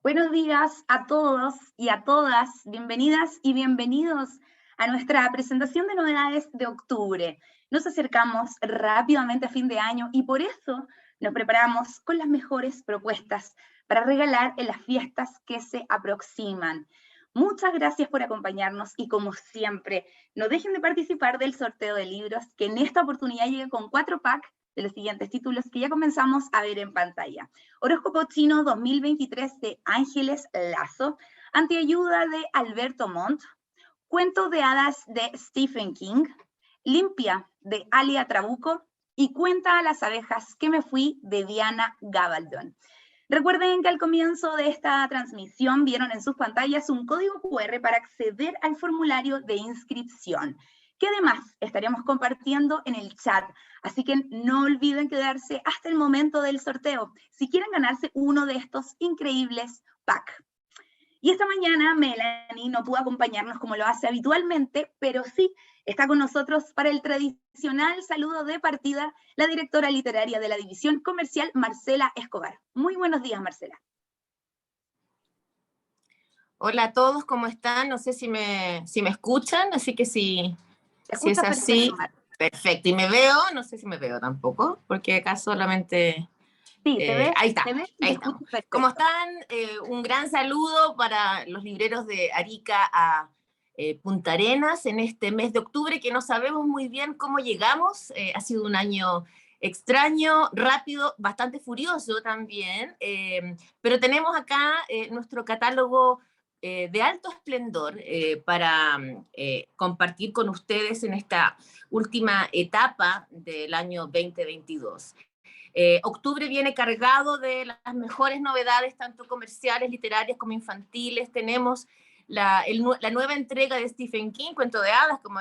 Buenos días a todos y a todas, bienvenidas y bienvenidos a nuestra presentación de novedades de octubre. Nos acercamos rápidamente a fin de año y por eso nos preparamos con las mejores propuestas para regalar en las fiestas que se aproximan. Muchas gracias por acompañarnos y como siempre, no dejen de participar del sorteo de libros que en esta oportunidad llega con 4 packs de los siguientes títulos que ya comenzamos a ver en pantalla. Horóscopo Chino 2023 de Ángeles Lazo, Antiayuda de Alberto Montt, Cuento de Hadas de Stephen King, Limpia de Alia Trabuco y Cuenta a las abejas que me fui de Diana Gabaldon. Recuerden que al comienzo de esta transmisión vieron en sus pantallas un código QR para acceder al formulario de inscripción, que además estaremos compartiendo en el chat. Así que no olviden quedarse hasta el momento del sorteo si quieren ganarse uno de estos increíbles packs. Y esta mañana Melanie no pudo acompañarnos como lo hace habitualmente, pero sí está con nosotros para el tradicional saludo de partida la directora literaria de la División Comercial, Marcela Escobar. Muy buenos días, Marcela. Hola a todos, ¿cómo están? No sé si me escuchan, así que si es así, perfecto. Y me veo, no sé si me veo tampoco, porque acá solamente... Sí, te ves, ahí está, te ves, ahí estamos. ¿Cómo están? Un gran saludo para los libreros de Arica a Punta Arenas en este mes de octubre, que no sabemos muy bien cómo llegamos. Ha sido un año extraño, rápido, bastante furioso también, pero tenemos acá nuestro catálogo de alto esplendor para compartir con ustedes en esta última etapa del año 2022. Octubre viene cargado de las mejores novedades, tanto comerciales, literarias como infantiles. Tenemos la nueva entrega de Stephen King, Cuento de Hadas, como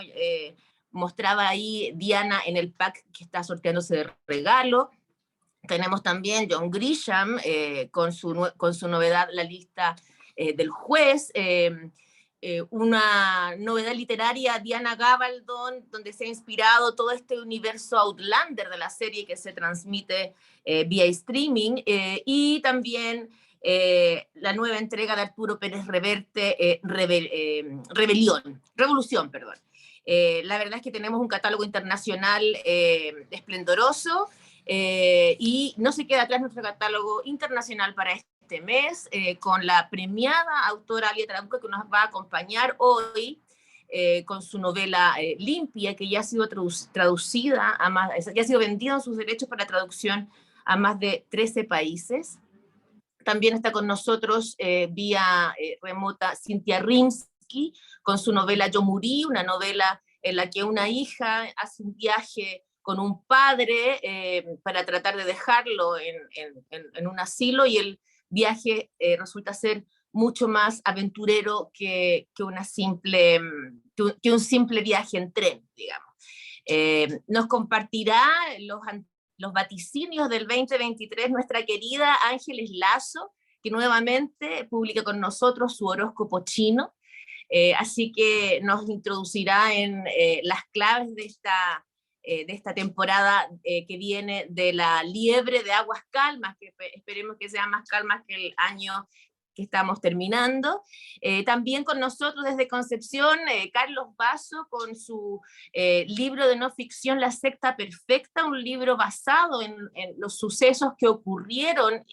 mostraba ahí Diana en el pack que está sorteándose de regalo. Tenemos también John Grisham con su novedad, La lista del juez. Una novedad literaria, Diana Gabaldon, donde se ha inspirado todo este universo Outlander de la serie que se transmite vía streaming, y también la nueva entrega de Arturo Pérez Reverte, Revolución, perdón. La verdad es que tenemos un catálogo internacional esplendoroso, y no se queda atrás nuestro catálogo internacional para este mes, con la premiada autora Alia Trabuco, que nos va a acompañar hoy con su novela Limpia, que ya ha sido traducida a más, ya ha sido vendida en sus derechos para traducción a más de 13 países. También está con nosotros vía remota Cynthia Rimsky con su novela Yo Morí, una novela en la que una hija hace un viaje con un padre para tratar de dejarlo en un asilo, y el viaje resulta ser mucho más aventurero que un simple viaje en tren, digamos. Nos compartirá los vaticinios del 2023 nuestra querida Ángeles Lazo, que nuevamente publica con nosotros su horóscopo chino, así que nos introducirá en las claves de esta temporada que viene de la liebre de aguas calmas, que esperemos que sean más calmas que el año que estamos terminando. También con nosotros desde Concepción, Carlos Basso, con su libro de no ficción La secta perfecta, un libro basado en los sucesos que ocurrieron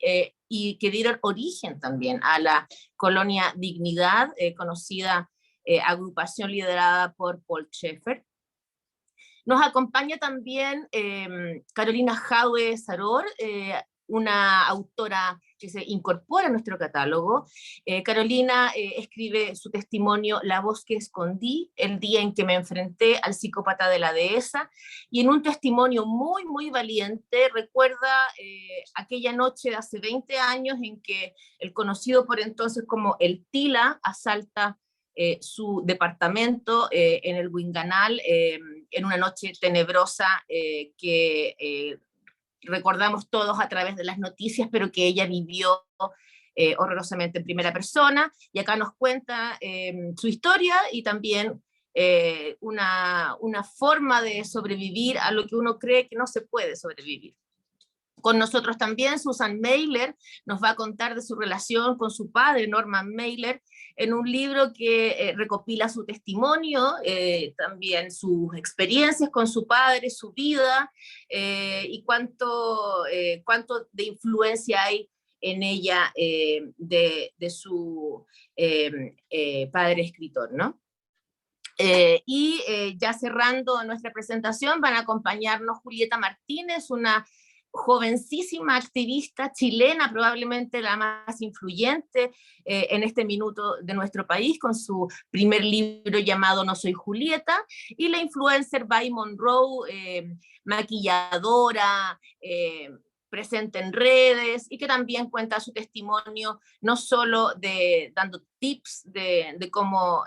y que dieron origen también a la colonia Dignidad, conocida agrupación liderada por Paul Schaeffer. Nos acompaña también Carolina Jaue Saror, una autora que se incorpora a nuestro catálogo. Carolina escribe su testimonio La voz que escondí, el día en que me enfrenté al psicópata de la dehesa, y en un testimonio muy, muy valiente recuerda aquella noche de hace 20 años en que el conocido por entonces como el Tila asalta su departamento en el Winganal en una noche tenebrosa que recordamos todos a través de las noticias, pero que ella vivió horrorosamente en primera persona, y acá nos cuenta su historia y también una forma de sobrevivir a lo que uno cree que no se puede sobrevivir. Con nosotros también Susan Mailer nos va a contar de su relación con su padre, Norman Mailer, en un libro que recopila su testimonio, también sus experiencias con su padre, su vida, y cuánto de influencia hay en ella de su padre escritor, ¿no? Ya cerrando nuestra presentación, van a acompañarnos Julieta Martínez, una jovencísima activista chilena, probablemente la más influyente en este minuto de nuestro país, con su primer libro llamado No soy Julieta, y la influencer Bai Monroe, maquilladora, presente en redes, y que también cuenta su testimonio, no solo dando tips de cómo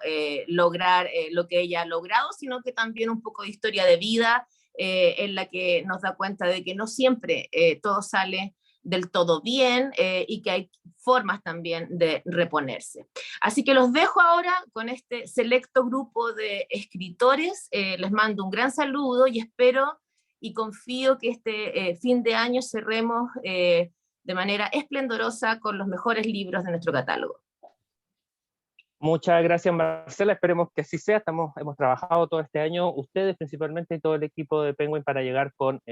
lograr lo que ella ha logrado, sino que también un poco de historia de vida, en la que nos da cuenta de que no siempre todo sale del todo bien, y que hay formas también de reponerse. Así que los dejo ahora con este selecto grupo de escritores, les mando un gran saludo y espero y confío que este fin de año cerremos de manera esplendorosa con los mejores libros de nuestro catálogo. Muchas gracias, Marcela. Esperemos que así sea. Hemos trabajado todo este año, ustedes principalmente y todo el equipo de Penguin, para llegar con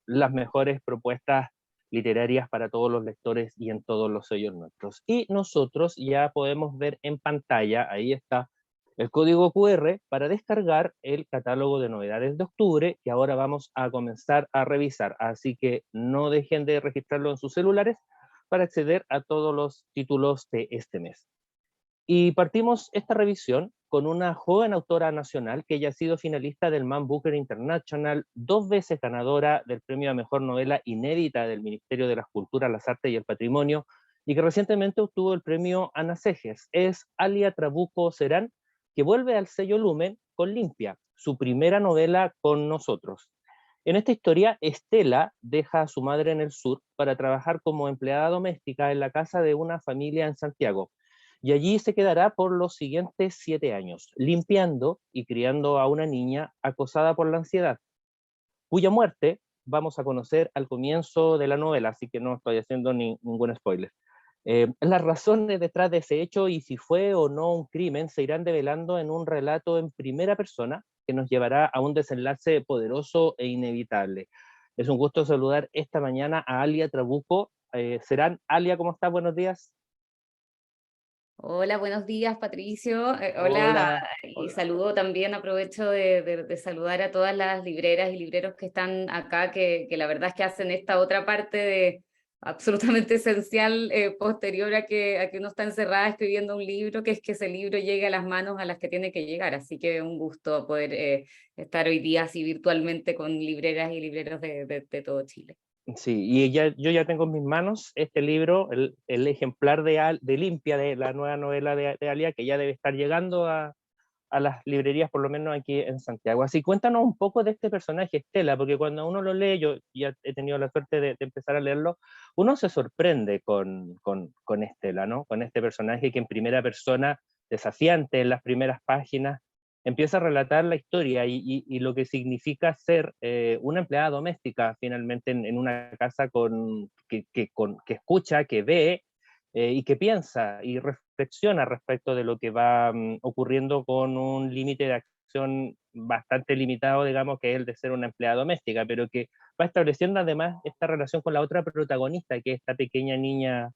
las mejores propuestas literarias para todos los lectores y en todos los sellos nuestros. Y nosotros ya podemos ver en pantalla, ahí está el código QR para descargar el catálogo de novedades de octubre, que ahora vamos a comenzar a revisar. Así que no dejen de registrarlo en sus celulares para acceder a todos los títulos de este mes. Y partimos esta revisión con una joven autora nacional que ya ha sido finalista del Man Booker International, 2 veces ganadora del premio a Mejor Novela Inédita del Ministerio de las Culturas, las Artes y el Patrimonio, y que recientemente obtuvo el premio Ana Cejes. Es Alia Trabuco Serán, que vuelve al sello Lumen con Limpia, su primera novela con nosotros. En esta historia, Estela deja a su madre en el sur para trabajar como empleada doméstica en la casa de una familia en Santiago, y allí se quedará por los siguientes 7 años, limpiando y criando a una niña acosada por la ansiedad, cuya muerte vamos a conocer al comienzo de la novela, así que no estoy haciendo ningún spoiler. Las razones detrás de ese hecho y si fue o no un crimen se irán develando en un relato en primera persona que nos llevará a un desenlace poderoso e inevitable. Es un gusto saludar esta mañana a Alia Trabuco. Serán, Alia, ¿cómo estás? Buenos días. Hola, buenos días, Patricio. Hola. Y saludo también, aprovecho de saludar a todas las libreras y libreros que están acá, que la verdad es que hacen esta otra parte absolutamente esencial, posterior a que uno está encerrada escribiendo un libro, que es que ese libro llegue a las manos a las que tiene que llegar. Así que un gusto poder estar hoy día así virtualmente con libreras y libreros de todo Chile. Sí, y yo ya tengo en mis manos este libro, el ejemplar de Limpia, de la nueva novela de Alia, que ya debe estar llegando a las librerías, por lo menos aquí en Santiago. Así, cuéntanos un poco de este personaje, Estela, porque cuando uno lo lee, yo ya he tenido la suerte de empezar a leerlo, uno se sorprende con Estela, ¿no? Con este personaje que en primera persona, desafiante en las primeras páginas, empieza a relatar la historia y lo que significa ser una empleada doméstica finalmente en una casa que escucha, que ve y que piensa y reflexiona respecto de lo que va ocurriendo con un límite de acción bastante limitado, digamos, que es el de ser una empleada doméstica, pero que va estableciendo además esta relación con la otra protagonista, que es esta pequeña niña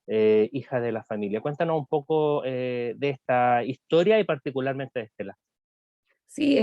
hija de la familia. Cuéntanos un poco de esta historia y particularmente de Estela. Sí,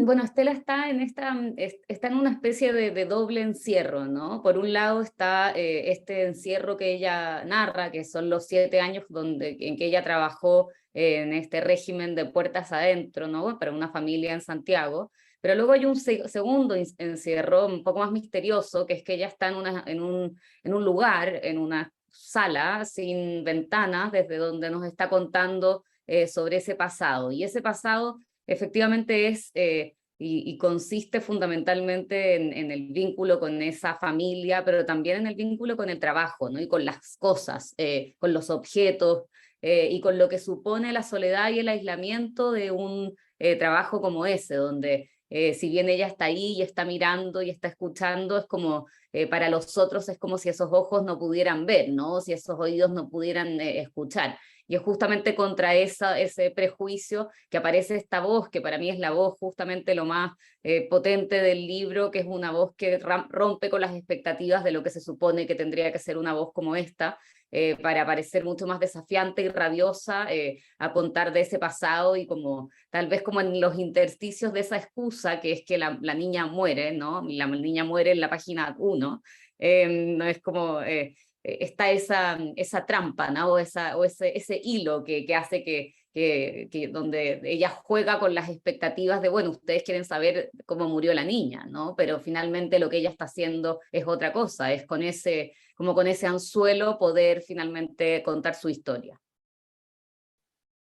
bueno, Estela está está en una especie de doble encierro, ¿no? Por un lado está este encierro que ella narra, que son los 7 años en que ella trabajó en este régimen de puertas adentro, ¿no? Para una familia en Santiago. Pero luego hay un segundo encierro, un poco más misterioso, que es que ella está en un lugar, en una sala sin ventanas, desde donde nos está contando sobre ese pasado. Y ese pasado efectivamente y consiste fundamentalmente en el vínculo con esa familia, pero también en el vínculo con el trabajo, ¿no? Y con las cosas, con los objetos, y con lo que supone la soledad y el aislamiento de un trabajo como ese, donde si bien ella está ahí y está mirando y está escuchando, es como para los otros es como si esos ojos no pudieran ver, ¿no? Si esos oídos no pudieran escuchar. Y es justamente contra ese prejuicio que aparece esta voz, que para mí es la voz justamente lo más potente del libro, que es una voz que rompe con las expectativas de lo que se supone que tendría que ser una voz como esta, para parecer mucho más desafiante y rabiosa, a contar de ese pasado y como tal vez como en los intersticios de esa excusa, que es que la niña muere, ¿no? La niña muere en la página 1, no es como... está esa trampa, ¿no? O ese hilo que hace que donde ella juega con las expectativas de, bueno, ustedes quieren saber cómo murió la niña, ¿no? Pero finalmente lo que ella está haciendo es otra cosa, es como con ese anzuelo poder finalmente contar su historia.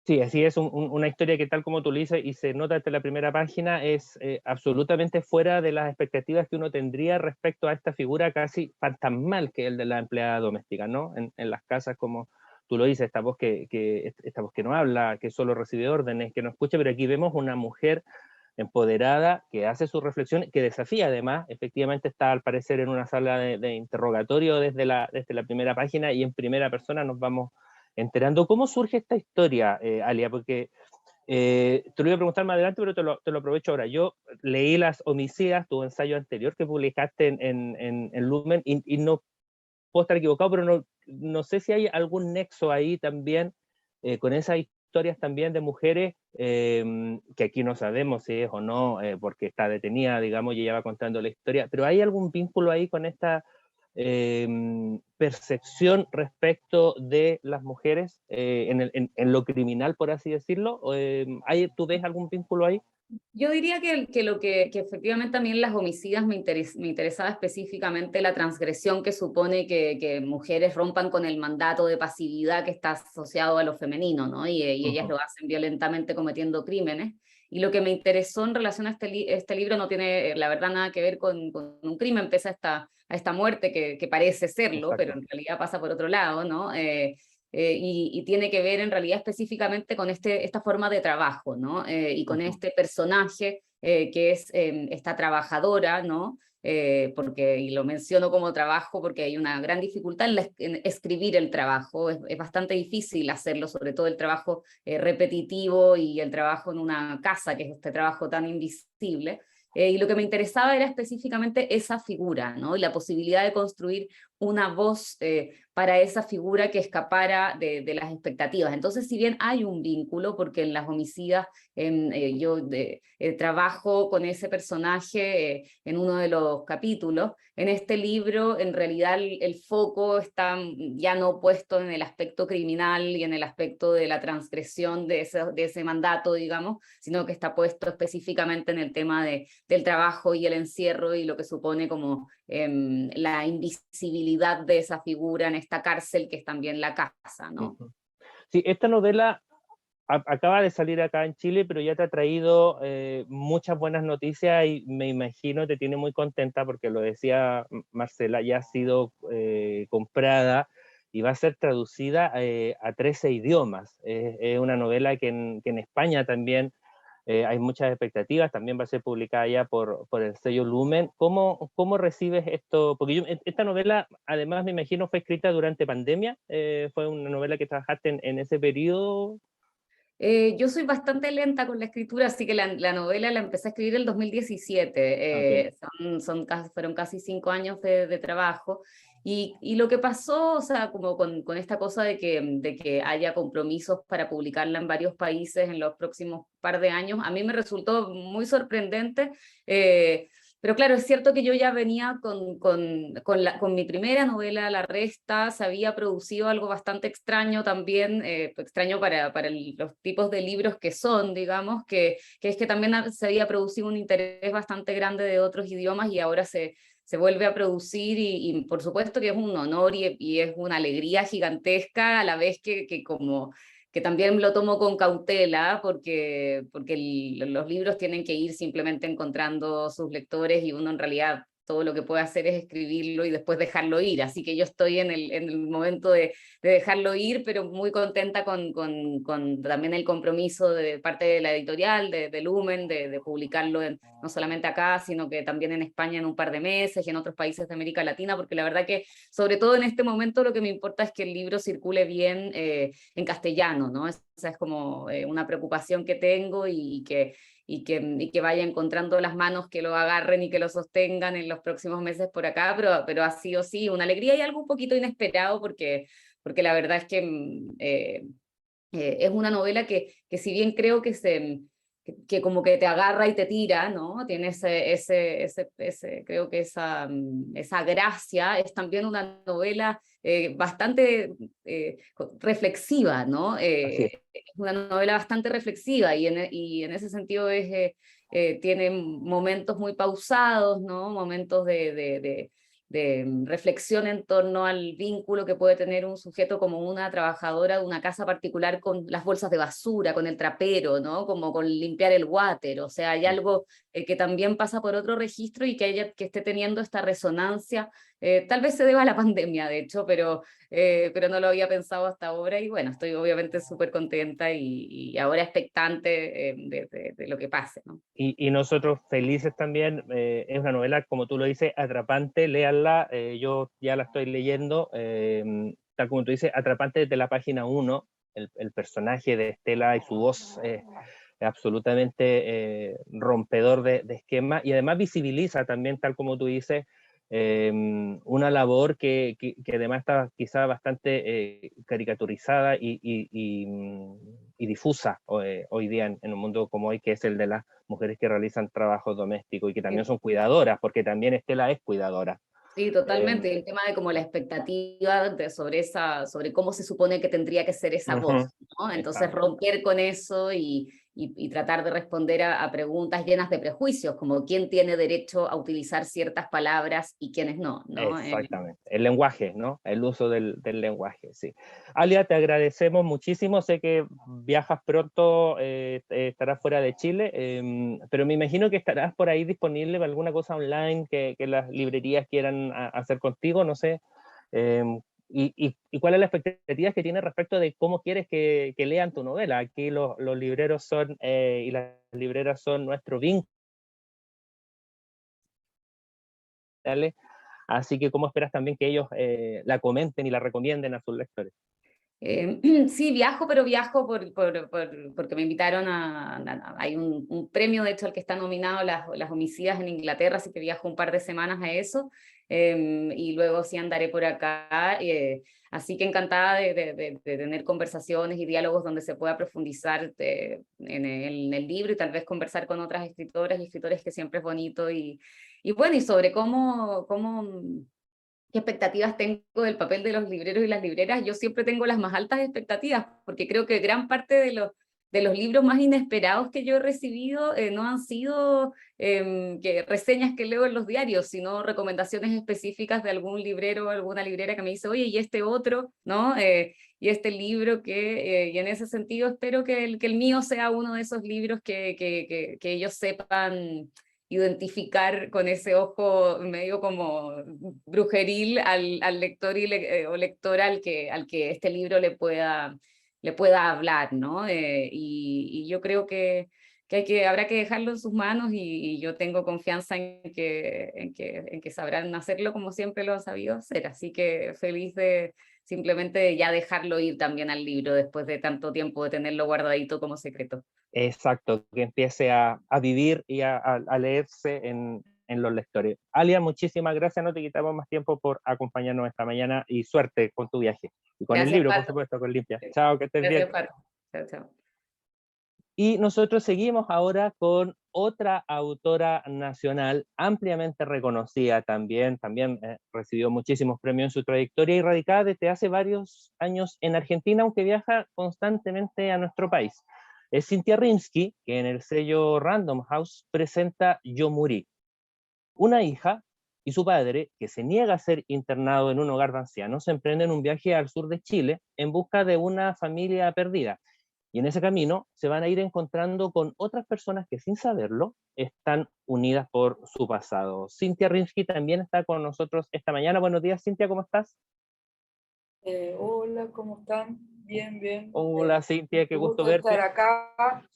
Sí, así es, una historia que tal como tú lo dices y se nota desde la primera página, es absolutamente fuera de las expectativas que uno tendría respecto a esta figura casi fantasmal que es el de la empleada doméstica, ¿no? En las casas, como tú lo dices, esta voz esta voz que no habla, que solo recibe órdenes, que no escucha, pero aquí vemos una mujer empoderada que hace su reflexión, que desafía además, efectivamente está al parecer en una sala de interrogatorio desde la primera página y en primera persona nos vamos enterando. ¿Cómo surge esta historia, Alia? Porque te lo iba a preguntar más adelante, pero te lo aprovecho ahora. Yo leí Las Homicidas, tu ensayo anterior que publicaste en Lumen, y no puedo estar equivocado, pero no sé si hay algún nexo ahí también con esas historias también de mujeres, que aquí no sabemos si es o no, porque está detenida, digamos, y ella va contando la historia, pero ¿hay algún vínculo ahí con esta percepción respecto de las mujeres en lo criminal, por así decirlo? ¿Tú ves algún vínculo ahí? Yo diría que efectivamente también Las Homicidas me interesaba específicamente la transgresión que supone que mujeres rompan con el mandato de pasividad que está asociado a lo femenino, ¿no? Y ellas lo hacen violentamente cometiendo crímenes. Y lo que me interesó en relación a este libro no tiene, la verdad, nada que ver con un crimen, pese a esta muerte que parece serlo, Exacto. pero en realidad pasa por otro lado, ¿no? Y tiene que ver en realidad específicamente con esta forma de trabajo, ¿no? Y con este personaje que es esta trabajadora, ¿no? Y lo menciono como trabajo porque hay una gran dificultad en escribir el trabajo, es bastante difícil hacerlo, sobre todo el trabajo repetitivo y el trabajo en una casa, que es este trabajo tan invisible. Y lo que me interesaba era específicamente esa figura, ¿no? Y la posibilidad de construir una voz para esa figura que escapara de las expectativas. Entonces, si bien hay un vínculo, porque en Las Homicidas yo trabajo con ese personaje en uno de los capítulos, en este libro en realidad el foco está ya no puesto en el aspecto criminal y en el aspecto de la transgresión de ese mandato, digamos, sino que está puesto específicamente en el tema del trabajo y el encierro y lo que supone como la invisibilidad de esa figura en esta cárcel que es también la casa, ¿no? Sí, esta novela acaba de salir acá en Chile, pero ya te ha traído muchas buenas noticias y me imagino te tiene muy contenta porque lo decía Marcela, ya ha sido comprada y va a ser traducida a 13 idiomas. Es una novela que en España también hay muchas expectativas, también va a ser publicada ya por el sello Lumen. ¿Cómo recibes esto? Porque esta novela, además, me imagino, fue escrita durante pandemia, fue una novela que trabajaste en ese periodo. Yo soy bastante lenta con la escritura, así que la novela la empecé a escribir el 2017. Okay. Fueron casi 5 años de trabajo. Y lo que pasó, o sea, como con esta cosa de que haya compromisos para publicarla en varios países en los próximos par de años, a mí me resultó muy sorprendente. Pero claro, es cierto que yo ya venía con mi primera novela, La Resta, se había producido algo bastante extraño también, extraño para los tipos de libros que son, digamos, que es que también se había producido un interés bastante grande de otros idiomas y ahora se vuelve a producir y por supuesto que es un honor y es una alegría gigantesca a la vez que como que también lo tomo con cautela porque los libros tienen que ir simplemente encontrando sus lectores y uno en realidad todo lo que puedo hacer es escribirlo y después dejarlo ir, así que yo estoy en el momento de dejarlo ir, pero muy contenta con también el compromiso de parte de la editorial, de Lumen, de publicarlo no solamente acá, sino que también en España en un par de meses y en otros países de América Latina, porque la verdad que sobre todo en este momento lo que me importa es que el libro circule bien en castellano, ¿no? Esa es como una preocupación que tengo y que vaya encontrando las manos que lo agarren y que lo sostengan en los próximos meses por acá, pero ha sido sí una alegría y algo un poquito inesperado porque la verdad es que es una novela que si bien creo que como que te agarra y te tira, ¿no? Tiene creo que esa gracia, es también una novela bastante reflexiva, ¿no? Así es. Es una novela bastante reflexiva y en ese sentido tiene momentos muy pausados, ¿no? Momentos de reflexión en torno al vínculo que puede tener un sujeto como una trabajadora de una casa particular con las bolsas de basura, con el trapero, ¿no? Como con limpiar el water, o sea, hay algo que también pasa por otro registro y que esté teniendo esta resonancia, tal vez se deba a la pandemia, de hecho, pero no lo había pensado hasta ahora y bueno, estoy obviamente súper contenta y ahora expectante de lo que pase, ¿no? Y nosotros felices también, es una novela, como tú lo dices, atrapante, léanla, yo ya la estoy leyendo, tal como tú dices, atrapante desde la página 1, el personaje de Estela y su voz es absolutamente rompedor de esquema, y además visibiliza también, tal como tú dices, una labor que además está quizá bastante caricaturizada y difusa hoy día en un mundo como hoy, que es el de las mujeres que realizan trabajos domésticos y que también son cuidadoras, porque también Estela es cuidadora. Sí, totalmente. El tema de como la expectativa sobre cómo se supone que tendría que ser esa voz, ¿no? Entonces Exacto. romper con eso y tratar de responder a preguntas llenas de prejuicios, como quién tiene derecho a utilizar ciertas palabras y quiénes no, ¿no? Exactamente. El lenguaje, ¿no? El uso del lenguaje, sí. Alia, te agradecemos muchísimo. Sé que viajas pronto, estarás fuera de Chile, pero me imagino que estarás por ahí disponible para alguna cosa online que las librerías quieran hacer contigo, no sé. ¿Y cuál es la expectativa que tienes respecto de cómo quieres que lean tu novela? Aquí los libreros son, y las libreras son nuestro vínculo. Así que, ¿cómo esperas también que ellos la comenten y la recomienden a sus lectores? Sí, viajo, pero viajo porque me invitaron hay un premio, de hecho, al que está nominado las homicidas en Inglaterra, así que viajo un par de semanas a eso, y luego sí andaré por acá, así que encantada de tener conversaciones y diálogos donde se pueda profundizar en el libro y tal vez conversar con otras escritoras y escritores, que siempre es bonito, y bueno, y sobre qué expectativas tengo del papel de los libreros y las libreras. Yo siempre tengo las más altas expectativas, porque creo que gran parte de los libros más inesperados que yo he recibido no han sido reseñas que leo en los diarios, sino recomendaciones específicas de algún librero o alguna librera que me dice, oye, y este otro, ¿no? Y este libro y en ese sentido espero que el mío sea uno de esos libros que ellos sepan identificar con ese ojo medio como brujeril al lector o lectora al que este libro le pueda hablar, ¿no? Y yo creo que habrá que dejarlo en sus manos y yo tengo confianza en que sabrán hacerlo como siempre lo han sabido hacer, así que feliz de simplemente ya dejarlo ir también al libro después de tanto tiempo de tenerlo guardadito como secreto. Exacto, que empiece a vivir y a leerse en los lectores. Alia, muchísimas gracias, no te quitamos más tiempo por acompañarnos esta mañana y suerte con tu viaje. Y con el Gracias, libro, por Pato. supuesto, con Limpia. Chao, que estés bien. Gracias, Pato. Chao, chao. Y nosotros seguimos ahora con otra autora nacional ampliamente reconocida también recibió muchísimos premios en su trayectoria y radicada desde hace varios años en Argentina, aunque viaja constantemente a nuestro país. Es Cynthia Rimsky, que en el sello Random House presenta Yo Morí. Una hija y su padre, que se niega a ser internado en un hogar de ancianos, emprenden un viaje al sur de Chile en busca de una familia perdida. Y en ese camino se van a ir encontrando con otras personas que sin saberlo están unidas por su pasado. Cintia Rinsky también está con nosotros esta mañana. Buenos días, Cintia, ¿cómo estás? Hola, ¿cómo están? Bien, bien. Hola, Cintia, qué gusto Gusto de estar verte. acá.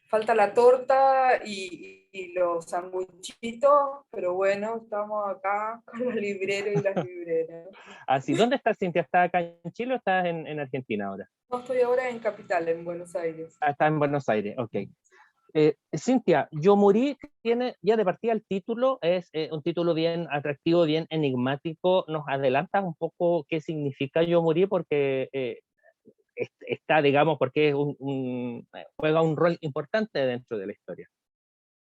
Falta la torta y los sanguchitos, pero bueno, estamos acá con los libreros y las libreras. Así, ¿dónde estás, Cintia? ¿Estás acá en Chile o estás en Argentina ahora? No, estoy ahora en Capital, en Buenos Aires. Ah, estás en Buenos Aires, ok. Cintia, Yo morí tiene ya de partida el título, es un título bien atractivo, bien enigmático. ¿Nos adelantas un poco qué significa Yo morí? Porque está, digamos, porque es juega un rol importante dentro de la historia.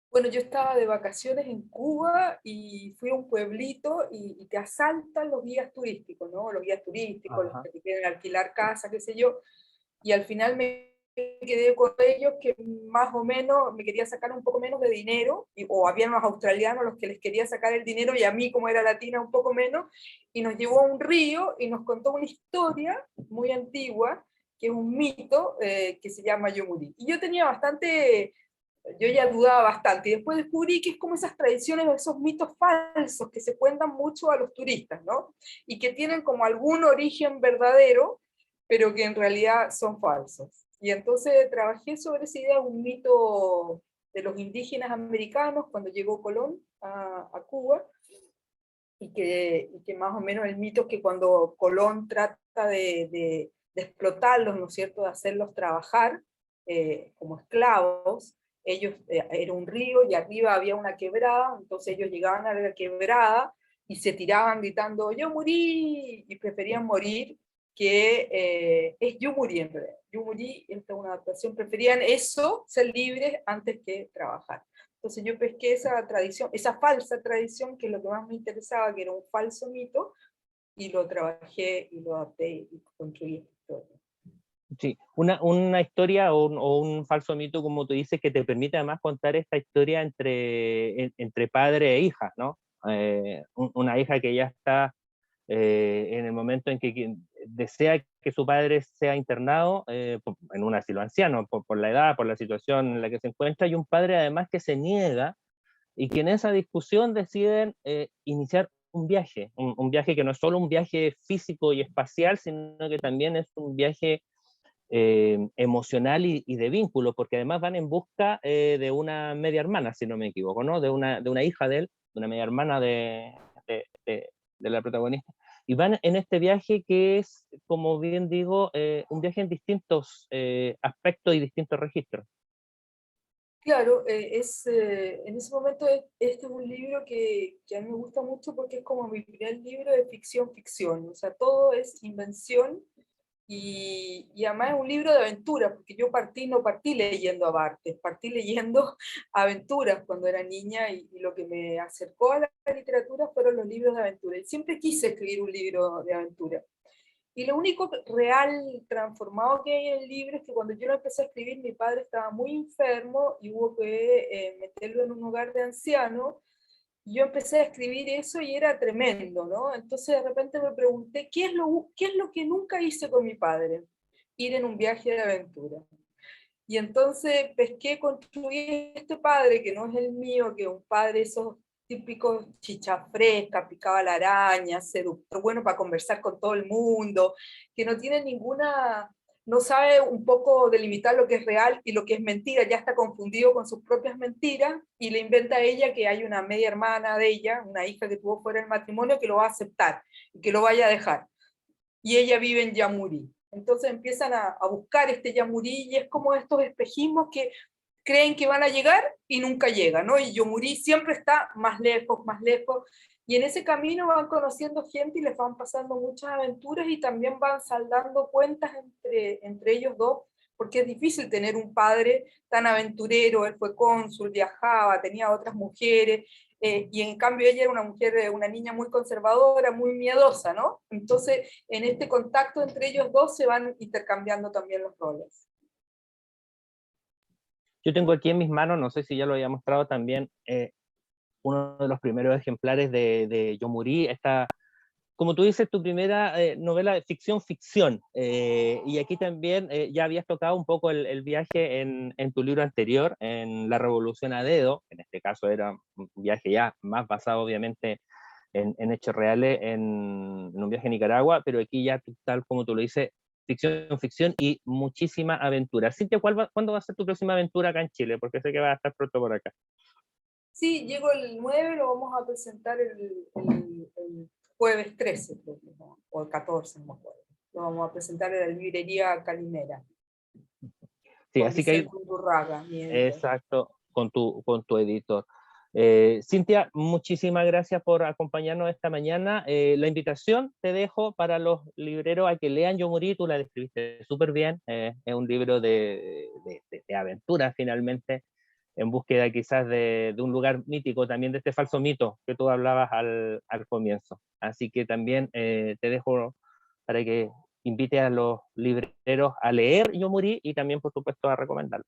Bueno, yo estaba de vacaciones en Cuba y fui a un pueblito y te asaltan los guías turísticos, ¿no? Los guías turísticos, los Ajá. que te quieren alquilar casa, qué sé yo. Y al final me quedé con ellos que más o menos me quería sacar un poco menos de dinero, o habían los australianos los que les quería sacar el dinero y a mí como era latina un poco menos, y nos llevó a un río y nos contó una historia muy antigua, que es un mito que se llama Yo morí. Y yo tenía bastante, yo ya dudaba bastante, y después descubrí que es como esas tradiciones, esos mitos falsos que se cuentan mucho a los turistas, ¿no? Y que tienen como algún origen verdadero, pero que en realidad son falsos. Y entonces trabajé sobre esa idea, un mito de los indígenas americanos cuando llegó Colón a Cuba, y que más o menos el mito es que cuando Colón trata de explotarlos, ¿no es cierto?, de hacerlos trabajar como esclavos, ellos, era un río y arriba había una quebrada, entonces ellos llegaban a la quebrada y se tiraban gritando, yo morí, y preferían morir que es yo morí en realidad. Yo morí, esta es una adaptación, preferían eso, ser libres antes que trabajar. Entonces yo pesqué esa tradición, esa falsa tradición, que es lo que más me interesaba, que era un falso mito, y lo trabajé y lo adapté y construí esta historia. Sí, una historia o un falso mito, como tú dices, que te permite además contar esta historia entre padre e hija, ¿no? Una hija que ya está en el momento en que desea que su padre sea internado en un asilo anciano, por la edad, por la situación en la que se encuentra, y un padre además que se niega y que en esa discusión deciden iniciar un viaje que no es solo un viaje físico y espacial, sino que también es un viaje emocional y de vínculo, porque además van en busca de una media hermana, si no me equivoco, ¿no? De una hija de él, de una media hermana de la protagonista, y van en este viaje que es, como bien digo, un viaje en distintos aspectos y distintos registros. Claro, en ese momento este es un libro que a mí me gusta mucho porque es como mi primer libro de ficción, o sea, todo es invención. Y además es un libro de aventuras, porque yo no partí leyendo a Barthes, partí leyendo aventuras cuando era niña, y lo que me acercó a la literatura fueron los libros de aventura. Y siempre quise escribir un libro de aventura. Y lo único real transformado que hay en el libro es que cuando yo lo empecé a escribir, mi padre estaba muy enfermo y hubo que meterlo en un hogar de ancianos. Yo empecé a escribir eso y era tremendo, ¿no? Entonces de repente me pregunté, qué es lo que nunca hice con mi padre? Ir en un viaje de aventura. Y entonces pesqué, construí este padre, que no es el mío, que es un padre esos típicos chicha fresca, picaba la araña, seductor, bueno para conversar con todo el mundo, que no tiene ninguna, no sabe un poco delimitar lo que es real y lo que es mentira, ya está confundido con sus propias mentiras, y le inventa a ella que hay una media hermana de ella, una hija que tuvo fuera del matrimonio, que lo va a aceptar y que lo vaya a dejar. Y ella vive en Yamurí. Entonces empiezan a buscar este Yamurí, y es como estos espejismos que creen que van a llegar y nunca llegan, ¿no? Y Yamurí siempre está más lejos, y en ese camino van conociendo gente y les van pasando muchas aventuras, y también van saldando cuentas entre ellos dos, porque es difícil tener un padre tan aventurero. Él fue cónsul, viajaba, tenía otras mujeres, y en cambio ella era una mujer, una niña muy conservadora, muy miedosa, ¿no? Entonces, en este contacto entre ellos dos se van intercambiando también los roles. Yo tengo aquí en mis manos, no sé si ya lo había mostrado también, uno de los primeros ejemplares de Yo morí, esta como tú dices, tu primera novela de ficción, y aquí también ya habías tocado un poco el viaje en tu libro anterior, en La Revolución a Dedo. En este caso era un viaje ya más basado obviamente en hechos reales, en un viaje a Nicaragua, pero aquí ya tal como tú lo dices, ficción y muchísima aventura. Cintia, ¿cuándo va a ser tu próxima aventura acá en Chile? Porque sé que va a estar pronto por acá. Sí, llego el 9, lo vamos a presentar el jueves 13, creo que, ¿no? O el 14, no me acuerdo. Lo vamos a presentar en la librería Calimera, Sí, con así que hay, Vicente Undurraga, mi editor. exacto, con tu editor. Cintia, muchísimas gracias por acompañarnos esta mañana. La invitación te dejo para los libreros a que lean Yo Morí, tú la describiste súper bien. Es un libro de aventura finalmente, en búsqueda quizás de un lugar mítico, también de este falso mito que tú hablabas al comienzo. Así que también te dejo para que invite a los libreros a leer Yo Morí y también, por supuesto, a recomendarlo.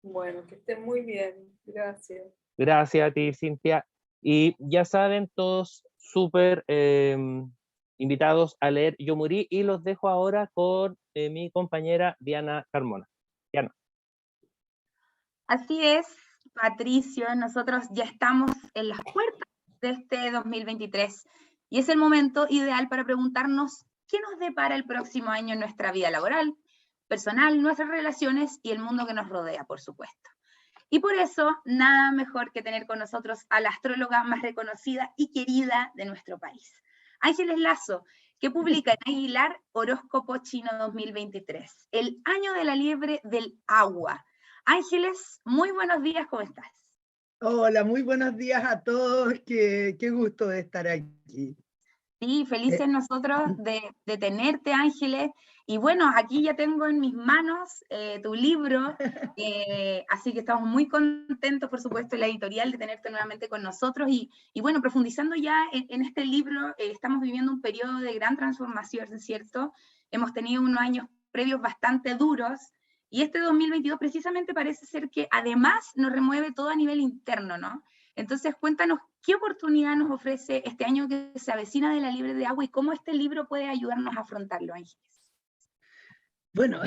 Bueno, que estén muy bien. Gracias. Gracias a ti, Cintia. Y ya saben, todos súper invitados a leer Yo Morí, y los dejo ahora con mi compañera Diana Carmona. Diana. Así es, Patricio, nosotros ya estamos en las puertas de este 2023 y es el momento ideal para preguntarnos qué nos depara el próximo año en nuestra vida laboral, personal, nuestras relaciones y el mundo que nos rodea, por supuesto. Y por eso, nada mejor que tener con nosotros a la astróloga más reconocida y querida de nuestro país, Ángeles Lazo, que publica en Aguilar Horóscopo Chino 2023, el año de la liebre del agua. Ángeles, muy buenos días, ¿cómo estás? Hola, muy buenos días a todos, qué gusto de estar aquí. Sí, felices nosotros de tenerte, Ángeles. Y bueno, aquí ya tengo en mis manos tu libro, así que estamos muy contentos, por supuesto, en la editorial de tenerte nuevamente con nosotros. Y bueno, profundizando ya en este libro, estamos viviendo un periodo de gran transformación, ¿cierto? Hemos tenido unos años previos bastante duros, y este 2022 precisamente parece ser que además nos remueve todo a nivel interno, ¿no? Entonces, cuéntanos qué oportunidad nos ofrece este año que se avecina de la Liebre de Agua y cómo este libro puede ayudarnos a afrontarlo, Ángeles. Bueno,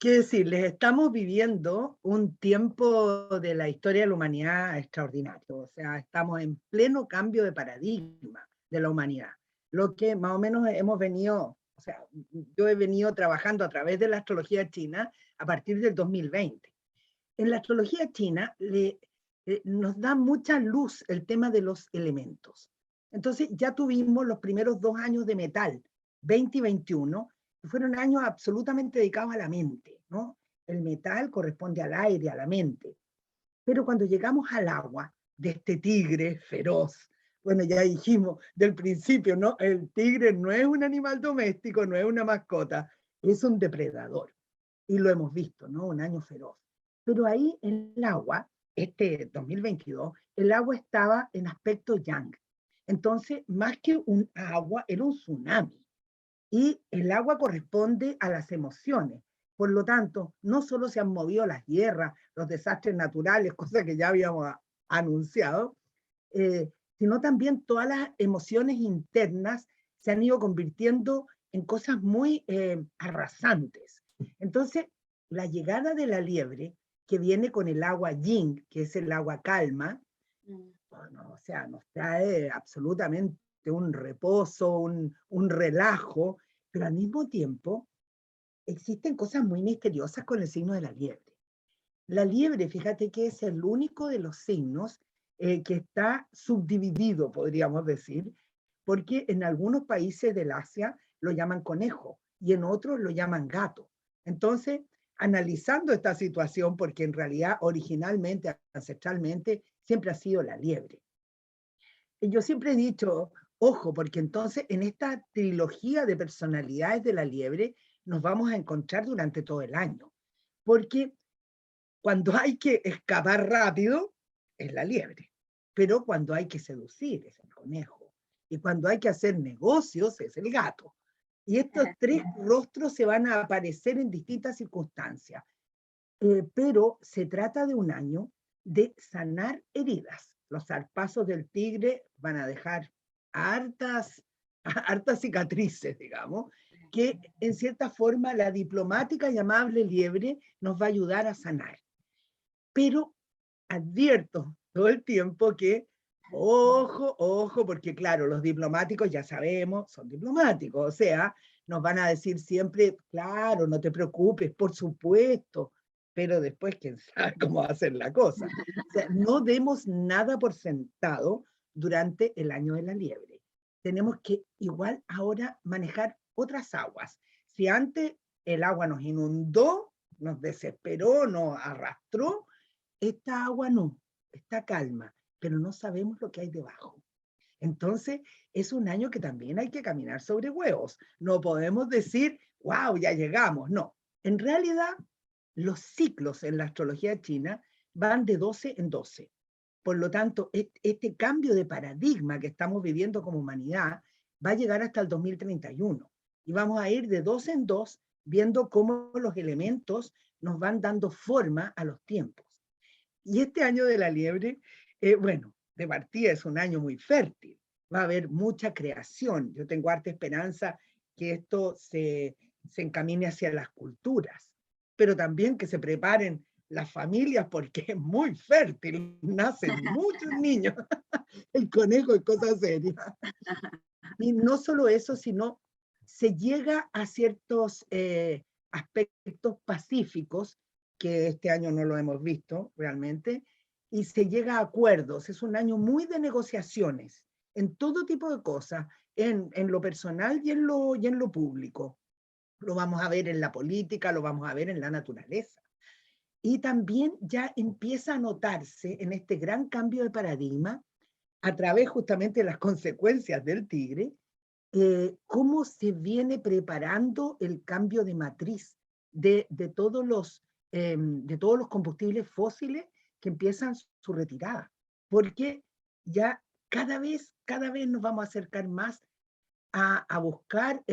qué decirles, estamos viviendo un tiempo de la historia de la humanidad extraordinario, o sea, estamos en pleno cambio de paradigma de la humanidad, lo que más o menos hemos venido, o sea, yo he venido trabajando a través de la astrología china a partir del 2020. En la astrología china nos da mucha luz el tema de los elementos. Entonces ya tuvimos los primeros 2 años de metal, 20 y 21, que fueron años absolutamente dedicados a la mente, ¿no? El metal corresponde al aire, a la mente. Pero cuando llegamos al agua, de este tigre feroz, bueno, ya dijimos del principio, ¿no? El tigre no es un animal doméstico, no es una mascota, es un depredador. Y lo hemos visto, ¿no? Un año feroz. Pero ahí el agua, este 2022, el agua estaba en aspecto yang. Entonces, más que un agua, era un tsunami. Y el agua corresponde a las emociones. Por lo tanto, no solo se han movido las guerras, los desastres naturales, cosa que ya habíamos anunciado, sino también todas las emociones internas se han ido convirtiendo en cosas muy arrasantes. Entonces, la llegada de la liebre, que viene con el agua yin, que es el agua calma, bueno, o sea, nos trae absolutamente un reposo, un relajo, pero al mismo tiempo existen cosas muy misteriosas con el signo de la liebre. La liebre, fíjate que es el único de los signos que está subdividido, podríamos decir, porque en algunos países del Asia lo llaman conejo y en otros lo llaman gato. Entonces, analizando esta situación, porque en realidad originalmente, ancestralmente, siempre ha sido la liebre. Y yo siempre he dicho, ojo, porque entonces en esta trilogía de personalidades de la liebre nos vamos a encontrar durante todo el año, porque cuando hay que escapar rápido es la liebre, pero cuando hay que seducir es el conejo, y cuando hay que hacer negocios es el gato. Y estos 3 rostros se van a aparecer en distintas circunstancias, pero se trata de un año de sanar heridas. Los zarpazos del tigre van a dejar hartas cicatrices, digamos, que en cierta forma la diplomática y amable liebre nos va a ayudar a sanar. Pero advierto todo el tiempo que, ojo, ojo, porque claro, los diplomáticos ya sabemos, son diplomáticos, o sea, nos van a decir siempre, claro, no te preocupes, por supuesto, pero después quién sabe cómo va a ser la cosa. O sea, no demos nada por sentado durante el año de la liebre. Tenemos que igual ahora manejar otras aguas. Si antes el agua nos inundó, nos desesperó, nos arrastró, esta agua no, está calma, pero no sabemos lo que hay debajo. Entonces, es un año que también hay que caminar sobre huevos. No podemos decir, wow, ya llegamos. No, en realidad, los ciclos en la astrología china van de 12 en 12. Por lo tanto, este cambio de paradigma que estamos viviendo como humanidad va a llegar hasta el 2031. Y vamos a ir de 2 en 2 viendo cómo los elementos nos van dando forma a los tiempos. Y este año de la liebre, bueno, de partida es un año muy fértil. Va a haber mucha creación. Yo tengo harta esperanza que esto se encamine hacia las culturas, pero también que se preparen las familias porque es muy fértil. Nacen muchos niños. El conejo es cosa seria. Y no solo eso, sino se llega a ciertos aspectos pacíficos que este año no lo hemos visto realmente, y se llega a acuerdos. Es un año muy de negociaciones en todo tipo de cosas, en lo personal y en lo público. Lo vamos a ver en la política, lo vamos a ver en la naturaleza. Y también ya empieza a notarse en este gran cambio de paradigma, a través justamente de las consecuencias del tigre, cómo se viene preparando el cambio de matriz de todos los combustibles fósiles que empiezan su retirada, porque ya cada vez nos vamos a acercar más a buscar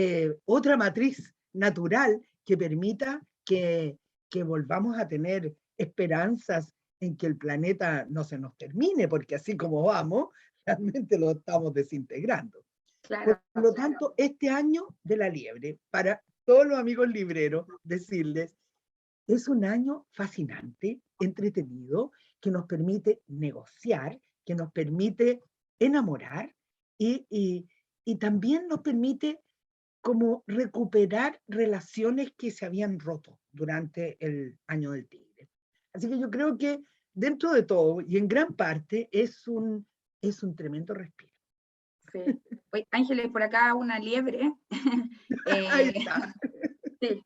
otra matriz natural que permita que volvamos a tener esperanzas en que el planeta no se nos termine, porque así como vamos, realmente lo estamos desintegrando. Claro, Por lo tanto, este año de la liebre, para todos los amigos libreros, decirles, es un año fascinante, entretenido, que nos permite negociar, que nos permite enamorar y también nos permite como recuperar relaciones que se habían roto durante el año del tigre. Así que yo creo que dentro de todo y en gran parte es un tremendo respiro. sí. Oye, Ángeles, por acá una liebre. Ahí está. Sí.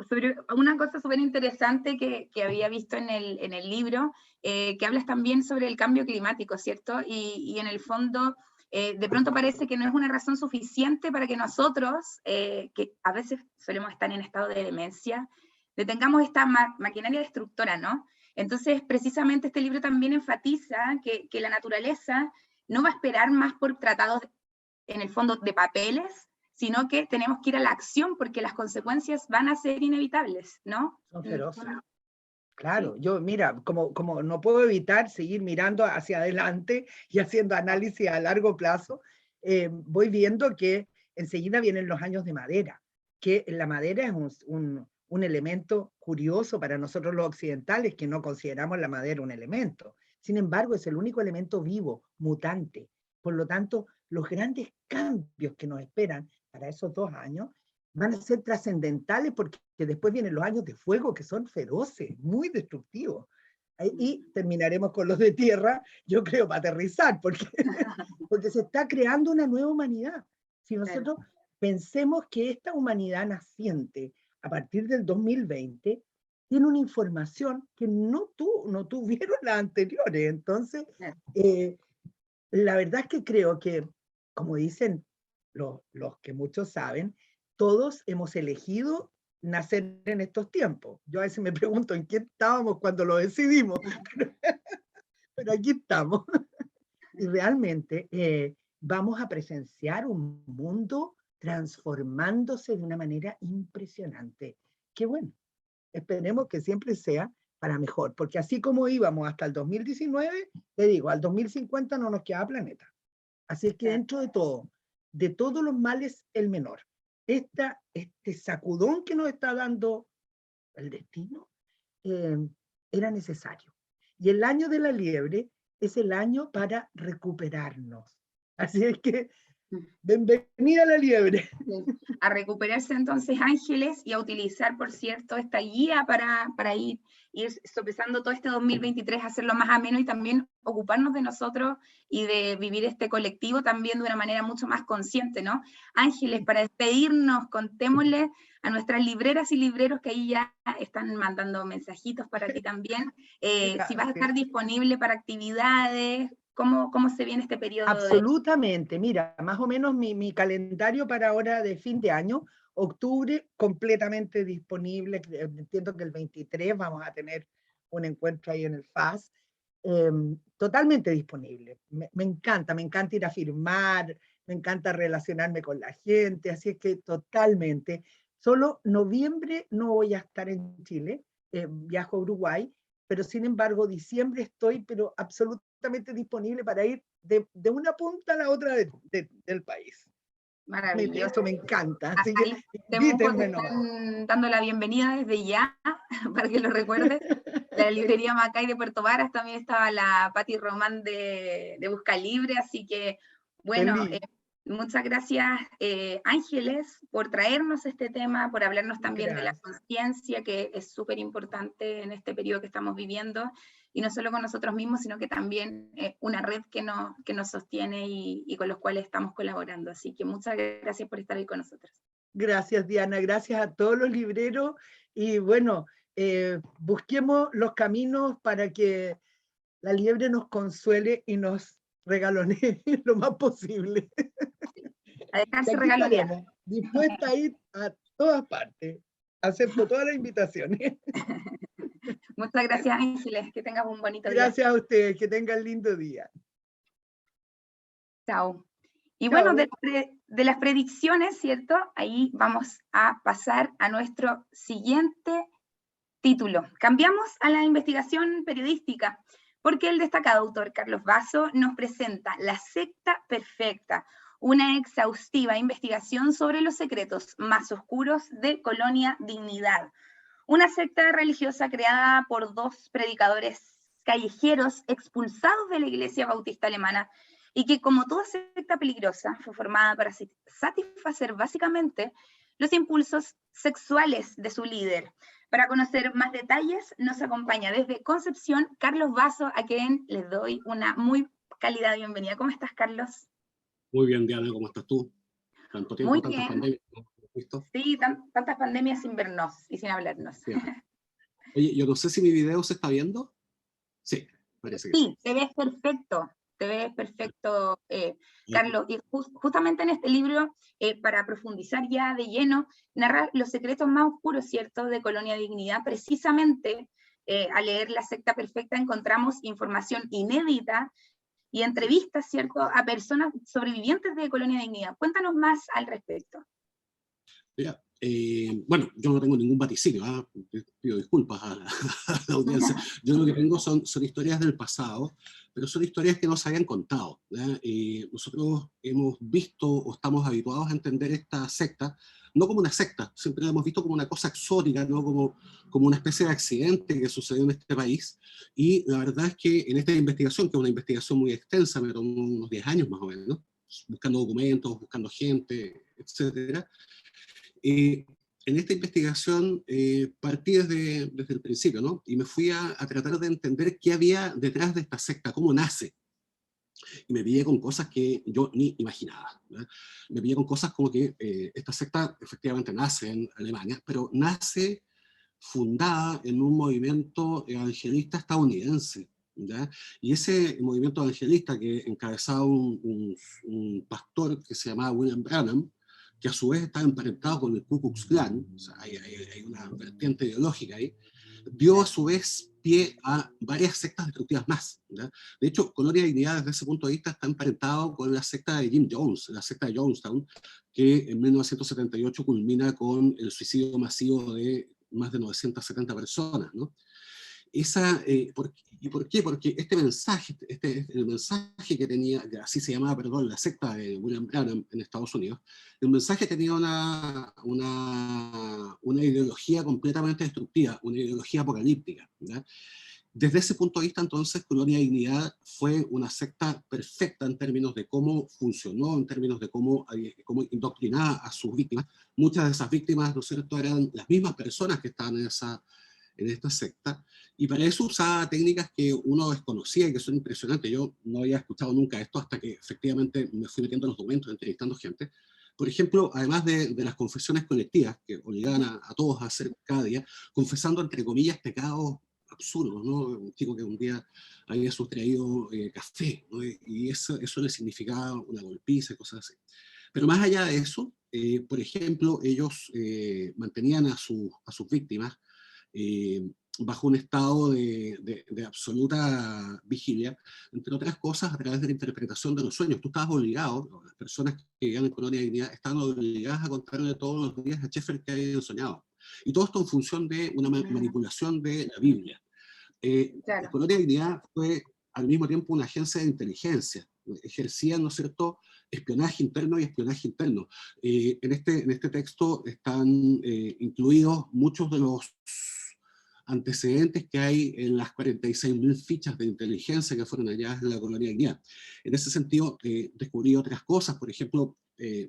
Sobre una cosa súper interesante que había visto en el libro, que hablas también sobre el cambio climático, ¿cierto? Y en el fondo, de pronto parece que no es una razón suficiente para que nosotros, que a veces solemos estar en estado de demencia, detengamos esta maquinaria destructora, ¿no? Entonces, precisamente este libro también enfatiza que la naturaleza no va a esperar más por tratados, en el fondo, de papeles, sino que tenemos que ir a la acción porque las consecuencias van a ser inevitables, ¿no? Son feroces. Claro, yo mira, como no puedo evitar seguir mirando hacia adelante y haciendo análisis a largo plazo, voy viendo que enseguida vienen los años de madera, que la madera es un elemento curioso para nosotros los occidentales, que no consideramos la madera un elemento. Sin embargo, es el único elemento vivo, mutante. Por lo tanto, los grandes cambios que nos esperan para esos 2 años van a ser trascendentales porque después vienen los años de fuego que son feroces, muy destructivos. Y terminaremos con los de tierra, yo creo, para aterrizar, porque se está creando una nueva humanidad. Si nosotros pensemos que esta humanidad naciente a partir del 2020 tiene una información que no tuvieron las anteriores. Entonces, la verdad es que creo que, como dicen los que muchos saben, todos hemos elegido nacer en estos tiempos. Yo a veces me pregunto en qué estábamos cuando lo decidimos, pero aquí estamos. Y realmente vamos a presenciar un mundo transformándose de una manera impresionante. Qué bueno, esperemos que siempre sea para mejor, porque así como íbamos hasta el 2019, te digo, al 2050 no nos queda planeta. Así es que dentro de todos los males, el menor. Este sacudón que nos está dando el destino era necesario. Y el año de la liebre es el año para recuperarnos. Así es que, bienvenida a la liebre. A recuperarse entonces, Ángeles, y a utilizar, por cierto, esta guía para ir sopesando todo este 2023, hacerlo más ameno y también ocuparnos de nosotros y de vivir este colectivo también de una manera mucho más consciente, ¿no? Ángeles, para despedirnos, contémosle a nuestras libreras y libreros que ahí ya están mandando mensajitos para ti también, si vas a estar disponible para actividades. ¿Cómo se viene este periodo? Absolutamente, mira, más o menos mi calendario para ahora de fin de año, octubre completamente disponible, entiendo que el 23 vamos a tener un encuentro ahí en el FAS, totalmente disponible, me encanta ir a firmar, me encanta relacionarme con la gente, así es que totalmente, solo noviembre no voy a estar en Chile, viajo a Uruguay, pero sin embargo diciembre estoy pero absolutamente disponible para ir de una punta a la otra del país. Maravilloso. Eso me encanta. Así que invítenme están dando la bienvenida desde ya, para que lo recuerdes. La librería Macay de Puerto Varas, también estaba la Pati Román de Busca Libre, así que, bueno, muchas gracias, Ángeles, por traernos este tema, por hablarnos también de la conciencia, que es súper importante en este periodo que estamos viviendo, y no solo con nosotros mismos, sino que también una red que nos sostiene y con los cuales estamos colaborando. Así que muchas gracias por estar ahí con nosotros. Gracias, Diana, gracias a todos los libreros, y bueno, busquemos los caminos para que la liebre nos consuele y nos regalonee lo más posible. A dejarse regalonear. Dispuesta a ir a todas partes. Acepto todas las invitaciones. Muchas gracias, Ángeles. Que tengas un bonito día. Gracias a ustedes. Que tengan lindo día. Chao. Y bueno, de las predicciones, ¿cierto? Ahí vamos a pasar a nuestro siguiente título. Cambiamos a la investigación periodística, porque el destacado autor Carlos Basso nos presenta La secta perfecta, una exhaustiva investigación sobre los secretos más oscuros de Colonia Dignidad, una secta religiosa creada por dos predicadores callejeros expulsados de la Iglesia Bautista Alemana y que, como toda secta peligrosa, fue formada para satisfacer básicamente los impulsos sexuales de su líder. Para conocer más detalles, nos acompaña desde Concepción Carlos Basso, a quien les doy una muy cálida bienvenida. ¿Cómo estás, Carlos? Muy bien, Diana, ¿cómo estás tú? Tanto tiempo, muy tantas bien. Pandemias, ¿no? ¿Visto? Sí, tantas pandemias sin vernos y sin hablarnos. Sí. Oye, yo no sé si mi video se está viendo. Sí, parece que sí. Sí, te ves perfecto, Carlos. Y justamente en este libro, para profundizar ya de lleno, narra los secretos más oscuros, ¿cierto?, de Colonia Dignidad. Precisamente, al leer La secta perfecta encontramos información inédita y entrevistas, ¿cierto?, a personas sobrevivientes de Colonia Dignidad. Cuéntanos más al respecto. Mira, bueno, yo no tengo ningún vaticinio, pido disculpas a la audiencia. Yo lo que tengo son historias del pasado, pero son historias que no se habían contado. Nosotros hemos visto o estamos habituados a entender esta secta, no como una secta, siempre la hemos visto como una cosa exótica, ¿no? como una especie de accidente que sucedió en este país. Y la verdad es que en esta investigación, que es una investigación muy extensa, me tomó unos 10 años más o menos, buscando documentos, buscando gente, etcétera. En esta investigación partí desde el principio, ¿no? Y me fui a tratar de entender qué había detrás de esta secta, cómo nace. Y me pillé con cosas que yo ni imaginaba, ¿verdad? Me pillé con cosas como que esta secta efectivamente nace en Alemania, pero nace fundada en un movimiento evangelista estadounidense, ¿ya? Y ese movimiento evangelista que encabezaba un pastor que se llamaba William Branham, que a su vez estaba emparentado con el Ku Klux Klan, o sea, hay una vertiente ideológica ahí, dio a su vez pie a varias sectas destructivas más, ¿ya? De hecho, Colonia Dignidad desde ese punto de vista está emparentado con la secta de Jim Jones, la secta de Jonestown, que en 1978 culmina con el suicidio masivo de más de 970 personas, ¿no? ¿Y por qué? Porque este mensaje, el mensaje que tenía, que así se llamaba, perdón, la secta de William Branham en Estados Unidos, el mensaje tenía una ideología completamente destructiva, una ideología apocalíptica, ¿verdad? Desde ese punto de vista, entonces, Colonia Dignidad fue una secta perfecta en términos de cómo funcionó, en términos de cómo indoctrinaba a sus víctimas. Muchas de esas víctimas, ¿no es cierto?, eran las mismas personas que estaban en esta secta, y para eso usaba técnicas que uno desconocía y que son impresionantes. Yo no había escuchado nunca esto hasta que efectivamente me fui metiendo en los documentos, entrevistando gente. Por ejemplo, además de las confesiones colectivas que obligaban a todos a hacer cada día, confesando entre comillas pecados absurdos, ¿no? Un chico que un día había sustraído café, ¿no? Y eso le significaba una golpiza, cosas así. Pero más allá de eso, por ejemplo, ellos mantenían a sus víctimas bajo un estado de absoluta vigilia, entre otras cosas a través de la interpretación de los sueños. Tú estabas obligado, las personas que vivían en Colonia Dignidad estaban obligadas a contarle todos los días a Sheffer que habían soñado. Y todo esto en función de una manipulación de la Biblia. Claro. Colonia Dignidad fue al mismo tiempo una agencia de inteligencia, ejercían, ¿no es cierto?, espionaje interno y espionaje interno. En este texto están incluidos muchos de los antecedentes que hay en las 46.000 fichas de inteligencia que fueron halladas en la Colonia Dignidad. En ese sentido, descubrí otras cosas. Por ejemplo,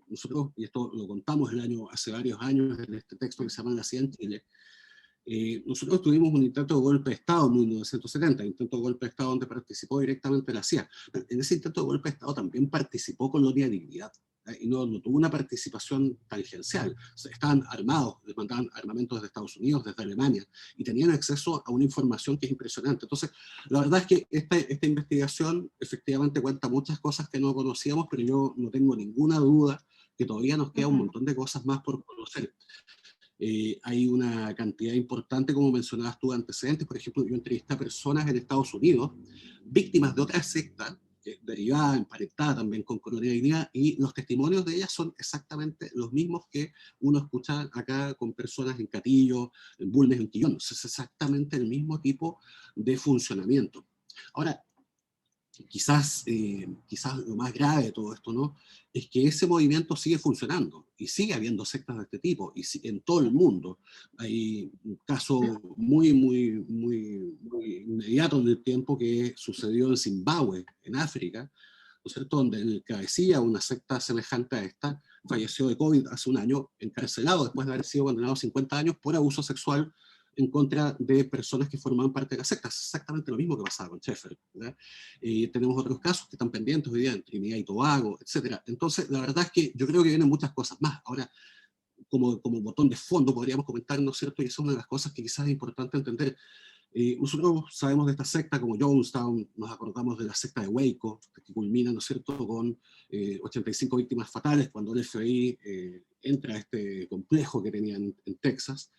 nosotros, y esto lo contamos hace varios años en este texto que se llama La CIA en Chile, nosotros tuvimos un intento de golpe de Estado en 1970, intento de golpe de Estado donde participó directamente la CIA. Pero en ese intento de golpe de Estado también participó Colonia Dignidad, y no tuvo una participación tangencial. O sea, estaban armados, les mandaban armamentos desde Estados Unidos, desde Alemania, y tenían acceso a una información que es impresionante. Entonces, la verdad es que esta investigación efectivamente cuenta muchas cosas que no conocíamos, pero yo no tengo ninguna duda que todavía nos queda un montón de cosas más por conocer. Hay una cantidad importante, como mencionabas tú, antecedentes. Por ejemplo, yo entrevisté a personas en Estados Unidos, víctimas de otra secta, derivada, emparentada también con Colonia Dignidad, y los testimonios de ellas son exactamente los mismos que uno escucha acá con personas en Catillo, en Bulnes, en Quillón. Es exactamente el mismo tipo de funcionamiento. Ahora, quizás lo más grave de todo esto, ¿no?, es que ese movimiento sigue funcionando y sigue habiendo sectas de este tipo y en todo el mundo. Hay un caso muy inmediato en el tiempo que sucedió en Zimbabue, en África, ¿no es cierto?, donde el cabecilla una secta semejante a esta falleció de COVID hace un año, encarcelado después de haber sido condenado a 50 años por abuso sexual en contra de personas que formaban parte de la secta. Es exactamente lo mismo que pasaba con Sheffer, ¿verdad? Tenemos otros casos que están pendientes hoy día en Trinidad y Tobago, etc. Entonces, la verdad es que yo creo que vienen muchas cosas más. Ahora, como botón de fondo podríamos comentar, ¿no es cierto?, y eso es una de las cosas que quizás es importante entender. Nosotros sabemos de esta secta como Jonestown, nos acordamos de la secta de Waco, que culmina, ¿no es cierto?, con 85 víctimas fatales cuando el FBI entra a este complejo que tenían en Texas.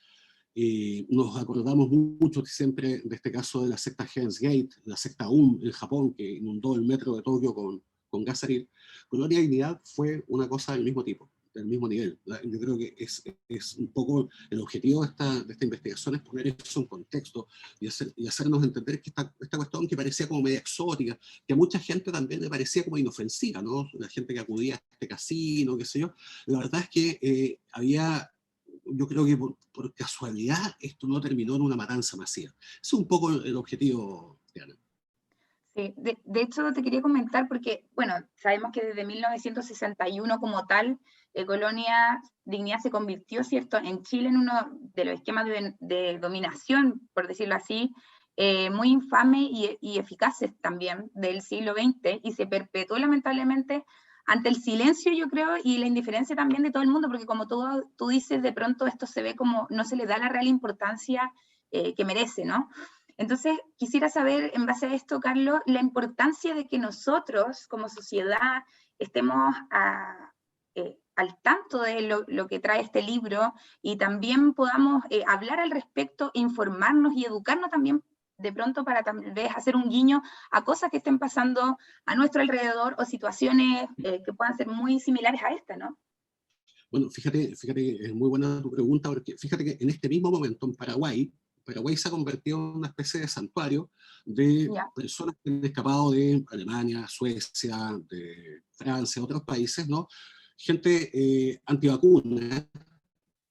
Nos acordamos mucho siempre de este caso de la secta Heaven's Gate, la secta en Japón, que inundó el metro de Tokio con gas sarin. Colonia Dignidad fue una cosa del mismo tipo, del mismo nivel. Yo creo que es un poco el objetivo de esta investigación, es poner eso en contexto y hacernos entender que esta cuestión que parecía como media exótica, que a mucha gente también le parecía como inofensiva, ¿no?, la gente que acudía a este casino, qué sé yo. La verdad es que yo creo que por casualidad esto no terminó en una matanza masiva. Ese es un poco el objetivo, Diana. Sí, de hecho te quería comentar porque, bueno, sabemos que desde 1961 como tal, Colonia Dignidad se convirtió, ¿cierto?, en Chile en uno de los esquemas de dominación, por decirlo así, muy infame y eficaces también del siglo XX, y se perpetuó lamentablemente ante el silencio, yo creo, y la indiferencia también de todo el mundo, porque como tú dices, de pronto esto se ve como no se le da la real importancia que merece, ¿no? Entonces, quisiera saber, en base a esto, Carlos, la importancia de que nosotros, como sociedad, estemos al tanto de lo que trae este libro, y también podamos hablar al respecto, informarnos y educarnos también, de pronto, para tal vez hacer un guiño a cosas que estén pasando a nuestro alrededor, o situaciones que puedan ser muy similares a esta, ¿no? Bueno, fíjate que es muy buena tu pregunta, porque fíjate que en este mismo momento en Paraguay Paraguay se ha convertido en una especie de santuario de personas que han escapado de Alemania, Suecia, de Francia, otros países, ¿no? Gente antivacuna,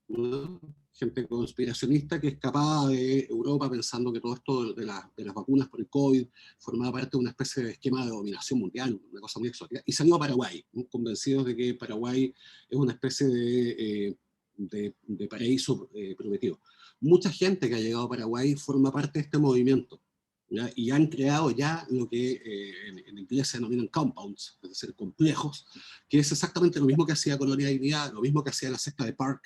¿no? Gente conspiracionista que escapaba de Europa pensando que todo esto de las vacunas por el COVID formaba parte de una especie de esquema de dominación mundial, una cosa muy exótica, y salió a Paraguay, ¿no? Convencidos de que Paraguay es una especie de paraíso prometido. Mucha gente que ha llegado a Paraguay forma parte de este movimiento, ¿ya? Y han creado ya lo que en inglés se denominan compounds, es decir, complejos, que es exactamente lo mismo que hacía Colonia Dignidad, lo mismo que hacía la secta de Park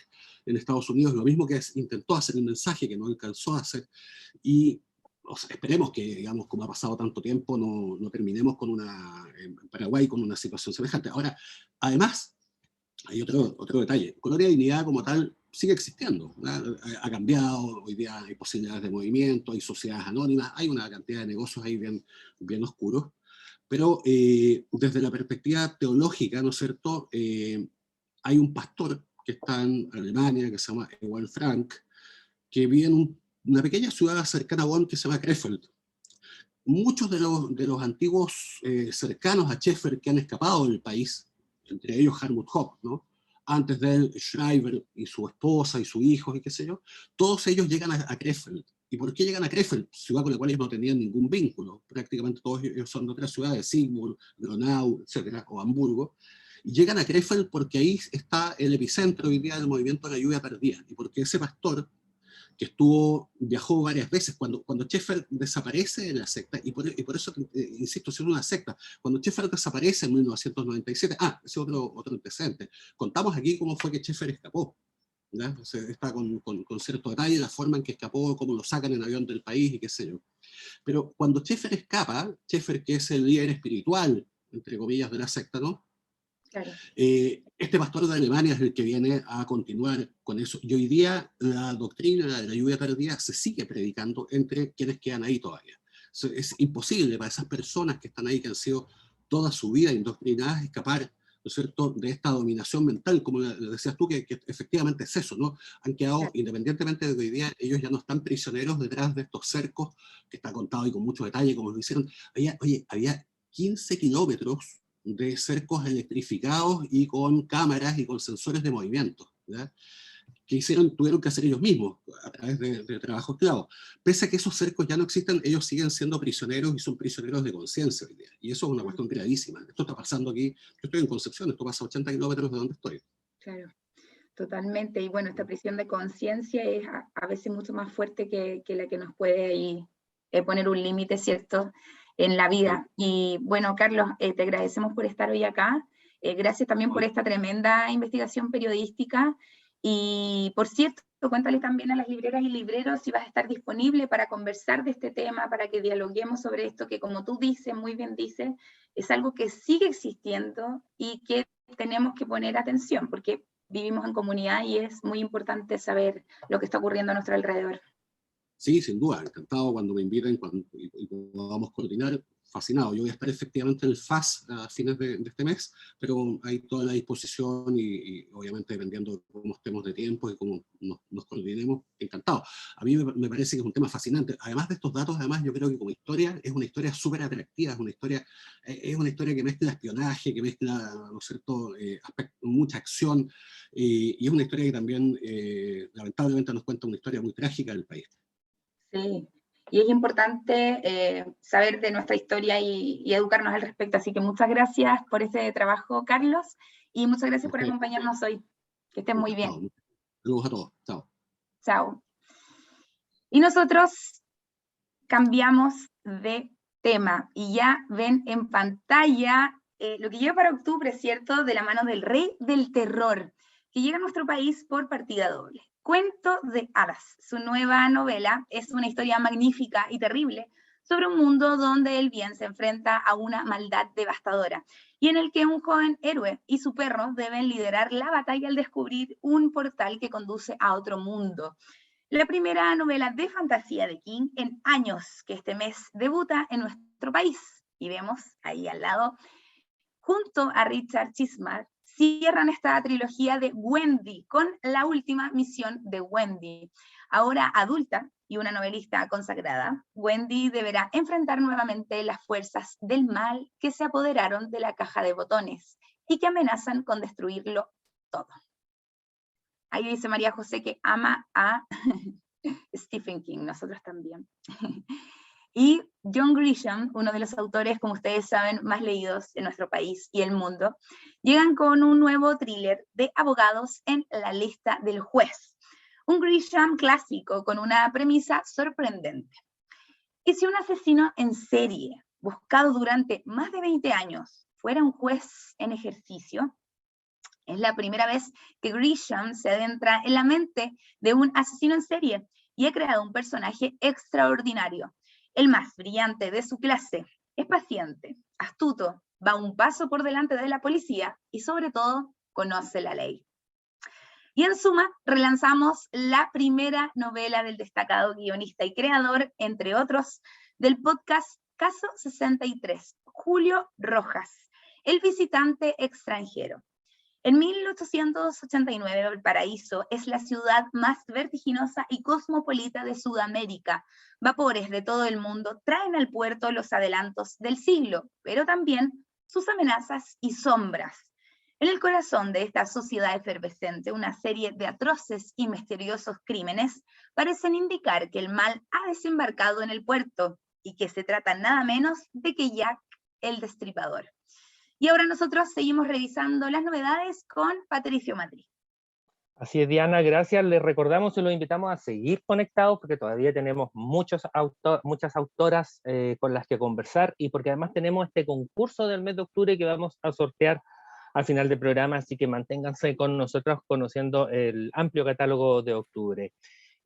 en Estados Unidos, lo mismo que intentó hacer el Mensaje, que no alcanzó a hacer, y o sea, esperemos que, digamos, como ha pasado tanto tiempo, no terminemos en Paraguay con una situación semejante. Ahora, además, hay otro detalle. Colonia Dignidad como tal sigue existiendo, ¿verdad? Ha cambiado, hoy día hay posibilidades de movimiento, hay sociedades anónimas, hay una cantidad de negocios ahí bien oscuros, pero desde la perspectiva teológica, ¿no es cierto?, hay un pastor que está en Alemania, que se llama Ewald Frank, que vive en una pequeña ciudad cercana a Bonn que se llama Krefeld. Muchos de los antiguos cercanos a Schaeffer que han escapado del país, entre ellos Helmut Hopp, ¿no? Antes de él, Schreiber y su esposa y sus hijos y qué sé yo, todos ellos llegan a Krefeld. ¿Y por qué llegan a Krefeld? Ciudad con la cual ellos no tenían ningún vínculo. Prácticamente todos ellos son de otras ciudades, Siegburg, Gronau, etcétera, o Hamburgo. Y llegan a Krefeld porque ahí está el epicentro hoy día del movimiento de la lluvia tardía. Y porque ese pastor, que viajó varias veces, cuando Schaeffer desaparece de la secta, y por eso, insisto, es una secta, cuando Schaeffer desaparece en 1997, ese es otro antecedente, contamos aquí cómo fue que Schaeffer escapó, ¿ya? Está con cierto detalle la forma en que escapó, cómo lo sacan en avión del país y qué sé yo. Pero cuando Schaeffer escapa, Schaeffer, que es el líder espiritual, entre comillas, de la secta, ¿no? Claro. Este pastor de Alemania es el que viene a continuar con eso. Y hoy día la doctrina de la lluvia tardía se sigue predicando entre quienes quedan ahí todavía. Es imposible para esas personas que están ahí, que han sido toda su vida indoctrinadas, escapar, ¿no es cierto?, de esta dominación mental, como le decías tú, que efectivamente es eso, ¿no? Han quedado, independientemente de que hoy día ellos ya no están prisioneros detrás de estos cercos, que está contado y con mucho detalle, como lo hicieron. Había 15 kilómetros de cercos electrificados y con cámaras y con sensores de movimiento, ¿ya? Que tuvieron que hacer ellos mismos a través de trabajo esclavo. Pese a que esos cercos ya no existen, ellos siguen siendo prisioneros y son prisioneros de conciencia hoy día. Y eso es una cuestión gravísima. Esto está pasando aquí, yo estoy en Concepción, esto pasa a 80 kilómetros de donde estoy. Claro, totalmente. Y bueno, esta prisión de conciencia es a veces mucho más fuerte que la que nos puede poner un límite, ¿cierto?, en la vida. Y bueno, Carlos, te agradecemos por estar hoy acá. Gracias también por esta tremenda investigación periodística. Y por cierto, cuéntale también a las libreras y libreros si vas a estar disponible para conversar de este tema, para que dialoguemos sobre esto, que como tú dices, muy bien dices, es algo que sigue existiendo y que tenemos que poner atención, porque vivimos en comunidad y es muy importante saber lo que está ocurriendo a nuestro alrededor. Sí, sin duda, encantado cuando me inviten y podamos coordinar, fascinado. Yo voy a estar efectivamente en el FAS a fines de este mes, pero hay toda la disposición y obviamente dependiendo de cómo estemos de tiempo y cómo nos coordinemos, encantado. A mí me parece que es un tema fascinante. Además de estos datos, además yo creo que como historia es una historia súper atractiva, es una historia que mezcla espionaje, que mezcla, ¿no es cierto?, mucha acción, y es una historia que también lamentablemente nos cuenta una historia muy trágica del país. Sí, y es importante saber de nuestra historia y educarnos al respecto. Así que muchas gracias por ese trabajo, Carlos, y muchas gracias por acompañarnos hoy. Que estén muy bien. Saludos a todos. Chao. Chao. Y nosotros cambiamos de tema y ya ven en pantalla lo que llega para octubre, ¿cierto?, de la mano del rey del terror, que llega a nuestro país por partida doble. Cuento de Hadas. Su nueva novela es una historia magnífica y terrible sobre un mundo donde el bien se enfrenta a una maldad devastadora y en el que un joven héroe y su perro deben liderar la batalla al descubrir un portal que conduce a otro mundo. La primera novela de fantasía de King en años, que este mes debuta en nuestro país. Y vemos ahí al lado, junto a Richard Chismar, cierran esta trilogía de Wendy con La última misión de Wendy. Ahora adulta, y una novelista consagrada, Wendy deberá enfrentar nuevamente las fuerzas del mal que se apoderaron de la caja de botones y que amenazan con destruirlo todo. Ahí dice María José que ama a Stephen King, nosotros también. Y John Grisham, uno de los autores, como ustedes saben, más leídos en nuestro país y el mundo, llegan con un nuevo thriller de abogados en La lista del juez. Un Grisham clásico con una premisa sorprendente. ¿Y si un asesino en serie, buscado durante más de 20 años, fuera un juez en ejercicio? Es la primera vez que Grisham se adentra en la mente de un asesino en serie y ha creado un personaje extraordinario, el más brillante de su clase. Es paciente, astuto, va un paso por delante de la policía y sobre todo conoce la ley. Y en suma, relanzamos la primera novela del destacado guionista y creador, entre otros, del podcast Caso 63, Julio Rojas, El visitante extranjero. En 1889, Valparaíso es la ciudad más vertiginosa y cosmopolita de Sudamérica. Vapores de todo el mundo traen al puerto los adelantos del siglo, pero también sus amenazas y sombras. En el corazón de esta sociedad efervescente, una serie de atroces y misteriosos crímenes parecen indicar que el mal ha desembarcado en el puerto y que se trata nada menos de que Jack el Destripador. Y ahora nosotros seguimos revisando las novedades con Patricio Matri. Así es, Diana, gracias. Les recordamos y los invitamos a seguir conectados porque todavía tenemos muchas autoras con las que conversar y porque además tenemos este concurso del mes de octubre que vamos a sortear al final del programa, así que manténganse con nosotros conociendo el amplio catálogo de octubre.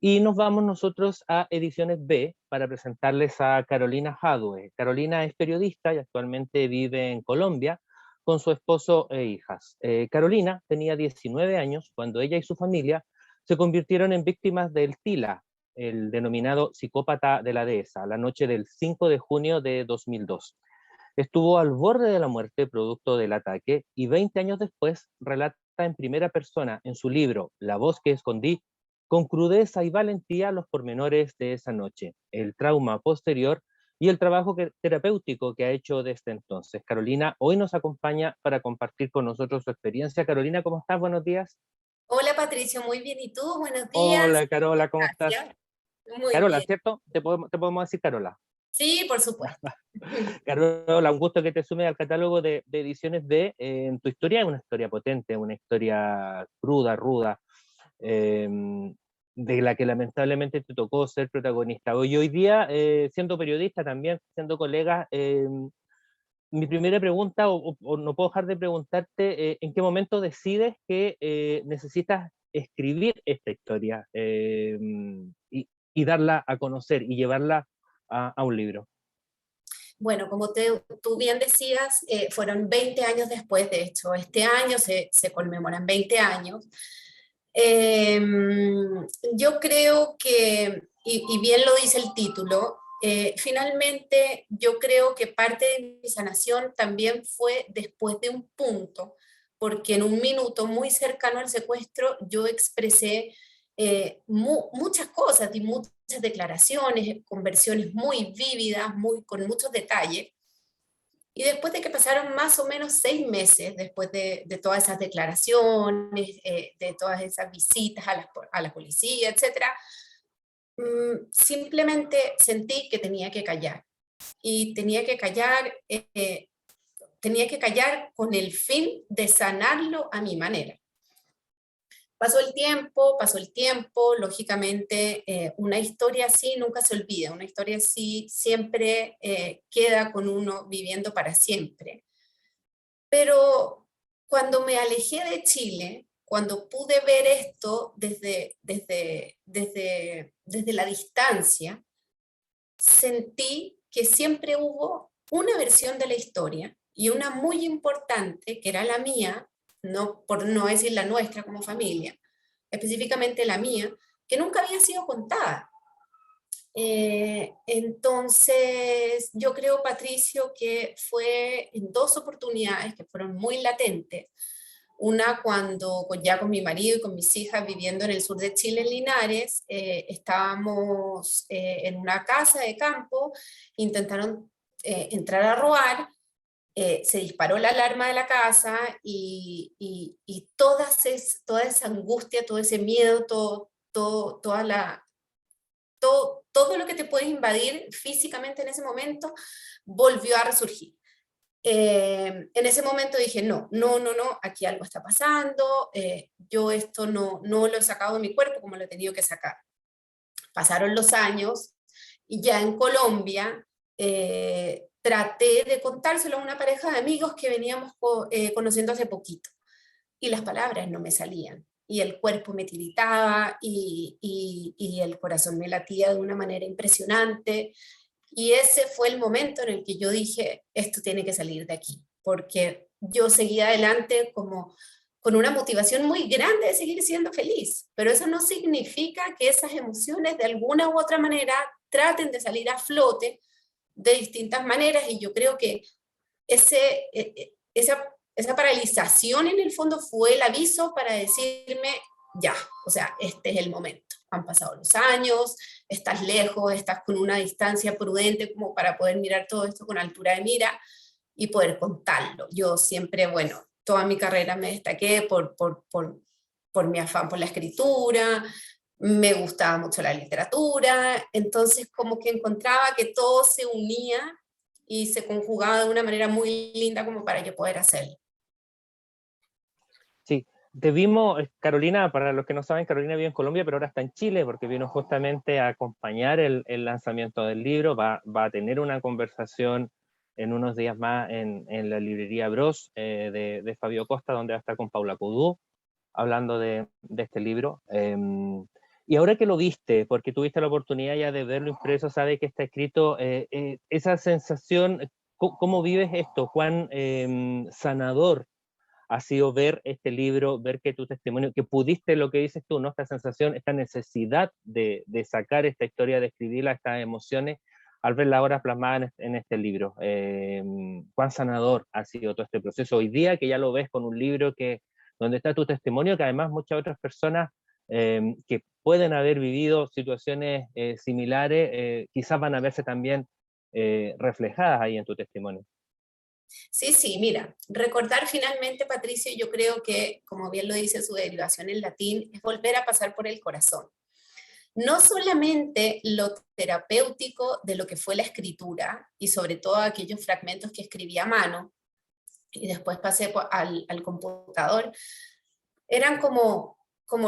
Y nos vamos nosotros a Ediciones B para presentarles a Carolina Hadwe. Carolina es periodista y actualmente vive en Colombia con su esposo e hijas. Carolina tenía 19 años cuando ella y su familia se convirtieron en víctimas del TILA, el denominado psicópata de la dehesa, la noche del 5 de junio de 2002. Estuvo al borde de la muerte producto del ataque y 20 años después relata en primera persona en su libro La voz que escondí, con crudeza y valentía los pormenores de esa noche, el trauma posterior y el trabajo terapéutico que ha hecho desde entonces. Carolina hoy nos acompaña para compartir con nosotros su experiencia. Carolina, ¿cómo estás? Buenos días. Hola Patricio, muy bien. ¿Y tú? Buenos días. Hola Carola, ¿cómo estás? Muy Carola, bien. ¿cierto? ¿Te podemos decir Carola? Sí, por supuesto. Carola, un gusto que te sumes al catálogo de Ediciones B. En tu historia es una historia potente, una historia cruda, ruda, de la que lamentablemente te tocó ser protagonista. Hoy día, siendo periodista también, siendo colega, mi primera pregunta, o no puedo dejar de preguntarte, ¿en qué momento decides que necesitas escribir esta historia y darla a conocer y llevarla a un libro? Bueno, como tú bien decías, fueron 20 años después, de hecho, este año se conmemoran 20 años. Yo creo que, y bien lo dice el título, finalmente yo creo que parte de mi sanación también fue después de un punto, porque en un minuto muy cercano al secuestro yo expresé muchas cosas y muchas declaraciones, con versiones muy vívidas, con muchos detalles. Y después de que pasaron más o menos 6 meses, después de todas esas declaraciones, de todas esas visitas a la policía, etc., simplemente sentí que tenía que callar. Y tenía que callar con el fin de sanarlo a mi manera. Pasó el tiempo, lógicamente una historia así nunca se olvida, una historia así siempre queda con uno viviendo para siempre. Pero cuando me alejé de Chile, cuando pude ver esto desde la distancia, sentí que siempre hubo una versión de la historia y una muy importante, que era la mía, no, por no decir la nuestra como familia, específicamente la mía, que nunca había sido contada. Entonces, yo creo, Patricio, que fue en 2 oportunidades que fueron muy latentes. Una cuando ya con mi marido y con mis hijas viviendo en el sur de Chile, en Linares, estábamos en una casa de campo, intentaron entrar a robar, se disparó la alarma de la casa y toda esa angustia, todo ese miedo, todo lo que te puede invadir físicamente en ese momento volvió a resurgir. En ese momento dije, no, aquí algo está pasando, yo esto no lo he sacado de mi cuerpo como lo he tenido que sacar. Pasaron los años y ya en Colombia traté de contárselo a una pareja de amigos que veníamos conociendo hace poquito y las palabras no me salían y el cuerpo me tiritaba y el corazón me latía de una manera impresionante. Y ese fue el momento en el que yo dije, esto tiene que salir de aquí, porque yo seguía adelante como con una motivación muy grande de seguir siendo feliz, pero eso no significa que esas emociones de alguna u otra manera traten de salir a flote de distintas maneras, y yo creo que esa paralización en el fondo fue el aviso para decirme, ya, o sea, este es el momento. Han pasado los años, estás lejos, estás con una distancia prudente como para poder mirar todo esto con altura de mira y poder contarlo. Yo siempre, bueno, toda mi carrera me destaqué por mi afán por la escritura, me gustaba mucho la literatura, entonces como que encontraba que todo se unía y se conjugaba de una manera muy linda como para yo poder hacerlo. Sí, te vimos, Carolina, para los que no saben, Carolina vive en Colombia, pero ahora está en Chile porque vino justamente a acompañar el lanzamiento del libro, va a tener una conversación en unos días más en la librería Bros de Fabio Costa, donde va a estar con Paula Cudú, hablando de este libro. Y ahora que lo viste, porque tuviste la oportunidad ya de verlo impreso, sabes que está escrito, esa sensación, ¿cómo vives esto? ¿Cuán sanador ha sido ver este libro, ver que tu testimonio, que pudiste, lo que dices tú, ¿no? Esta sensación, esta necesidad de sacar esta historia, de escribirla, estas emociones, al verla ahora plasmada en este libro? ¿Cuán sanador ha sido todo este proceso hoy día, que ya lo ves con un libro donde está tu testimonio, que además muchas otras personas que pueden haber vivido situaciones similares, quizás van a verse también reflejadas ahí en tu testimonio? Sí, mira, recordar finalmente, Patricio, yo creo que, como bien lo dice su derivación en latín, es volver a pasar por el corazón. No solamente lo terapéutico de lo que fue la escritura, y sobre todo aquellos fragmentos que escribí a mano, y después pasé al computador, eran como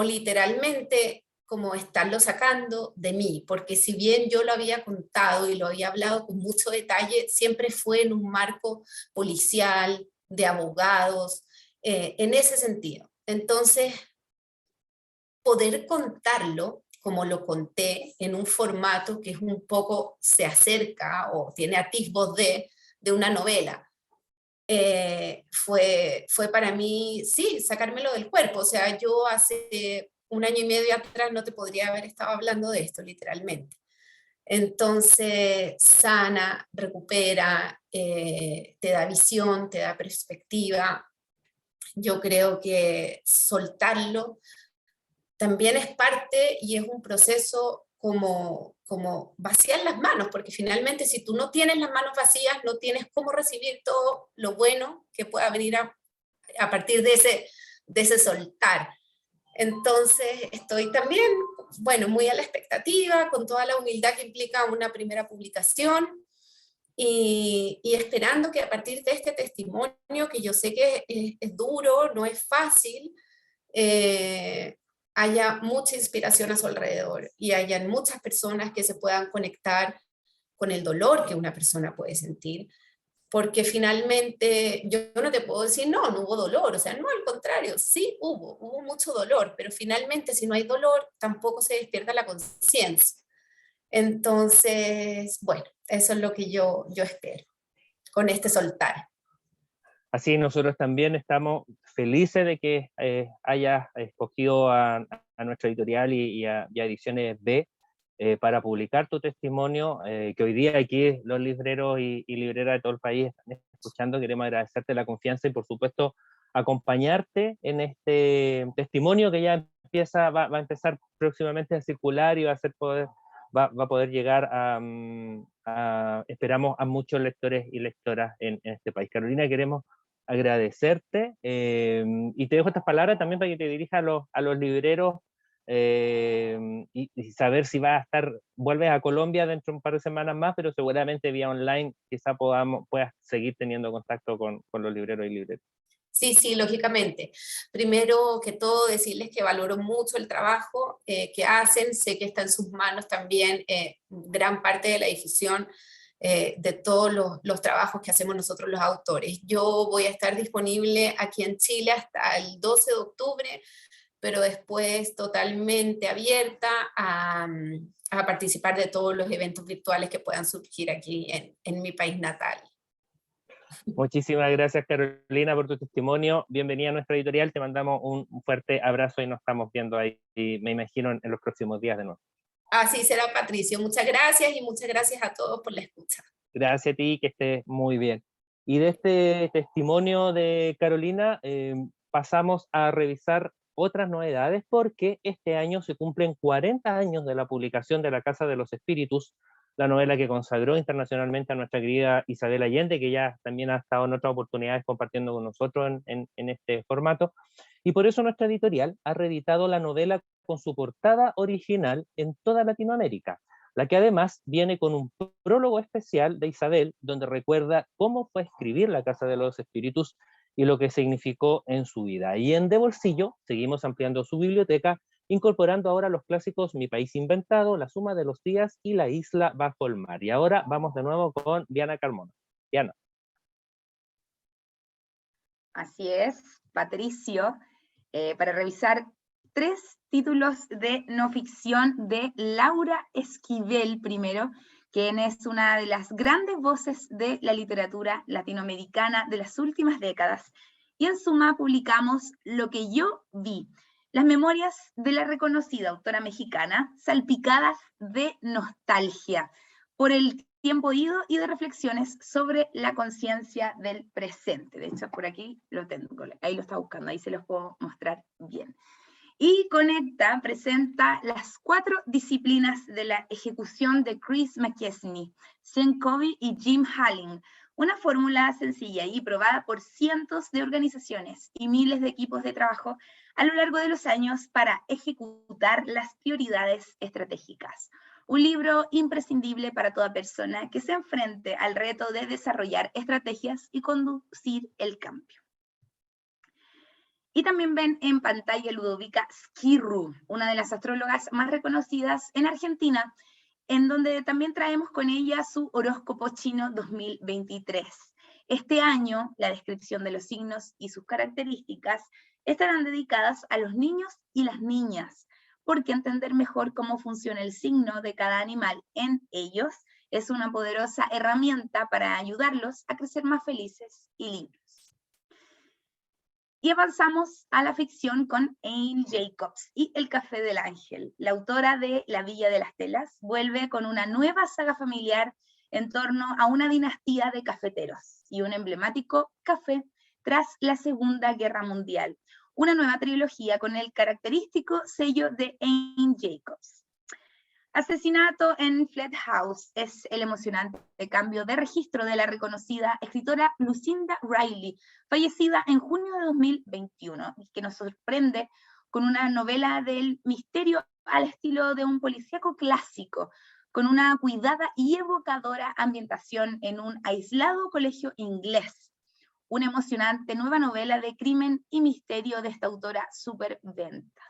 literalmente como estarlo sacando de mí, porque si bien yo lo había contado y lo había hablado con mucho detalle, siempre fue en un marco policial, de abogados, en ese sentido. Entonces, poder contarlo como lo conté en un formato que es un poco, se acerca o tiene atisbos de una novela, fue para mí, sí, sacármelo del cuerpo. O sea, yo hace 1 año y medio atrás no te podría haber estado hablando de esto, literalmente. Entonces, sana, recupera, te da visión, te da perspectiva. Yo creo que soltarlo también es parte y es un proceso como vaciar las manos, porque finalmente si tú no tienes las manos vacías, no tienes cómo recibir todo lo bueno que pueda venir a partir de ese soltar. Entonces estoy también, bueno, muy a la expectativa, con toda la humildad que implica una primera publicación, y esperando que a partir de este testimonio, que yo sé que es duro, no es fácil, haya mucha inspiración a su alrededor y hayan muchas personas que se puedan conectar con el dolor que una persona puede sentir, porque finalmente yo no te puedo decir, no hubo dolor, o sea, no, al contrario, sí hubo mucho dolor, pero finalmente si no hay dolor, tampoco se despierta la conciencia. Entonces, bueno, eso es lo que yo espero con este soltar. Así nosotros también estamos felices de que hayas escogido a nuestra editorial y a Ediciones B para publicar tu testimonio, que hoy día aquí los libreros y libreras de todo el país están escuchando. Queremos agradecerte la confianza y por supuesto acompañarte en este testimonio que ya va a empezar próximamente a circular y va a poder llegar esperamos, a muchos lectores y lectoras en este país. Carolina, queremos agradecerte y te dejo estas palabras también para que te dirijas a los libreros y saber si vuelves a Colombia dentro de un par de semanas más, pero seguramente vía online quizá puedas seguir teniendo contacto con los libreros y libreras. Sí, sí, lógicamente. Primero que todo, decirles que valoro mucho el trabajo que hacen. Sé que está en sus manos también gran parte de la difusión de todos los trabajos que hacemos nosotros los autores. Yo voy a estar disponible aquí en Chile hasta el 12 de octubre, pero después totalmente abierta a participar de todos los eventos virtuales que puedan surgir aquí en mi país natal. Muchísimas gracias, Carolina, por tu testimonio. Bienvenida a nuestra editorial. Te mandamos un fuerte abrazo y nos estamos viendo ahí, me imagino, en los próximos días de nuevo. Así será, Patricio. Muchas gracias y muchas gracias a todos por la escucha. Gracias a ti, que estés muy bien. Y de este testimonio de Carolina pasamos a revisar otras novedades porque este año se cumplen 40 años de la publicación de La Casa de los Espíritus, la novela que consagró internacionalmente a nuestra querida Isabel Allende, que ya también ha estado en otras oportunidades compartiendo con nosotros en este formato. Y por eso nuestra editorial ha reeditado la novela con su portada original en toda Latinoamérica, la que además viene con un prólogo especial de Isabel, donde recuerda cómo fue escribir La Casa de los Espíritus y lo que significó en su vida. Y en De Bolsillo seguimos ampliando su biblioteca, incorporando ahora los clásicos Mi País Inventado, La Suma de los Días y La Isla Bajo el Mar. Y ahora vamos de nuevo con Diana Carmona. Diana. Así es, Patricio, para revisar 3 títulos de no ficción de Laura Esquivel primero, quien es una de las grandes voces de la literatura latinoamericana de las últimas décadas. Y en suma publicamos Lo que yo vi, las memorias de la reconocida autora mexicana, salpicadas de nostalgia por el tiempo ido y de reflexiones sobre la conciencia del presente. De hecho, por aquí lo tengo, ahí lo está buscando, ahí se los puedo mostrar bien. Y presenta las 4 disciplinas de la ejecución de Chris McKesney, Sean Covey y Jim Halling, una fórmula sencilla y probada por cientos de organizaciones y miles de equipos de trabajo a lo largo de los años para ejecutar las prioridades estratégicas. Un libro imprescindible para toda persona que se enfrente al reto de desarrollar estrategias y conducir el cambio. Y también ven en pantalla Ludovica Schirru, una de las astrólogas más reconocidas en Argentina, en donde también traemos con ella su horóscopo chino 2023. Este año, la descripción de los signos y sus características estarán dedicadas a los niños y las niñas, porque entender mejor cómo funciona el signo de cada animal en ellos es una poderosa herramienta para ayudarlos a crecer más felices y libres. Y avanzamos a la ficción con Anne Jacobs y El Café del Ángel. La autora de La Villa de las Telas vuelve con una nueva saga familiar en torno a una dinastía de cafeteros y un emblemático café tras la Segunda Guerra Mundial. Una nueva trilogía con el característico sello de Anne Jacobs. Asesinato en Flat House es el emocionante cambio de registro de la reconocida escritora Lucinda Riley, fallecida en junio de 2021, y que nos sorprende con una novela del misterio al estilo de un policíaco clásico, con una cuidada y evocadora ambientación en un aislado colegio inglés. Una emocionante nueva novela de crimen y misterio de esta autora superventas.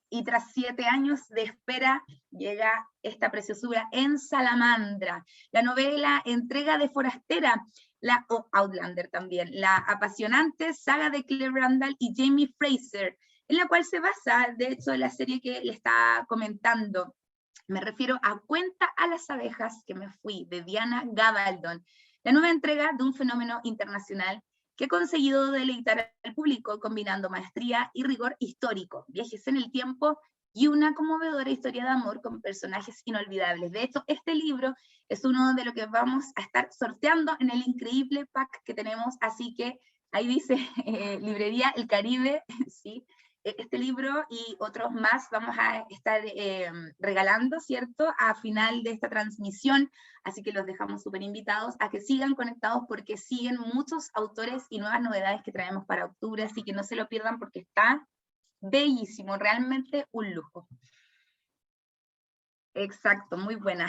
Y tras 7 años de espera, llega esta preciosura en Salamandra, la novela entrega de Forastera, Outlander también, la apasionante saga de Claire Randall y Jamie Fraser, en la cual se basa, de hecho, la serie que le estaba comentando. Me refiero a Cuenta a las abejas que me fui, de Diana Gabaldon, la nueva entrega de un fenómeno internacional que ha conseguido deleitar al público combinando maestría y rigor histórico, viajes en el tiempo y una conmovedora historia de amor con personajes inolvidables. De hecho, este libro es uno de los que vamos a estar sorteando en el increíble pack que tenemos, así que Ahí dice Librería El Caribe, sí. Este libro y otros más vamos a estar regalando, ¿cierto?, a final de esta transmisión, así que los dejamos súper invitados a que sigan conectados porque siguen muchos autores y nuevas novedades que traemos para octubre, así que no se lo pierdan porque está bellísimo, realmente un lujo. Exacto, muy buena.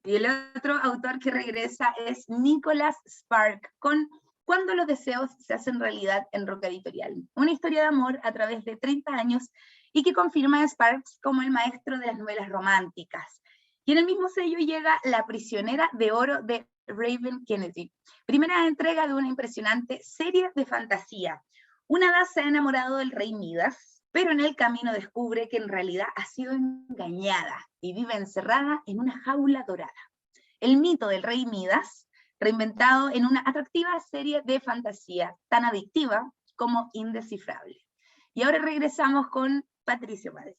Y el otro autor que regresa es Nicholas Sparks, con Cuando los deseos se hacen realidad en Roca Editorial. Una historia de amor a través de 30 años y que confirma a Sparks como el maestro de las novelas románticas. Y en el mismo sello llega La prisionera de oro de Raven Kennedy, primera entrega de una impresionante serie de fantasía. Una hada se ha enamorado del rey Midas, pero en el camino descubre que en realidad ha sido engañada y vive encerrada en una jaula dorada. El mito del rey Midas, reinventado en una atractiva serie de fantasía, tan adictiva como indescifrable. Y ahora regresamos con Patricio Madrid.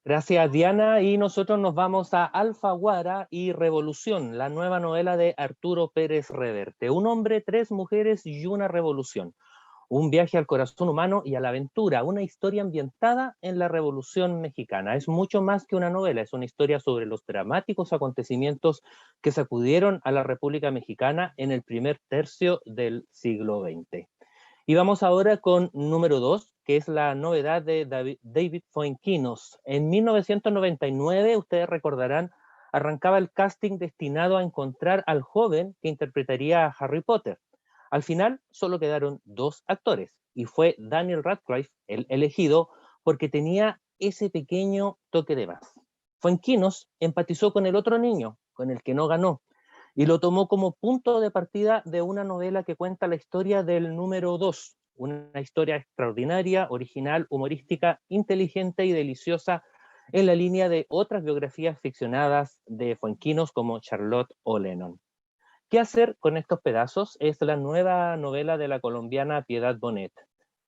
Gracias, Diana, y nosotros nos vamos a Alfaguara y Revolución, la nueva novela de Arturo Pérez Reverte. Un hombre, 3 mujeres y una revolución. Un viaje al corazón humano y a la aventura, una historia ambientada en la Revolución Mexicana. Es mucho más que una novela, es una historia sobre los dramáticos acontecimientos que sacudieron a la República Mexicana en el primer tercio del siglo XX. Y vamos ahora con número 2, que es la novedad de David Fuenquinos. En 1999, ustedes recordarán, arrancaba el casting destinado a encontrar al joven que interpretaría a Harry Potter. Al final solo quedaron 2 actores y fue Daniel Radcliffe el elegido porque tenía ese pequeño toque de más. Fuenquinos empatizó con el otro niño, con el que no ganó, y lo tomó como punto de partida de una novela que cuenta la historia del número 2, una historia extraordinaria, original, humorística, inteligente y deliciosa en la línea de otras biografías ficcionadas de Fuenquinos como Charlotte o Lennon. ¿Qué hacer con estos pedazos? Es la nueva novela de la colombiana Piedad Bonet.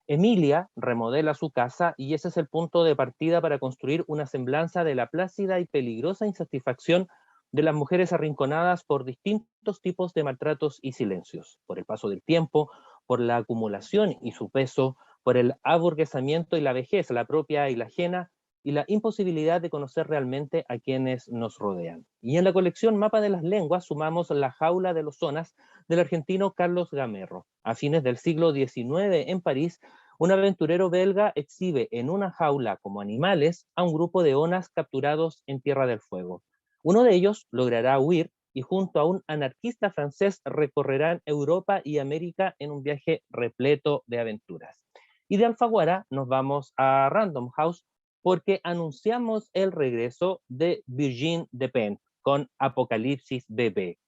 Emilia remodela su casa y ese es el punto de partida para construir una semblanza de la plácida y peligrosa insatisfacción de las mujeres arrinconadas por distintos tipos de maltratos y silencios, por el paso del tiempo, por la acumulación y su peso, por el aburguesamiento y la vejez, la propia y la ajena, y la imposibilidad de conocer realmente a quienes nos rodean. Y en la colección Mapa de las Lenguas sumamos La jaula de los Onas del argentino Carlos Gamerro. A fines del siglo XIX en París, un aventurero belga exhibe en una jaula como animales a un grupo de onas capturados en Tierra del Fuego. Uno de ellos logrará huir y junto a un anarquista francés recorrerán Europa y América en un viaje repleto de aventuras. Y de Alfaguara nos vamos a Random House, porque anunciamos el regreso de Virginie Despentes con Apocalipsis Bebé.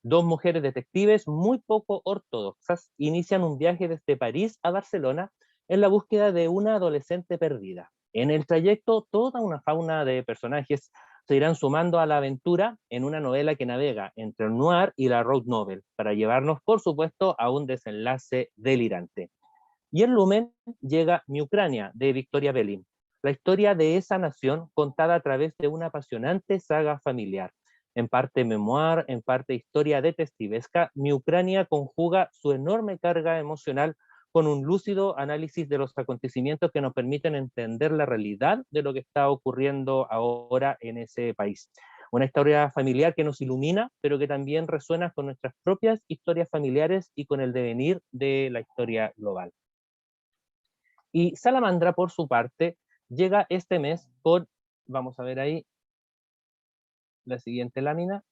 2 mujeres detectives muy poco ortodoxas inician un viaje desde París a Barcelona en la búsqueda de una adolescente perdida. En el trayecto, toda una fauna de personajes se irán sumando a la aventura en una novela que navega entre el noir y la road novel, para llevarnos, por supuesto, a un desenlace delirante. Y en Lumen llega Mi Ucrania, de Victoria Belin, la historia de esa nación contada a través de una apasionante saga familiar. En parte memoir, en parte historia detectivesca, Mi Ucrania conjuga su enorme carga emocional con un lúcido análisis de los acontecimientos que nos permiten entender la realidad de lo que está ocurriendo ahora en ese país. Una historia familiar que nos ilumina, pero que también resuena con nuestras propias historias familiares y con el devenir de la historia global. Y Salamandra, por su parte, llega este mes con, vamos a ver ahí, la siguiente lámina.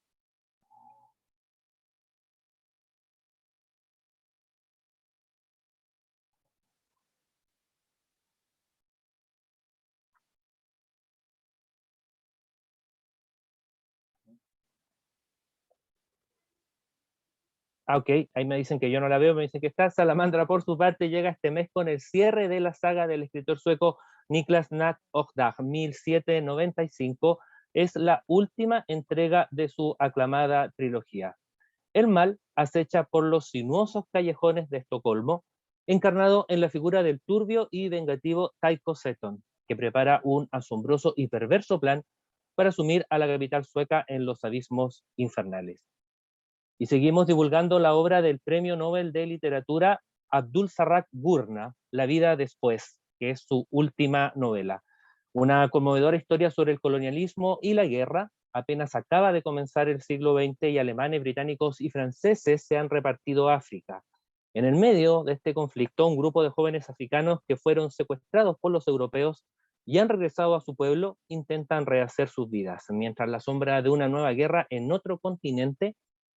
Ah, ok, ahí me dicen que yo no la veo, me dicen que está. Salamandra, por su parte, llega este mes con el cierre de la saga del escritor sueco Niklas Natt och Dag, 1795. Es la última entrega de su aclamada trilogía. El mal acecha por los sinuosos callejones de Estocolmo, encarnado en la figura del turbio y vengativo Taiko Seton, que prepara un asombroso y perverso plan para sumir a la capital sueca en los abismos infernales. Y seguimos divulgando la obra del Premio Nobel de Literatura Abdul Sarrak Gurna, La vida después, que es su última novela. Una conmovedora historia sobre el colonialismo y la guerra. Apenas acaba de comenzar el siglo XX y alemanes, británicos y franceses se han repartido África. En el medio de este conflicto, un grupo de jóvenes africanos que fueron secuestrados por los europeos y han regresado a su pueblo intentan rehacer sus vidas, mientras la sombra de una nueva guerra en otro continente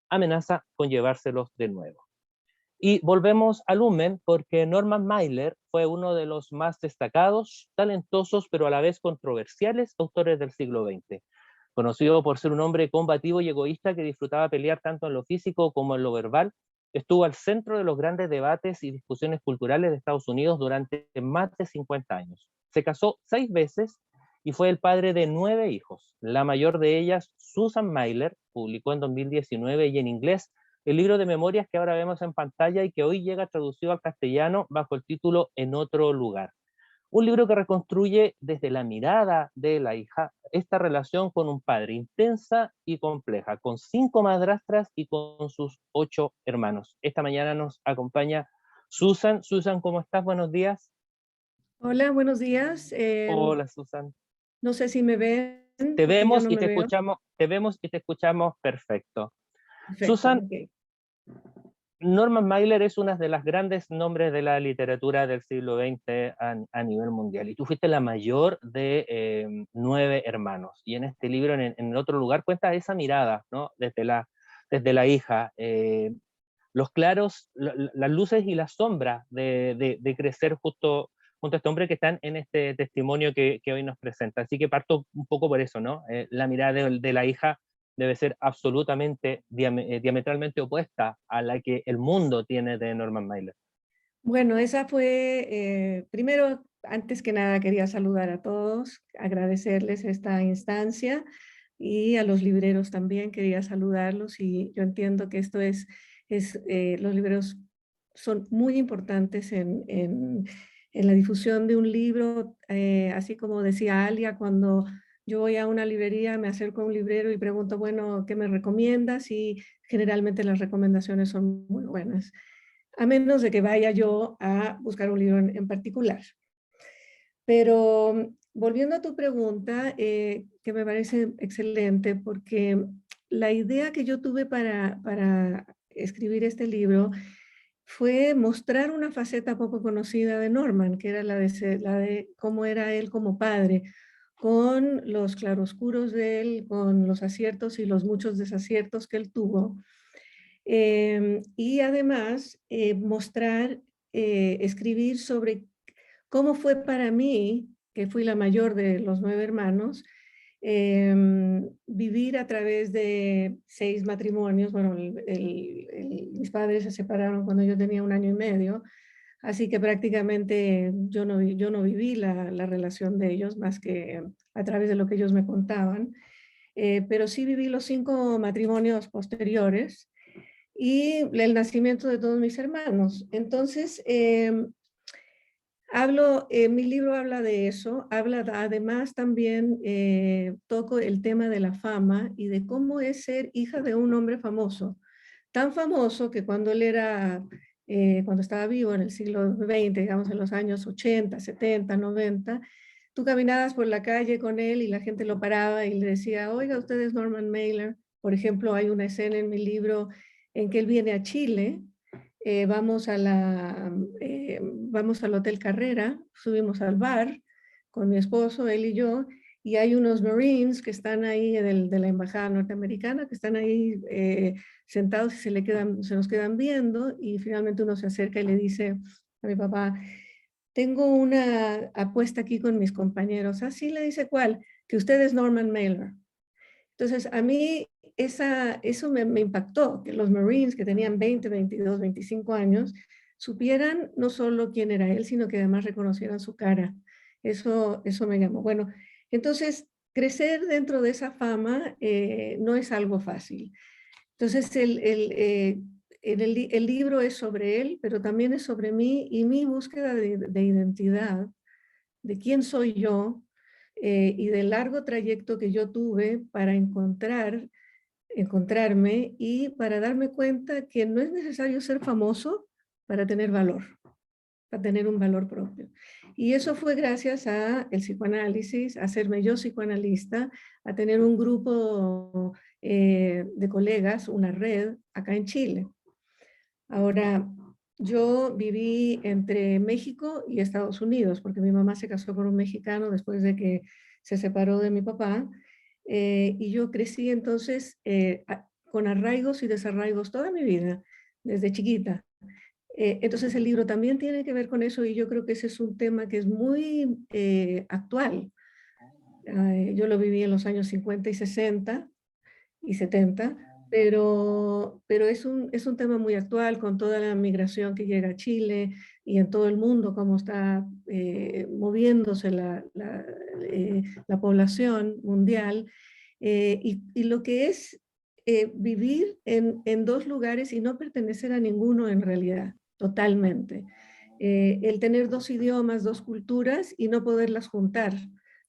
amenaza con llevárselos de nuevo. Y volvemos a Lumen porque Norman Mailer fue uno de los más destacados, talentosos, pero a la vez controversiales autores del siglo XX. Conocido por ser un hombre combativo y egoísta que disfrutaba pelear tanto en lo físico como en lo verbal, estuvo al centro de los grandes debates y discusiones culturales de Estados Unidos durante más de 50 años. Se casó 6 veces y fue el padre de 9 hijos. La mayor de ellas, Susan Mailer, publicó en 2019 y en inglés el libro de memorias que ahora vemos en pantalla y que hoy llega traducido al castellano bajo el título En otro lugar. Un libro que reconstruye desde la mirada de la hija esta relación con un padre intensa y compleja, con 5 madrastras y con sus 8 hermanos. Esta mañana nos acompaña Susan. Susan, ¿cómo estás? Buenos días. Hola, buenos días. Hola, Susan. No sé si me ven. Te vemos no y me te veo. escuchamos, te vemos y te escuchamos perfecto. Perfecto, Susan, okay. Norman Mailer es uno de los grandes nombres de la literatura del siglo XX a nivel mundial. Y tú fuiste la mayor de 9 hermanos. Y en este libro, en el otro lugar, cuenta esa mirada, ¿no? Desde la hija, los claros, las luces y las sombras de crecer junto a este hombre que están en este testimonio que hoy nos presenta. Así que parto un poco por eso, ¿no? La mirada de la hija debe ser absolutamente diametralmente opuesta a la que el mundo tiene de Norman Mailer. Bueno, esa fue, primero, antes que nada quería saludar a todos, agradecerles esta instancia y a los libreros también quería saludarlos y yo entiendo que esto los libreros son muy importantes en la difusión de un libro, así como decía Alia, cuando yo voy a una librería, me acerco a un librero y pregunto, bueno, ¿qué me recomiendas? Y generalmente las recomendaciones son muy buenas, a menos de que vaya yo a buscar un libro en particular. Pero volviendo a tu pregunta, que me parece excelente, porque la idea que yo tuve para escribir este libro fue mostrar una faceta poco conocida de Norman, que era la de cómo era él como padre, con los claroscuros de él, con los aciertos y los muchos desaciertos que él tuvo. Y además mostrar, escribir sobre cómo fue para mí, que fui la mayor de los 9 hermanos, vivir a través de 6 matrimonios. Bueno, mis padres se separaron cuando yo tenía 1 año y medio, así que prácticamente yo no viví la relación de ellos más que a través de lo que ellos me contaban, pero sí viví los 5 matrimonios posteriores y el nacimiento de todos mis hermanos. Entonces, mi libro habla de eso, además también toco el tema de la fama y de cómo es ser hija de un hombre famoso, tan famoso que cuando él cuando estaba vivo en el siglo XX, digamos en los años 80, 70, 90, tú caminabas por la calle con él y la gente lo paraba y le decía, oiga, usted es Norman Mailer. Por ejemplo, hay una escena en mi libro en que él viene a Chile. Vamos al Hotel Carrera, subimos al bar con mi esposo, él y yo, y hay unos Marines que están ahí de la embajada norteamericana, que están ahí sentados y se nos quedan viendo, y finalmente uno se acerca y le dice a mi papá, tengo una apuesta aquí con mis compañeros. Así le dice, ¿cuál? Que usted es Norman Mailer. Entonces, a mí eso me impactó, que los Marines que tenían 20, 22, 25 años, supieran no solo quién era él, sino que además reconocieran su cara. Eso me llamó. Bueno, entonces, crecer dentro de esa fama no es algo fácil. Entonces, el libro es sobre él, pero también es sobre mí y mi búsqueda de identidad, de quién soy yo, y del largo trayecto que yo tuve para encontrarme y para darme cuenta que no es necesario ser famoso para tener valor, para tener un valor propio. Y eso fue gracias al psicoanálisis, a hacerme yo psicoanalista, a tener un grupo de colegas, una red acá en Chile. Ahora, yo viví entre México y Estados Unidos, porque mi mamá se casó con un mexicano después de que se separó de mi papá, y yo crecí entonces con arraigos y desarraigos toda mi vida, desde chiquita. Entonces el libro también tiene que ver con eso y yo creo que ese es un tema que es muy actual. Yo lo viví en los años 50 y 60 y 70, pero es un tema muy actual con toda la migración que llega a Chile y en todo el mundo, cómo está moviéndose la población mundial y lo que es vivir en dos lugares y no pertenecer a ninguno en realidad, totalmente. El tener dos idiomas, dos culturas y no poderlas juntar,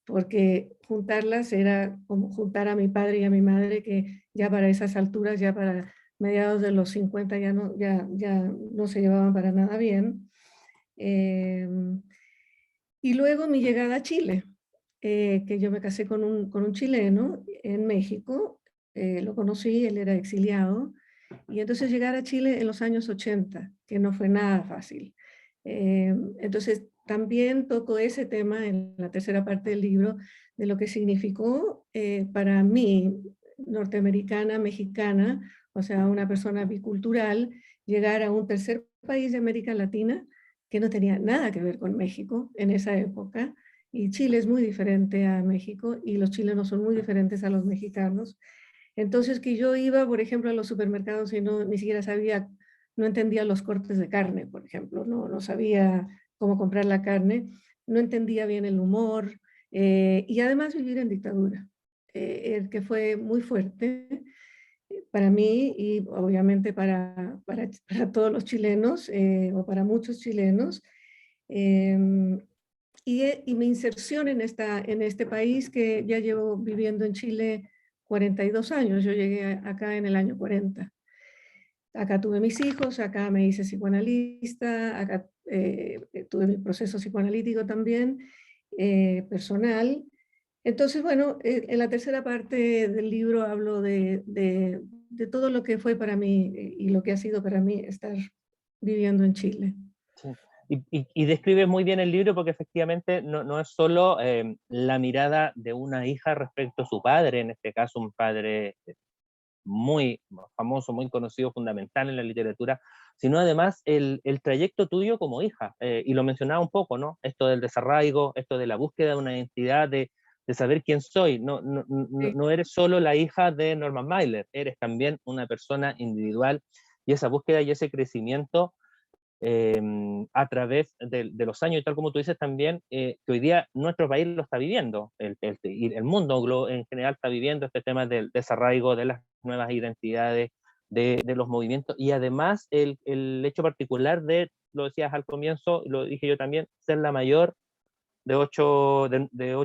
porque juntarlas era como juntar a mi padre y a mi madre, que ya para esas alturas, ya para mediados de los 50 ya no se llevaban para nada bien. Y luego mi llegada a Chile, que yo me casé con un chileno en México, lo conocí, él era exiliado, y entonces llegar a Chile en los años 80, que no fue nada fácil. Entonces también toco ese tema en la tercera parte del libro, de lo que significó para mí, norteamericana, mexicana, o sea, una persona bicultural, llegar a un tercer país de América Latina que no tenía nada que ver con México en esa época, y Chile es muy diferente a México, y los chilenos son muy diferentes a los mexicanos. Entonces que yo iba, por ejemplo, a los supermercados y ni siquiera sabía, no entendía los cortes de carne, por ejemplo, no sabía cómo comprar la carne, no entendía bien el humor, y además vivir en dictadura, que fue muy fuerte para mí y obviamente para todos los chilenos o para muchos chilenos. Y mi inserción en este país, que ya llevo viviendo en Chile 42 años, yo llegué acá en el año 40. Acá tuve mis hijos, acá me hice psicoanalista, acá tuve mi proceso psicoanalítico también, personal. Entonces, bueno, en la tercera parte del libro hablo de todo lo que fue para mí y lo que ha sido para mí estar viviendo en Chile. Sí. Y describe muy bien el libro porque efectivamente no es solo la mirada de una hija respecto a su padre, en este caso un padre muy famoso, muy conocido, fundamental en la literatura, sino además el trayecto tuyo como hija, y lo mencionaba un poco, ¿no? Esto del desarraigo, esto de la búsqueda de una identidad, de saber quién soy. No eres solo la hija de Norman Mailer, eres también una persona individual, y esa búsqueda y ese crecimiento a través de los años, y tal como tú dices también, que hoy día nuestro país lo está viviendo, el mundo en general está viviendo este tema del desarraigo, de las nuevas identidades, de los movimientos, y además el hecho particular de, lo decías al comienzo, lo dije yo también, ser la mayor de 8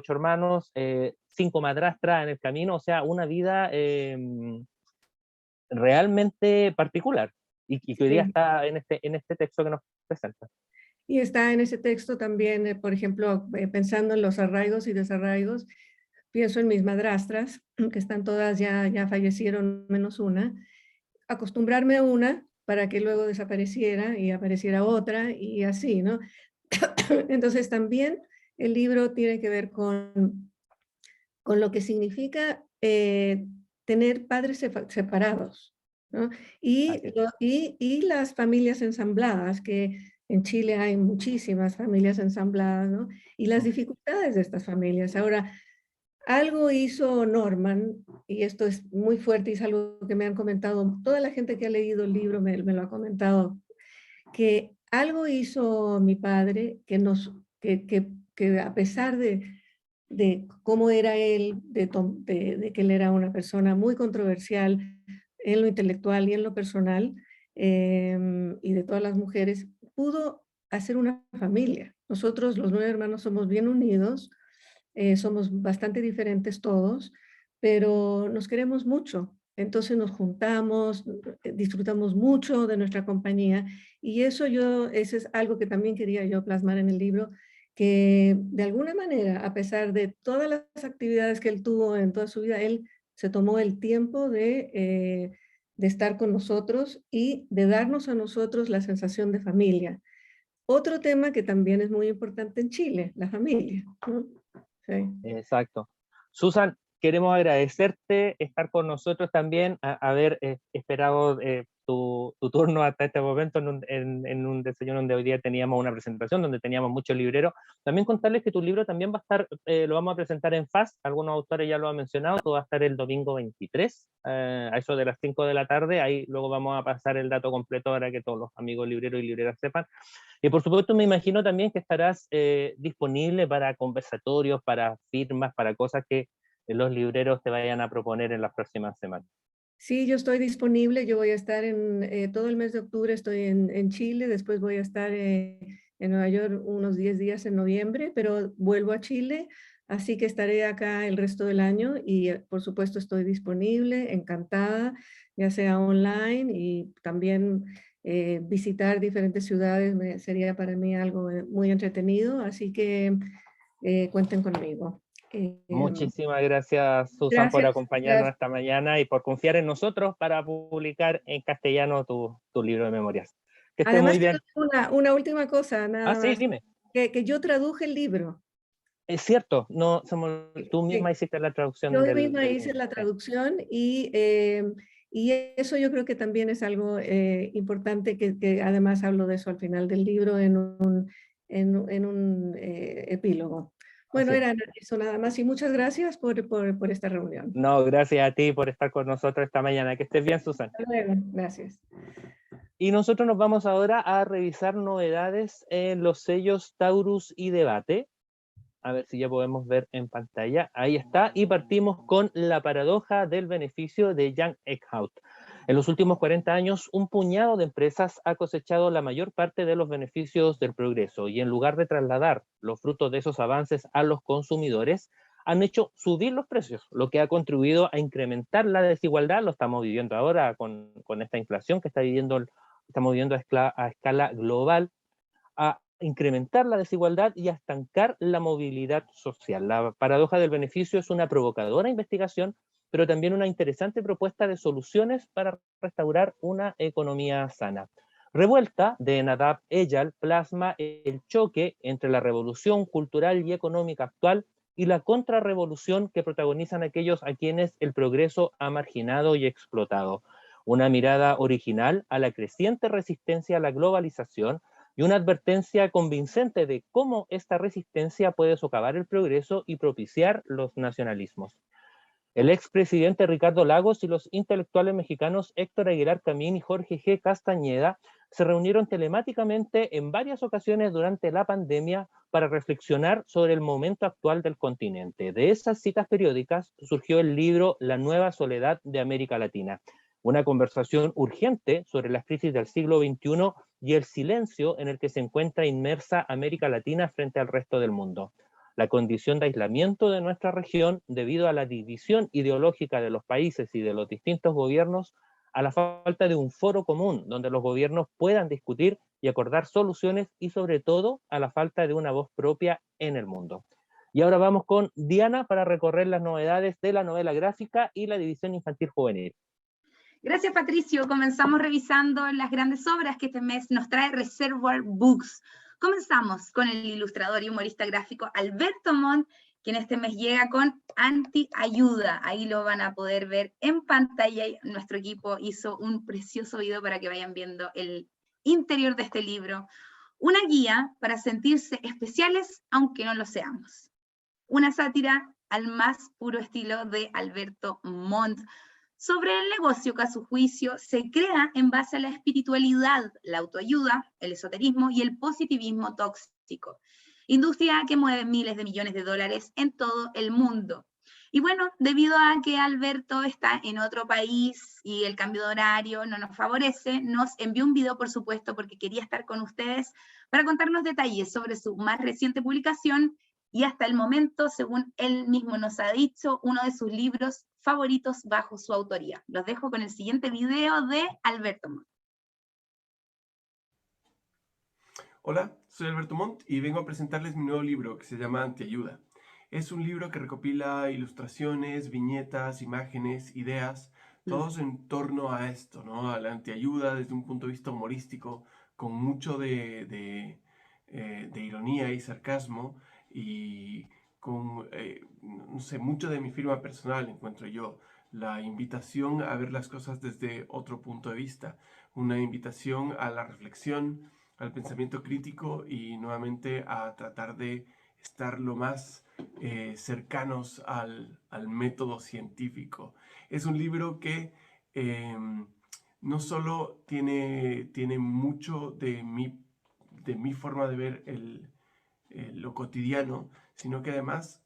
hermanos, 5 madrastras en el camino, o sea, una vida realmente particular. Y que hoy día está en este texto que nos presenta. Y está en ese texto también, por ejemplo, pensando en los arraigos y desarraigos, pienso en mis madrastras, que están todas ya fallecieron menos una, acostumbrarme a una para que luego desapareciera y apareciera otra y así, ¿no? Entonces también el libro tiene que ver con lo que significa tener padres separados, ¿no? Y las familias ensambladas, que en Chile hay muchísimas familias ensambladas, ¿no? Y las dificultades de estas familias. Ahora, algo hizo Norman, y esto es muy fuerte y es algo que me han comentado, toda la gente que ha leído el libro me lo ha comentado, que algo hizo mi padre que a pesar de cómo era él, de que él era una persona muy controversial en lo intelectual y en lo personal, y de todas las mujeres, pudo hacer una familia. Nosotros, los 9 hermanos, somos bien unidos, somos bastante diferentes todos, pero nos queremos mucho. Entonces nos juntamos, disfrutamos mucho de nuestra compañía, y eso es algo que también quería yo plasmar en el libro, que de alguna manera, a pesar de todas las actividades que él tuvo en toda su vida, él se tomó el tiempo de estar con nosotros y de darnos a nosotros la sensación de familia. Otro tema que también es muy importante en Chile, la familia, ¿no? Sí. Exacto. Susan, queremos agradecerte estar con nosotros también, haber esperado tu turno hasta este momento en un desayuno donde hoy día teníamos una presentación, donde teníamos muchos libreros. También contarles que tu libro también va a estar, lo vamos a presentar en FAS, algunos autores ya lo han mencionado, todo va a estar el domingo 23, a eso de las 5 de la tarde, ahí luego vamos a pasar el dato completo para que todos los amigos libreros y libreras sepan. Y por supuesto me imagino también que estarás disponible para conversatorios, para firmas, para cosas que los libreros te vayan a proponer en las próximas semanas. Sí, yo estoy disponible, yo voy a estar todo el mes de octubre, estoy en Chile, después voy a estar en Nueva York unos 10 días en noviembre, pero vuelvo a Chile, así que estaré acá el resto del año y por supuesto estoy disponible, encantada, ya sea online y también visitar diferentes ciudades sería para mí algo muy entretenido, así que cuenten conmigo. Muchísimas gracias, Susan, por acompañarnos esta mañana y por confiar en nosotros para publicar en castellano tu libro de memorias. Que estés Además, muy bien. Una última cosa, nada sí, más. dime. Que yo traduje el libro. Es cierto, no, tú misma hiciste la traducción. Yo misma hice la traducción y eso yo creo que también es algo importante, que además hablo de eso al final del libro en un epílogo. Bueno, era eso nada más y muchas gracias por esta reunión. No, gracias a ti por estar con nosotros esta mañana. Que estés bien, Susan. Hasta luego, gracias. Y nosotros nos vamos ahora a revisar novedades en los sellos Taurus y Debate. A ver si ya podemos ver en pantalla. Ahí está. Y partimos con La paradoja del beneficio de Jan Eckhout. En los últimos 40 años, un puñado de empresas ha cosechado la mayor parte de los beneficios del progreso y en lugar de trasladar los frutos de esos avances a los consumidores, han hecho subir los precios, lo que ha contribuido a incrementar la desigualdad. Lo estamos viviendo ahora con esta inflación que estamos viviendo a escala global, a incrementar la desigualdad y a estancar la movilidad social. La paradoja del beneficio es una provocadora investigación, pero también una interesante propuesta de soluciones para restaurar una economía sana. Revuelta, de Nadav Eyal, plasma el choque entre la revolución cultural y económica actual y la contrarrevolución que protagonizan aquellos a quienes el progreso ha marginado y explotado. Una mirada original a la creciente resistencia a la globalización y una advertencia convincente de cómo esta resistencia puede socavar el progreso y propiciar los nacionalismos. El expresidente Ricardo Lagos y los intelectuales mexicanos Héctor Aguilar Camín y Jorge G. Castañeda se reunieron telemáticamente en varias ocasiones durante la pandemia para reflexionar sobre el momento actual del continente. De esas citas periódicas surgió el libro La nueva soledad de América Latina, una conversación urgente sobre las crisis del siglo XXI y el silencio en el que se encuentra inmersa América Latina frente al resto del mundo. La condición de aislamiento de nuestra región debido a la división ideológica de los países y de los distintos gobiernos, a la falta de un foro común donde los gobiernos puedan discutir y acordar soluciones y sobre todo a la falta de una voz propia en el mundo. Y ahora vamos con Diana para recorrer las novedades de la novela gráfica y la división infantil juvenil. Gracias, Patricio. Comenzamos revisando las grandes obras que este mes nos trae Reservoir Books. Comenzamos con el ilustrador y humorista gráfico Alberto Montt, quien este mes llega con Anti-Ayuda. Ahí lo van a poder ver en pantalla. Nuestro equipo hizo un precioso video para que vayan viendo el interior de este libro. Una guía para sentirse especiales aunque no lo seamos. Una sátira al más puro estilo de Alberto Montt, sobre el negocio que a su juicio se crea en base a la espiritualidad, la autoayuda, el esoterismo y el positivismo tóxico. Industria que mueve miles de millones de dólares en todo el mundo. Y bueno, debido a que Alberto está en otro país y el cambio de horario no nos favorece, nos envió un video, por supuesto, porque quería estar con ustedes para contarnos detalles sobre su más reciente publicación, y hasta el momento, según él mismo nos ha dicho, uno de sus libros favoritos bajo su autoría. Los dejo con el siguiente video de Alberto Montt. Hola, soy Alberto Montt y vengo a presentarles mi nuevo libro que se llama Antiayuda. Es un libro que recopila ilustraciones, viñetas, imágenes, ideas, todos en torno a esto, ¿no? A la antiayuda desde un punto de vista humorístico, con mucho de ironía y sarcasmo, y con, no sé, mucho de mi firma personal, encuentro yo. La invitación a ver las cosas desde otro punto de vista, una invitación a la reflexión, al pensamiento crítico y nuevamente a tratar de estar lo más cercanos al método científico. Es un libro que no solo tiene mucho de mi forma de ver lo cotidiano, sino que además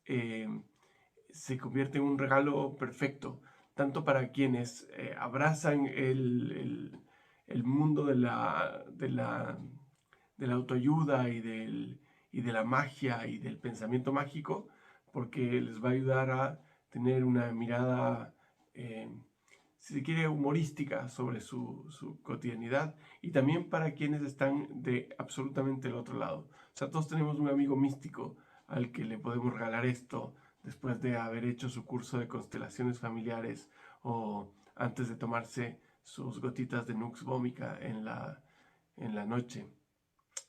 se convierte en un regalo perfecto, tanto para quienes abrazan el mundo de la autoayuda y de la magia y del pensamiento mágico, porque les va a ayudar a tener una mirada, si se quiere, humorística sobre su cotidianidad, y también para quienes están de absolutamente el otro lado. O sea, todos tenemos un amigo místico al que le podemos regalar esto después de haber hecho su curso de constelaciones familiares o antes de tomarse sus gotitas de Nux Vomica en la noche.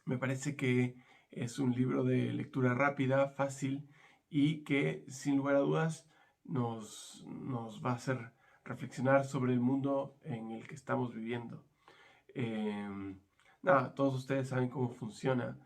Me parece que es un libro de lectura rápida, fácil, y que sin lugar a dudas nos va a hacer reflexionar sobre el mundo en el que estamos viviendo. Nada, todos ustedes saben cómo funciona.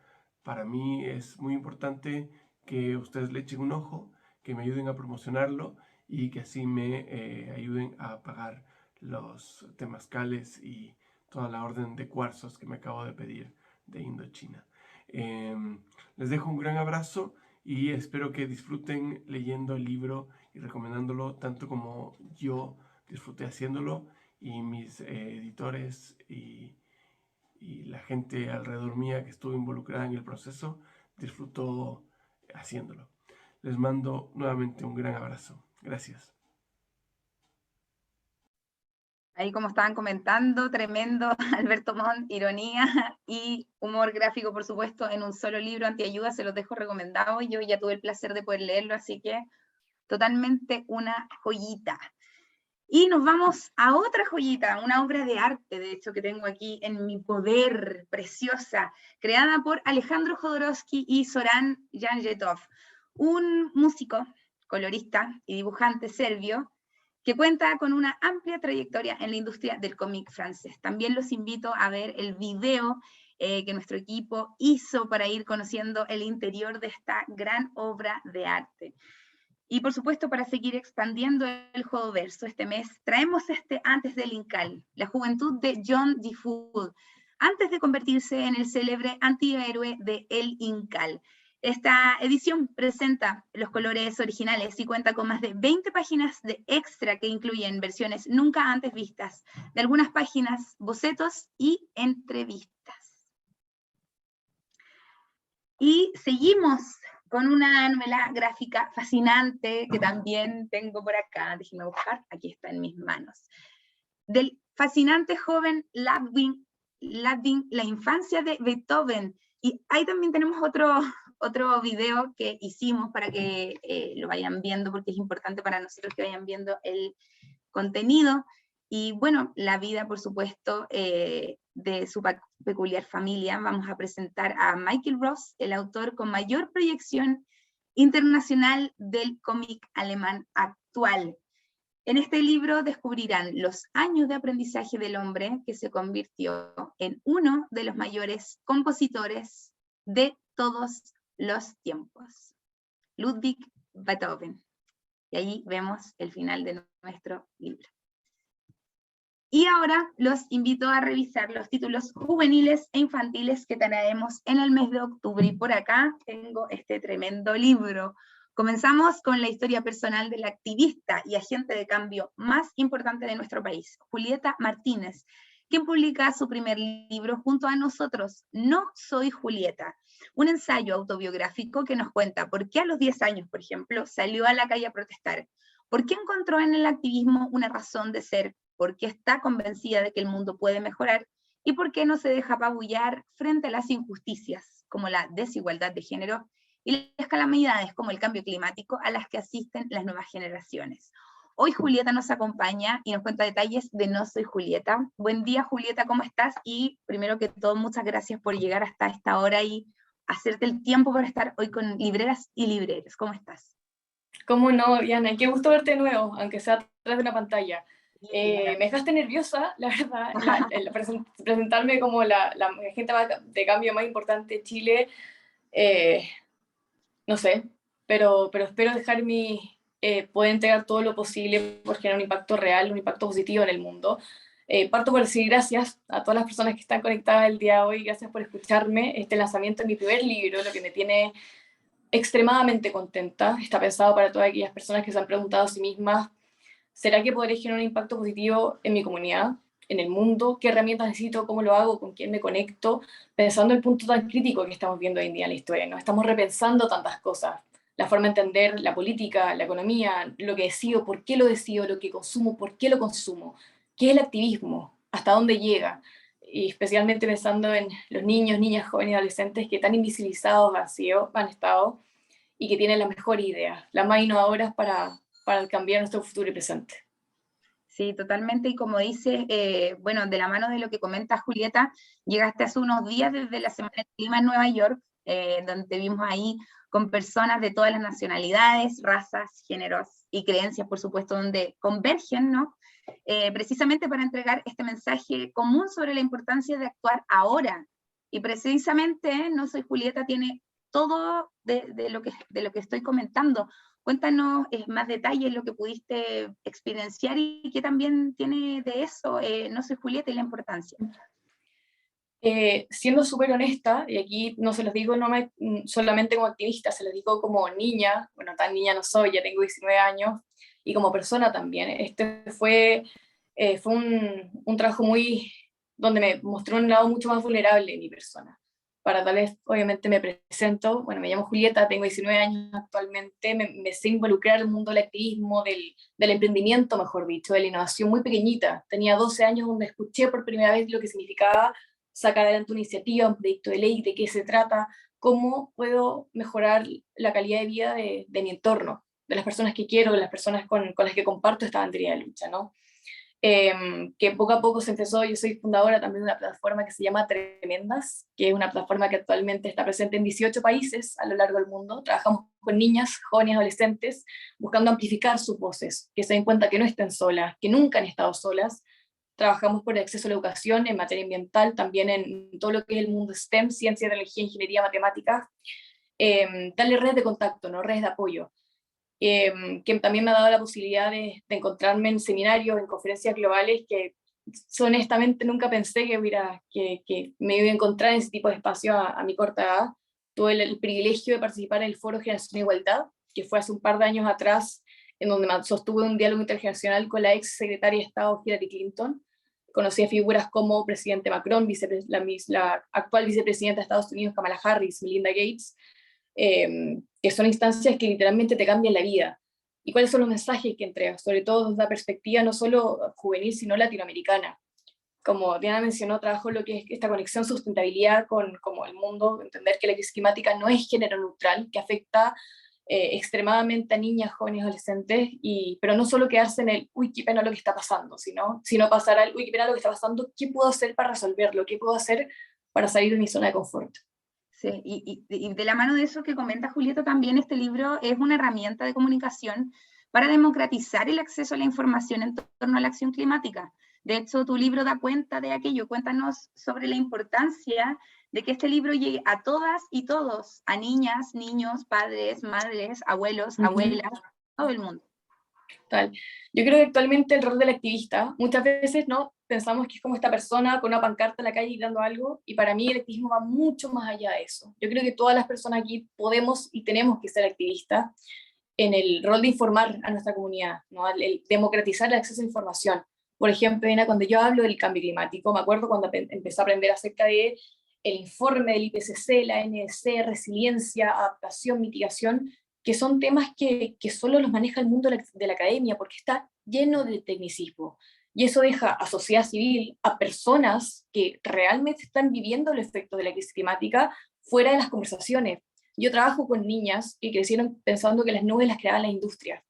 Para mí es muy importante que ustedes le echen un ojo, que me ayuden a promocionarlo y que así me ayuden a pagar los temazcales y toda la orden de cuarzos que me acabo de pedir de Indochina. Les dejo un gran abrazo y espero que disfruten leyendo el libro y recomendándolo tanto como yo disfruté haciéndolo, y mis editores y la gente alrededor mía que estuvo involucrada en el proceso disfrutó haciéndolo. Les mando nuevamente un gran abrazo. Gracias. Ahí, como estaban comentando, tremendo Alberto Montt, ironía y humor gráfico, por supuesto, en un solo libro, Antiayuda, se los dejo recomendado. Yo ya tuve el placer de poder leerlo, así que totalmente una joyita. Y nos vamos a otra joyita, una obra de arte, de hecho, que tengo aquí en mi poder, preciosa, creada por Alejandro Jodorowsky y Zoran Janjetov, un músico, colorista y dibujante serbio, que cuenta con una amplia trayectoria en la industria del cómic francés. También los invito a ver el video que nuestro equipo hizo para ir conociendo el interior de esta gran obra de arte. Y por supuesto, para seguir expandiendo el Jodoverso, este mes traemos Antes del Incal, la juventud de John Defoe, antes de convertirse en el célebre antihéroe de El Incal. Esta edición presenta los colores originales y cuenta con más de 20 páginas de extra que incluyen versiones nunca antes vistas de algunas páginas, bocetos y entrevistas. Y seguimos con una novela gráfica fascinante que también tengo por acá, déjenme buscar, aquí está en mis manos, del fascinante joven Ludwig, La infancia de Beethoven. Y ahí también tenemos otro video que hicimos para que lo vayan viendo, porque es importante para nosotros que vayan viendo el contenido. Y bueno, la vida, por supuesto, de su peculiar familia. Vamos a presentar a Michael Ross, el autor con mayor proyección internacional del cómic alemán actual. En este libro descubrirán los años de aprendizaje del hombre que se convirtió en uno de los mayores compositores de todos los tiempos, Ludwig Beethoven. Y ahí vemos el final de nuestro libro. Y ahora los invito a revisar los títulos juveniles e infantiles que traemos en el mes de octubre. Y por acá tengo este tremendo libro. Comenzamos con la historia personal de la activista y agente de cambio más importante de nuestro país, Julieta Martínez, quien publica su primer libro junto a nosotros, No soy Julieta, un ensayo autobiográfico que nos cuenta por qué a los 10 años, por ejemplo, salió a la calle a protestar, por qué encontró en el activismo una razón de ser, por qué está convencida de que el mundo puede mejorar y por qué no se deja apabullar frente a las injusticias, como la desigualdad de género y las calamidades como el cambio climático a las que asisten las nuevas generaciones. Hoy Julieta nos acompaña y nos cuenta detalles de No soy Julieta. Buen día, Julieta, ¿cómo estás? Y primero que todo, muchas gracias por llegar hasta esta hora y hacerte el tiempo para estar hoy con libreras y libreros. ¿Cómo estás? ¿Cómo no, Diana? Qué gusto verte de nuevo, aunque sea a través de una pantalla. Me dejaste nerviosa, la verdad, presentarme como la gente de cambio más importante de Chile. No sé, pero espero dejar poder entregar todo lo posible por generar un impacto real, un impacto positivo en el mundo. Parto por decir gracias a todas las personas que están conectadas el día de hoy, gracias por escucharme. Este lanzamiento de mi primer libro, lo que me tiene extremadamente contenta. Está pensado para todas aquellas personas que se han preguntado a sí mismas, ¿será que podré generar un impacto positivo en mi comunidad, en el mundo? ¿Qué herramientas necesito? ¿Cómo lo hago? ¿Con quién me conecto? Pensando en el punto tan crítico que estamos viendo hoy en día en la historia, ¿no? Estamos repensando tantas cosas. La forma de entender la política, la economía, lo que decido, por qué lo decido, lo que consumo, por qué lo consumo, qué es el activismo, hasta dónde llega. Y especialmente pensando en los niños, niñas, jóvenes y adolescentes que tan invisibilizados han estado y que tienen las mejores ideas, las más innovadoras para cambiar nuestro futuro y presente. Sí, totalmente, y como dices, bueno, de la mano de lo que comenta Julieta, llegaste hace unos días desde la Semana del Clima en Nueva York, donde te vimos ahí con personas de todas las nacionalidades, razas, géneros y creencias, por supuesto, donde convergen, ¿no? Precisamente para entregar este mensaje común sobre la importancia de actuar ahora. Y precisamente No soy Julieta tiene todo de lo que estoy comentando. Cuéntanos más detalles, lo que pudiste experienciar y qué también tiene de eso No soy Julieta y la importancia. Siendo súper honesta, y aquí no se los digo solamente como activista, se los digo como niña, bueno, tan niña no soy, ya tengo 19 años, y como persona también. Este fue un trabajo donde me mostró un lado mucho más vulnerable de mi persona. Para tal vez, obviamente me presento, bueno, me llamo Julieta, tengo 19 años actualmente, me sé involucrar en el mundo del activismo, del emprendimiento, mejor dicho, de la innovación muy pequeñita. Tenía 12 años donde escuché por primera vez lo que significaba sacar adelante una iniciativa, un proyecto de ley, de qué se trata, cómo puedo mejorar la calidad de vida de mi entorno, de las personas que quiero, de las personas con las que comparto esta bandería de lucha, ¿no? Que poco a poco se empezó, yo soy fundadora también de una plataforma que se llama Tremendas, que es una plataforma que actualmente está presente en 18 países a lo largo del mundo. Trabajamos con niñas, jóvenes, adolescentes, buscando amplificar sus voces, que se den cuenta que no estén solas, que nunca han estado solas. Trabajamos por el acceso a la educación en materia ambiental, también en todo lo que es el mundo STEM, ciencia, tecnología, ingeniería, matemáticas. Darle redes de contacto, ¿no? Redes de apoyo. Que también me ha dado la posibilidad de encontrarme en seminarios, en conferencias globales que honestamente nunca pensé que me iba a encontrar en ese tipo de espacio a mi corta edad. Tuve el privilegio de participar en el Foro Generación de Igualdad, que fue hace un par de años atrás, en donde sostuve un diálogo intergeneracional con la ex secretaria de Estado Hillary Clinton. Conocí a figuras como presidente Macron, la actual vicepresidenta de Estados Unidos, Kamala Harris, Melinda Gates, que son instancias que literalmente te cambian la vida. ¿Y cuáles son los mensajes que entregas? Sobre todo desde la perspectiva no solo juvenil, sino latinoamericana. Como Diana mencionó, trabajo lo que es esta conexión sustentabilidad con como el mundo, entender que la crisis climática no es género neutral, que afecta extremadamente a niñas, jóvenes, adolescentes, pero no solo quedarse en el uy, qué pena lo que está pasando, sino pasar al uy, qué pena lo que está pasando, ¿qué puedo hacer para resolverlo? ¿Qué puedo hacer para salir de mi zona de confort? Sí, y de la mano de eso que comenta Julieta, también este libro es una herramienta de comunicación para democratizar el acceso a la información en torno a la acción climática. De hecho, tu libro da cuenta de aquello. Cuéntanos sobre la importancia de que este libro llegue a todas y todos, a niñas, niños, padres, madres, abuelos, abuelas, todo el mundo. Tal. Yo creo que actualmente el rol del activista, muchas veces no pensamos que es como esta persona con una pancarta en la calle gritando algo, y para mí el activismo va mucho más allá de eso. Yo creo que todas las personas aquí podemos y tenemos que ser activistas en el rol de informar a nuestra comunidad, ¿no? El democratizar el acceso a información, Por ejemplo, Ena, cuando yo hablo del cambio climático, me acuerdo cuando empecé a aprender acerca de el informe del IPCC, la NDC, resiliencia, adaptación, mitigación, que son temas que solo los maneja el mundo de la academia, porque está lleno de tecnicismo. Y eso deja a sociedad civil, a personas que realmente están viviendo el efecto de la crisis climática fuera de las conversaciones. Yo trabajo con niñas que crecieron pensando que las nubes las creaban las industrias,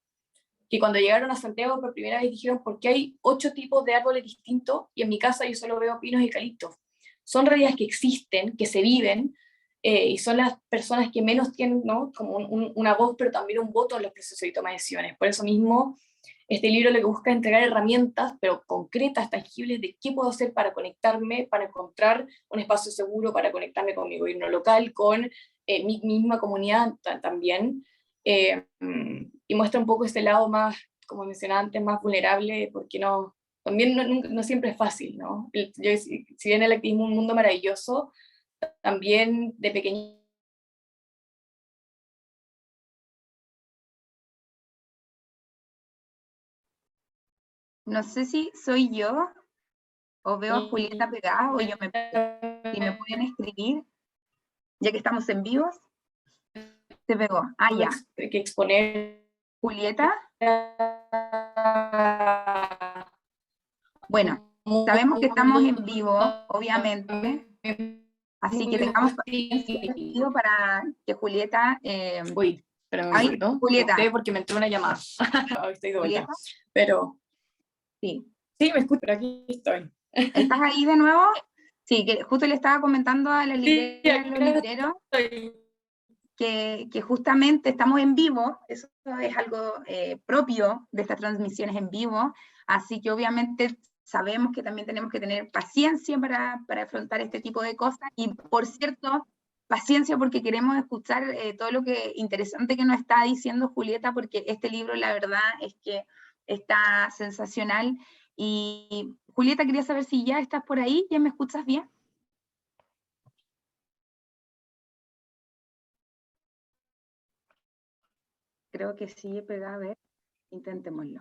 que cuando llegaron a Santiago por primera vez dijeron, ¿por qué hay 8 tipos de árboles distintos y en mi casa yo solo veo pinos y eucaliptos? Son realidades que existen, que se viven, y son las personas que menos tienen, ¿no?, como una voz, pero también un voto en los procesos de toma de decisiones. Por eso mismo, este libro lo que busca es entregar herramientas, pero concretas, tangibles, de qué puedo hacer para conectarme, para encontrar un espacio seguro, para conectarme con mi gobierno local, con mi misma comunidad también, y muestra un poco este lado más, como mencionaba antes, más vulnerable, porque no, también no siempre es fácil, ¿no? Si bien el activismo es un mundo maravilloso, también de pequeño. No sé si soy yo o veo a Julieta pegada o yo me pego. Si me pueden escribir, ya que estamos en vivo. Se pegó. Ah, ya. Que exponer. Julieta. Bueno, sabemos que estamos en vivo, obviamente. Así que tengamos paciencia para que Julieta... Uy, pero me voy, ¿no? Julieta. Porque me entró una llamada. Estoy de vuelta. ¿Julieta? Pero... Sí. Sí, me escucho, pero aquí estoy. ¿Estás ahí de nuevo? Sí, que justo le estaba comentando a las libreras, los libreros, que justamente estamos en vivo, eso es algo propio de estas transmisiones en vivo, así que obviamente sabemos que también tenemos que tener paciencia para afrontar este tipo de cosas, y por cierto, paciencia porque queremos escuchar todo lo interesante que nos está diciendo Julieta, porque este libro la verdad es que está sensacional. Y Julieta, quería saber si ya estás por ahí, ¿ya me escuchas bien? Creo que sí, pero a ver, intentémoslo.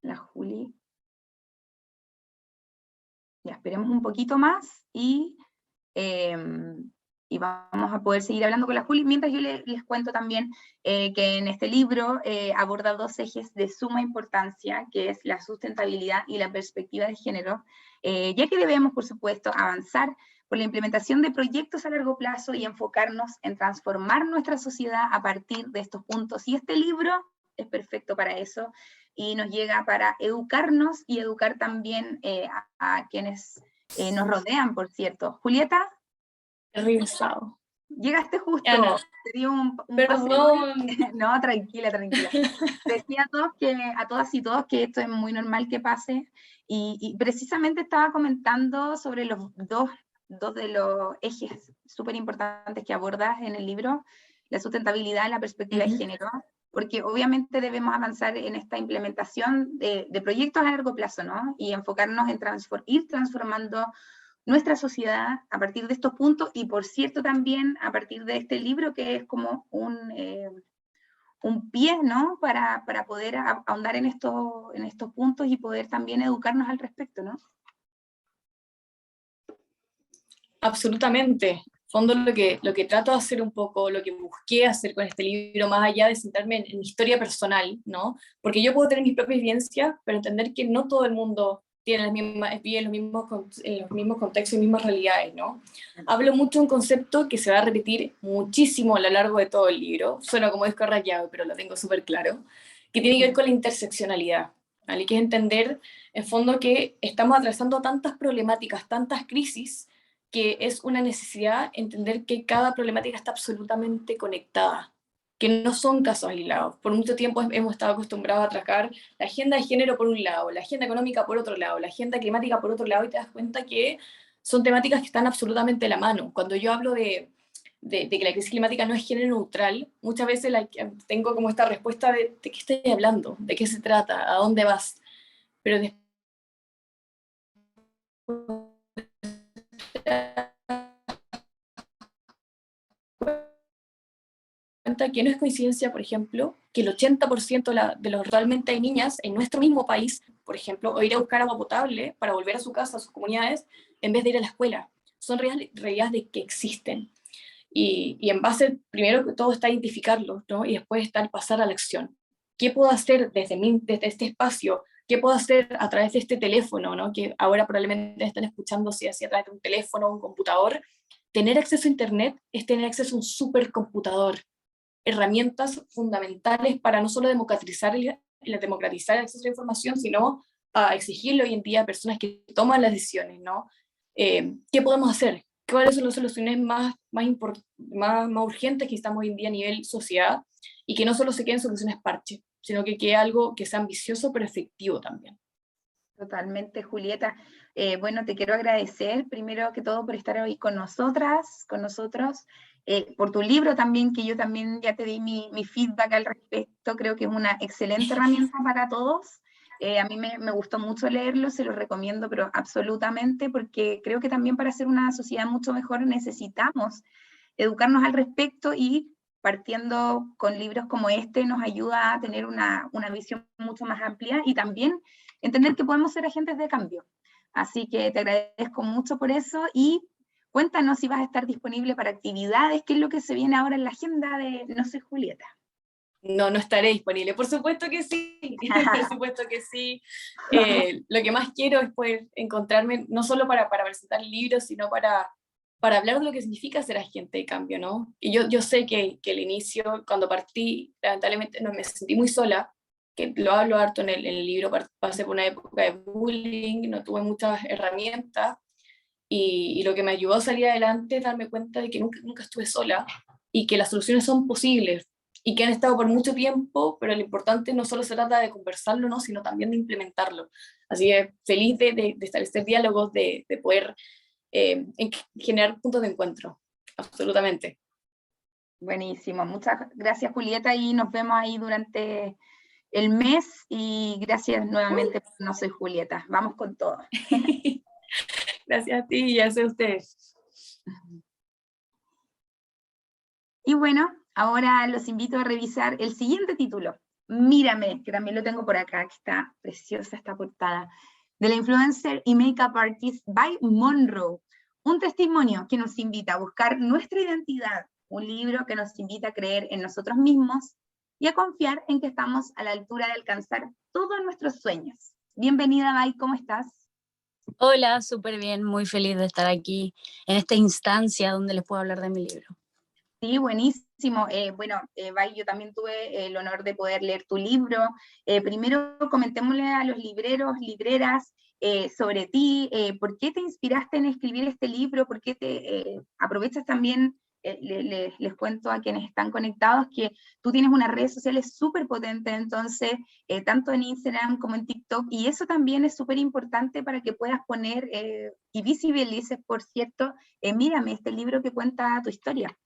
La Juli. Ya, esperemos un poquito más y vamos a poder seguir hablando con la Juli, mientras yo les cuento también que en este libro aborda 2 ejes de suma importancia, que es la sustentabilidad y la perspectiva de género, ya que debemos, por supuesto, avanzar por la implementación de proyectos a largo plazo y enfocarnos en transformar nuestra sociedad a partir de estos puntos. Y este libro es perfecto para eso, y nos llega para educarnos y educar también a quienes nos rodean, por cierto. Julieta. Regresado. Llegaste justo. Ana, te dio un perdón. No, tranquila. Decía a todas y todos que esto es muy normal que pase, y precisamente estaba comentando sobre los dos de los ejes súper importantes que abordas en el libro, la sustentabilidad y la perspectiva de género, porque obviamente debemos avanzar en esta implementación de proyectos a largo plazo, ¿no? Y enfocarnos en ir transformando nuestra sociedad a partir de estos puntos, y por cierto también a partir de este libro, que es como un pie, ¿no? Para poder ahondar en estos puntos y poder también educarnos al respecto, ¿no? Absolutamente. Fondo lo que trato de hacer un poco, lo que busqué hacer con este libro, más allá de centrarme en mi historia personal, ¿no? Porque yo puedo tener mis propias vivencias, pero entender que no todo el mundo tiene vive en los mismos contextos y mismas realidades, ¿no? Hablo mucho de un concepto que se va a repetir muchísimo a lo largo de todo el libro, suena como disco rayado, pero lo tengo súper claro, que tiene que ver con la interseccionalidad, ¿vale? Que es entender, en fondo, que estamos atravesando tantas problemáticas, tantas crisis, que es una necesidad entender que cada problemática está absolutamente conectada, que no son casos aislados. Por mucho tiempo hemos estado acostumbrados a trabajar la agenda de género por un lado, la agenda económica por otro lado, la agenda climática por otro lado, y te das cuenta que son temáticas que están absolutamente a la mano. Cuando yo hablo de que la crisis climática no es género neutral, muchas veces tengo como esta respuesta de qué estoy hablando, de qué se trata, a dónde vas. Pero después cuenta que no es coincidencia, por ejemplo, que el 80% de los realmente hay niñas en nuestro mismo país, por ejemplo, o ir a buscar agua potable para volver a su casa, a sus comunidades, en vez de ir a la escuela. Son realidades de que existen. Y en base, primero que todo, está identificarlos, ¿no? Y después está el pasar a la acción. ¿Qué puedo hacer desde este espacio? ¿Qué puedo hacer a través de este teléfono, ¿no? Que ahora probablemente están escuchando si así a través de un teléfono o un computador? Tener acceso a Internet es tener acceso a un supercomputador. Herramientas fundamentales para no solo democratizar el acceso a la información, sino a exigirle hoy en día a personas que toman las decisiones, ¿no? ¿Qué podemos hacer? ¿Cuáles son las soluciones más urgentes que estamos hoy en día a nivel sociedad? Y que no solo se queden soluciones parche, sino que quede algo que sea ambicioso pero efectivo también. Totalmente, Julieta. Bueno, te quiero agradecer primero que todo por estar hoy con nosotras, con nosotros, por tu libro también, que yo también ya te di mi feedback al respecto. Creo que es una excelente herramienta para todos. A mí me gustó mucho leerlo, se lo recomiendo, pero absolutamente, porque creo que también para hacer una sociedad mucho mejor necesitamos educarnos al respecto, y partiendo con libros como este nos ayuda a tener una visión mucho más amplia y también entender que podemos ser agentes de cambio. Así que te agradezco mucho por eso, y cuéntanos si vas a estar disponible para actividades, qué es lo que se viene ahora en la agenda de No Soy Julieta. No estaré disponible, por supuesto que sí, por supuesto que sí. Lo que más quiero es poder encontrarme, no solo para presentar libros, sino para hablar de lo que significa ser agente de cambio, ¿no? Y yo sé que el inicio, cuando partí, lamentablemente no me sentí muy sola, que lo hablo harto en el libro, pasé por una época de bullying, no tuve muchas herramientas, y lo que me ayudó a salir adelante es darme cuenta de que nunca estuve sola, y que las soluciones son posibles, y que han estado por mucho tiempo, pero lo importante no solo se trata de conversarlo, ¿no? Sino también de implementarlo. Así que feliz de establecer diálogos, de poder generar puntos de encuentro, absolutamente. Buenísimo, muchas gracias, Julieta, y nos vemos ahí durante el mes, y gracias nuevamente por No Soy Julieta. Vamos con todo. Gracias a ti y gracias a ustedes. Y bueno, ahora los invito a revisar el siguiente título, Mírame, que también lo tengo por acá, que está preciosa esta portada, de la influencer y makeup artist by Monroe. Un testimonio que nos invita a buscar nuestra identidad, un libro que nos invita a creer en nosotros mismos y a confiar en que estamos a la altura de alcanzar todos nuestros sueños. Bienvenida, Bai, ¿cómo estás? Hola, súper bien, muy feliz de estar aquí en esta instancia donde les puedo hablar de mi libro. Sí, buenísimo. Bai, yo también tuve el honor de poder leer tu libro. Primero comentémosle a los libreros, libreras, sobre ti, por qué te inspiraste en escribir este libro, por qué te aprovechas también, les cuento a quienes están conectados que tú tienes unas redes sociales súper potentes, entonces, tanto en Instagram como en TikTok, y eso también es súper importante para que puedas poner y visibilices, por cierto, Mírame, este libro que cuenta tu historia.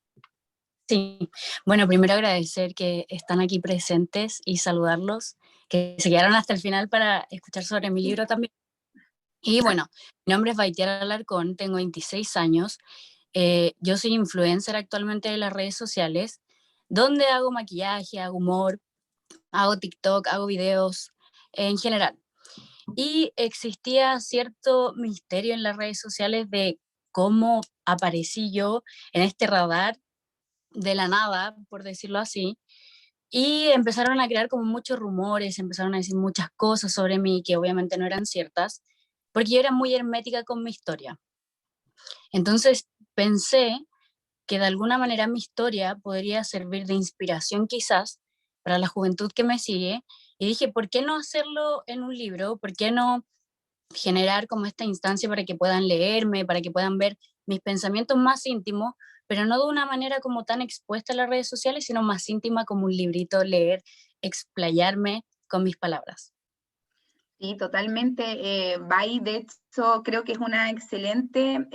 Sí, bueno, primero agradecer que están aquí presentes y saludarlos, que se quedaron hasta el final para escuchar sobre mi libro también. Y bueno, mi nombre es Baitiara Alarcón, tengo 26 años, yo soy influencer actualmente de las redes sociales, donde hago maquillaje, hago humor, hago TikTok, hago videos en general. Y existía cierto misterio en las redes sociales de cómo aparecí yo en este radar de la nada, por decirlo así, y empezaron a crear como muchos rumores, empezaron a decir muchas cosas sobre mí que obviamente no eran ciertas, porque yo era muy hermética con mi historia. Entonces pensé que de alguna manera mi historia podría servir de inspiración quizás para la juventud que me sigue, y dije, ¿por qué no hacerlo en un libro? ¿Por qué no generar como esta instancia para que puedan leerme, para que puedan ver mis pensamientos más íntimos, pero no de una manera como tan expuesta en las redes sociales, sino más íntima, como un librito, leer, explayarme con mis palabras? Sí, totalmente. Bai, de hecho, creo que es una excelente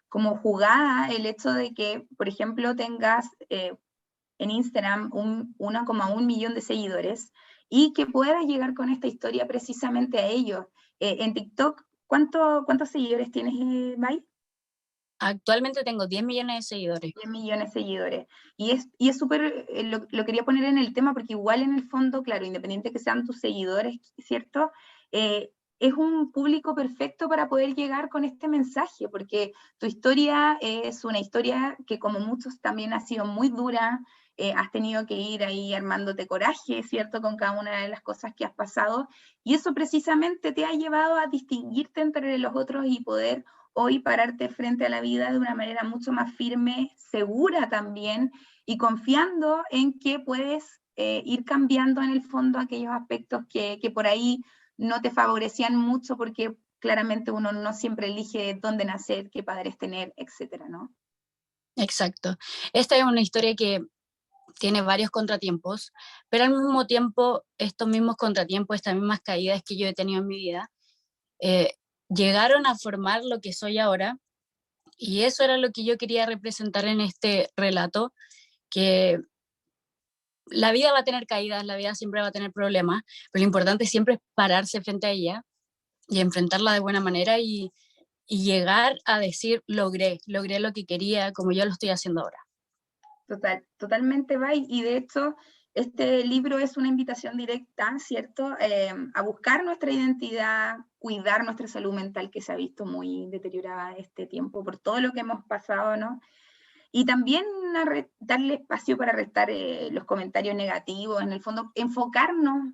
como jugada el hecho de que, por ejemplo, tengas en Instagram 1,1 millón de seguidores y que puedas llegar con esta historia precisamente a ellos. En TikTok, ¿cuántos seguidores tienes, Bai? Actualmente tengo 10 millones de seguidores. 10 millones de seguidores. Y es súper, lo quería poner en el tema porque igual en el fondo, claro, independiente que sean tus seguidores, ¿cierto? Es un público perfecto para poder llegar con este mensaje, porque tu historia es una historia que como muchos también ha sido muy dura, has tenido que ir ahí armándote coraje, ¿cierto? Con cada una de las cosas que has pasado, y eso precisamente te ha llevado a distinguirte entre los otros y poder hoy pararte frente a la vida de una manera mucho más firme, segura también, y confiando en que puedes ir cambiando en el fondo aquellos aspectos que por ahí no te favorecían mucho, porque claramente uno no siempre elige dónde nacer, qué padres tener, etcétera, ¿no? Exacto. Esta es una historia que tiene varios contratiempos, pero al mismo tiempo estos mismos contratiempos, estas mismas caídas que yo he tenido en mi vida, llegaron a formar lo que soy ahora, y eso era lo que yo quería representar en este relato, que la vida va a tener caídas, la vida siempre va a tener problemas, pero lo importante siempre es pararse frente a ella y enfrentarla de buena manera y llegar a decir, logré lo que quería, como yo lo estoy haciendo ahora. Totalmente, Bai, y de hecho este libro es una invitación directa, ¿cierto? A buscar nuestra identidad, cuidar nuestra salud mental, que se ha visto muy deteriorada este tiempo por todo lo que hemos pasado, ¿no? Y también darle espacio para restar los comentarios negativos, en el fondo enfocarnos,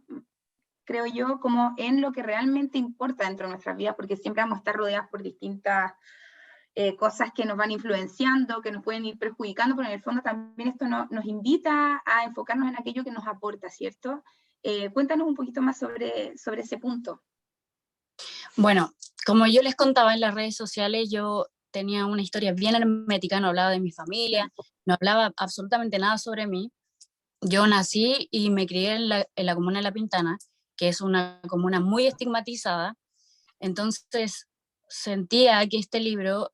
creo yo, como en lo que realmente importa dentro de nuestras vidas, porque siempre vamos a estar rodeadas por distintas cosas que nos van influenciando, que nos pueden ir perjudicando, pero en el fondo también esto nos invita a enfocarnos en aquello que nos aporta, ¿cierto? Cuéntanos un poquito más sobre ese punto. Bueno, como yo les contaba en las redes sociales, yo tenía una historia bien hermética, no hablaba de mi familia, no hablaba absolutamente nada sobre mí. Yo nací y me crié en la comuna de La Pintana, que es una comuna muy estigmatizada, entonces sentía que este libro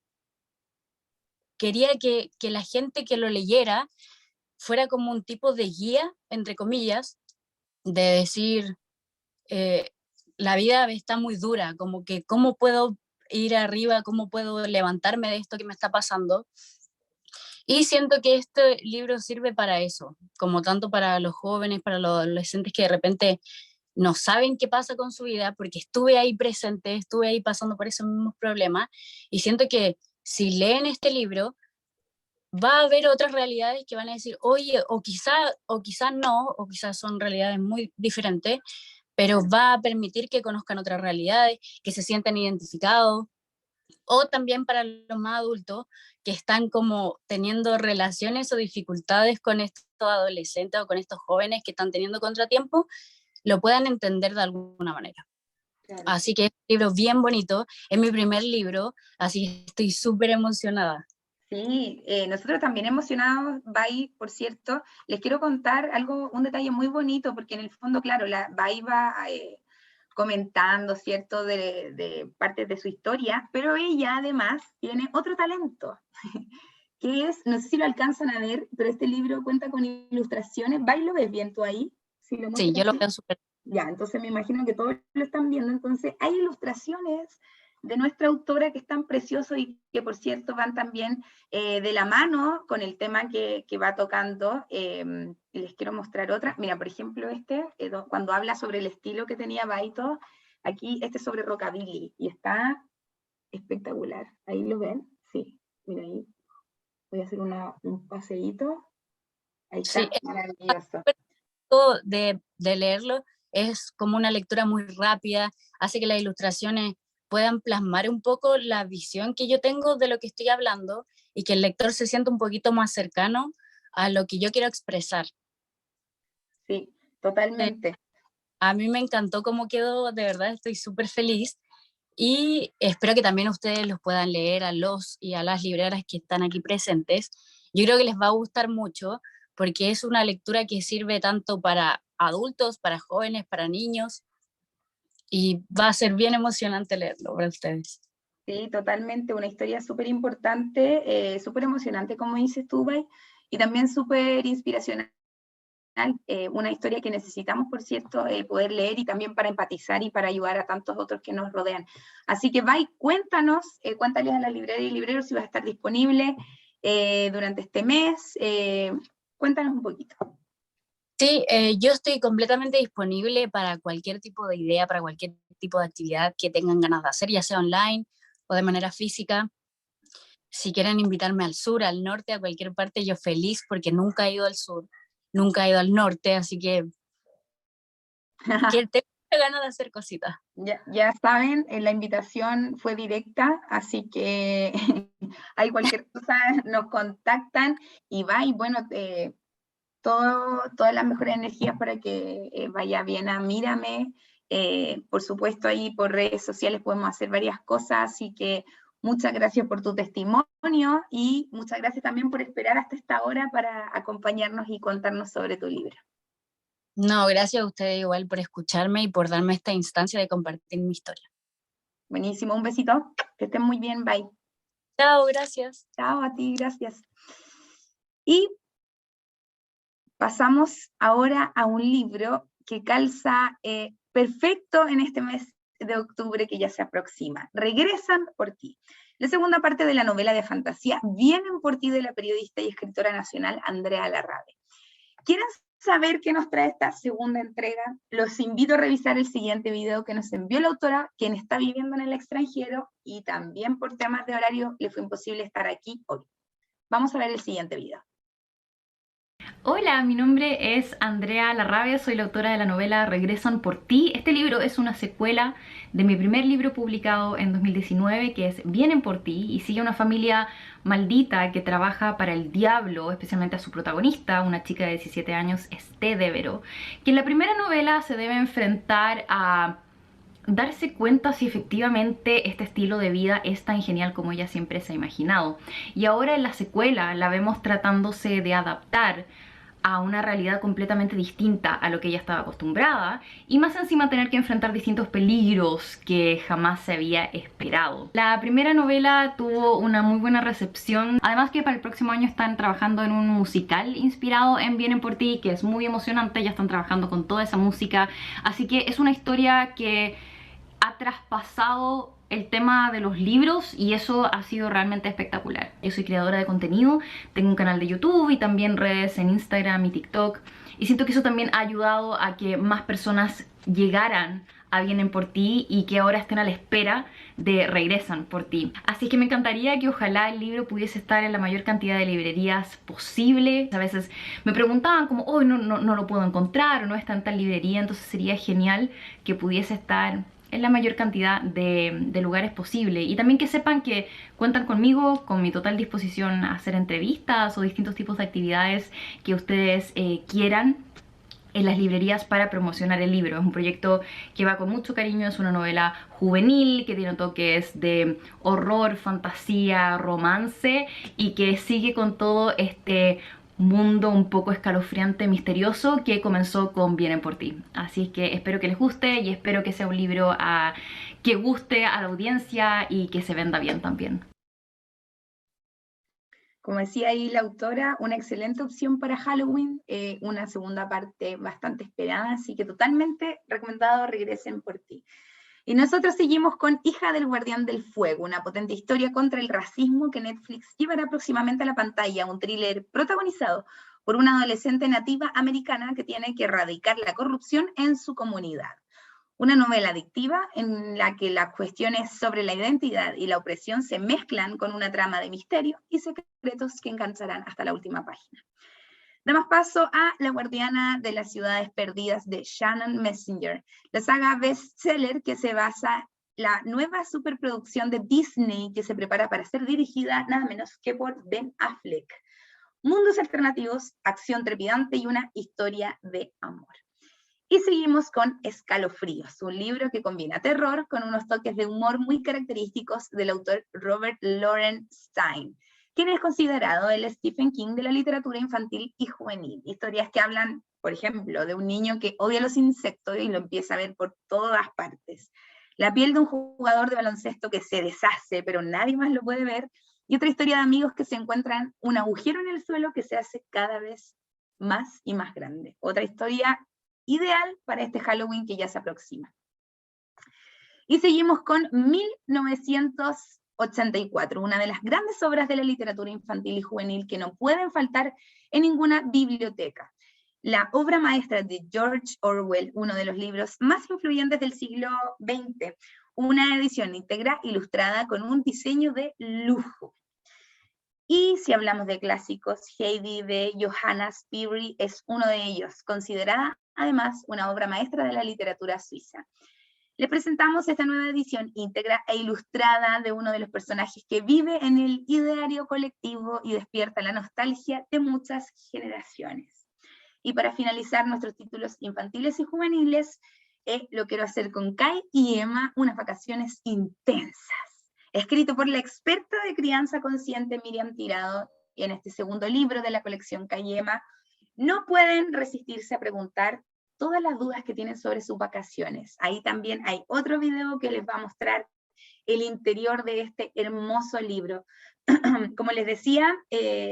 quería que la gente que lo leyera fuera como un tipo de guía, entre comillas, de decir, la vida está muy dura, como que cómo puedo ir arriba, cómo puedo levantarme de esto que me está pasando. Y siento que este libro sirve para eso, como tanto para los jóvenes, para los adolescentes que de repente no saben qué pasa con su vida, porque estuve ahí presente, estuve ahí pasando por esos mismos problemas, y siento que si leen este libro, va a haber otras realidades que van a decir, oye, o quizá no, o quizás son realidades muy diferentes, pero va a permitir que conozcan otras realidades, que se sientan identificados, o también para los más adultos que están como teniendo relaciones o dificultades con estos adolescentes o con estos jóvenes que están teniendo contratiempos, lo puedan entender de alguna manera. Claro. Así que es un libro bien bonito, es mi primer libro, así que estoy súper emocionada. Sí, nosotros también emocionados, Bai, por cierto, les quiero contar un detalle muy bonito, porque en el fondo, claro, la Bai va comentando, ¿cierto?, de partes de su historia, pero ella además tiene otro talento, que es, no sé si lo alcanzan a ver, pero este libro cuenta con ilustraciones. Bai, ¿lo ves bien tú ahí? Sí, yo lo veo súper. Ya, entonces me imagino que todos lo están viendo, entonces hay ilustraciones de nuestra autora que están preciosos y que por cierto van también de la mano con el tema que va tocando. Les quiero mostrar otra. Mira, por ejemplo, cuando habla sobre el estilo que tenía Baito, aquí este es sobre rockabilly y está espectacular. ¿Ahí lo ven? Sí, mira ahí. Voy a hacer un paseíto. Ahí está, sí, maravilloso. De leerlo es como una lectura muy rápida, hace que las ilustraciones puedan plasmar un poco la visión que yo tengo de lo que estoy hablando y que el lector se sienta un poquito más cercano a lo que yo quiero expresar. Sí, totalmente. A mí me encantó cómo quedó, de verdad estoy súper feliz y espero que también ustedes los puedan leer a los y a las libreras que están aquí presentes. Yo creo que les va a gustar mucho porque es una lectura que sirve tanto para adultos, para jóvenes, para niños, y va a ser bien emocionante leerlo para ustedes. Sí, totalmente, una historia súper importante, súper emocionante, como dices tú, Bai, y también súper inspiracional una historia que necesitamos, por cierto, poder leer y también para empatizar y para ayudar a tantos otros que nos rodean. Así que, Vai, cuéntanos, cuéntales a las librerías y libreros si vas a estar disponible durante este mes. Cuéntanos un poquito. Sí, yo estoy completamente disponible para cualquier tipo de idea, para cualquier tipo de actividad que tengan ganas de hacer, ya sea online o de manera física. Si quieren invitarme al sur, al norte, a cualquier parte, yo feliz, porque nunca he ido al sur, nunca he ido al norte, así que tengo ganas de hacer cositas. Ya saben, la invitación fue directa, así que hay cualquier cosa, nos contactan y va, y bueno, todas las mejores energías para que vaya bien a Mírame. Por supuesto, ahí por redes sociales podemos hacer varias cosas, así que muchas gracias por tu testimonio y muchas gracias también por esperar hasta esta hora para acompañarnos y contarnos sobre tu libro. No, gracias a ustedes igual por escucharme y por darme esta instancia de compartir mi historia. Buenísimo, un besito, que estén muy bien, bye. Chao, gracias. Chao a ti, gracias. Y pasamos ahora a un libro que calza perfecto en este mes de octubre que ya se aproxima. Regresan por ti. La segunda parte de la novela de fantasía Vienen por ti, de la periodista y escritora nacional Andrea Larrabe. ¿Quieren saber qué nos trae esta segunda entrega? Los invito a revisar el siguiente video que nos envió la autora, quien está viviendo en el extranjero y también por temas de horario le fue imposible estar aquí hoy. Vamos a ver el siguiente video. Hola, mi nombre es Andrea Larrabe, soy la autora de la novela Regresan por ti. Este libro es una secuela de mi primer libro publicado en 2019, que es Vienen por ti, y sigue una familia maldita que trabaja para el diablo, especialmente a su protagonista, una chica de 17 años, Esté Devero, que en la primera novela se debe enfrentar a darse cuenta si efectivamente este estilo de vida es tan genial como ella siempre se ha imaginado. Y ahora en la secuela la vemos tratándose de adaptar a una realidad completamente distinta a lo que ella estaba acostumbrada, y más encima tener que enfrentar distintos peligros que jamás se había esperado. La primera novela tuvo una muy buena recepción, además que para el próximo año están trabajando en un musical inspirado en Vienen por ti, que es muy emocionante, ya están trabajando con toda esa música, así que es una historia que ha traspasado el tema de los libros y eso ha sido realmente espectacular. Yo soy creadora de contenido, tengo un canal de YouTube y también redes en Instagram y TikTok, y siento que eso también ha ayudado a que más personas llegaran a Vienen por ti y que ahora estén a la espera de Regresan por ti. Así que me encantaría que ojalá el libro pudiese estar en la mayor cantidad de librerías posible. A veces me preguntaban como, oh, no lo puedo encontrar o no está en tal librería, entonces sería genial que pudiese estar en la mayor cantidad de lugares posible, y también que sepan que cuentan conmigo, con mi total disposición a hacer entrevistas o distintos tipos de actividades que ustedes quieran en las librerías para promocionar el libro. Es un proyecto que va con mucho cariño, es una novela juvenil que tiene toques de horror, fantasía, romance, y que sigue con todo este mundo un poco escalofriante, misterioso, que comenzó con Vienen por ti. Así es que espero que les guste y espero que sea un libro que guste a la audiencia y que se venda bien también. Como decía ahí la autora, una excelente opción para Halloween, una segunda parte bastante esperada, así que totalmente recomendado Regresen por ti. Y nosotros seguimos con Hija del Guardián del Fuego, una potente historia contra el racismo que Netflix llevará próximamente a la pantalla, un thriller protagonizado por una adolescente nativa americana que tiene que erradicar la corrupción en su comunidad. Una novela adictiva en la que las cuestiones sobre la identidad y la opresión se mezclan con una trama de misterio y secretos que engancharán hasta la última página. Damos paso a La Guardiana de las Ciudades Perdidas de Shannon Messenger, la saga bestseller que se basa la nueva superproducción de Disney que se prepara para ser dirigida nada menos que por Ben Affleck. Mundos alternativos, acción trepidante y una historia de amor. Y seguimos con Escalofríos, un libro que combina terror con unos toques de humor muy característicos del autor Robert Lorenstein, quien es considerado el Stephen King de la literatura infantil y juvenil. Historias que hablan, por ejemplo, de un niño que odia los insectos y lo empieza a ver por todas partes. La piel de un jugador de baloncesto que se deshace, pero nadie más lo puede ver. Y otra historia de amigos que se encuentran un agujero en el suelo que se hace cada vez más y más grande. Otra historia ideal para este Halloween que ya se aproxima. Y seguimos con 1984, una de las grandes obras de la literatura infantil y juvenil que no pueden faltar en ninguna biblioteca. La obra maestra de George Orwell, uno de los libros más influyentes del siglo XX, una edición íntegra ilustrada con un diseño de lujo. Y si hablamos de clásicos, Heidi de Johanna Spyri es uno de ellos, considerada además una obra maestra de la literatura suiza. Les presentamos esta nueva edición íntegra e ilustrada de uno de los personajes que vive en el ideario colectivo y despierta la nostalgia de muchas generaciones. Y para finalizar nuestros títulos infantiles y juveniles, Lo quiero hacer con Kai y Emma, unas vacaciones intensas. Escrito por la experta de crianza consciente Miriam Tirado, y en este segundo libro de la colección Kai y Emma, no pueden resistirse a preguntar todas las dudas que tienen sobre sus vacaciones. Ahí también hay otro video que les va a mostrar el interior de este hermoso libro. Como les decía,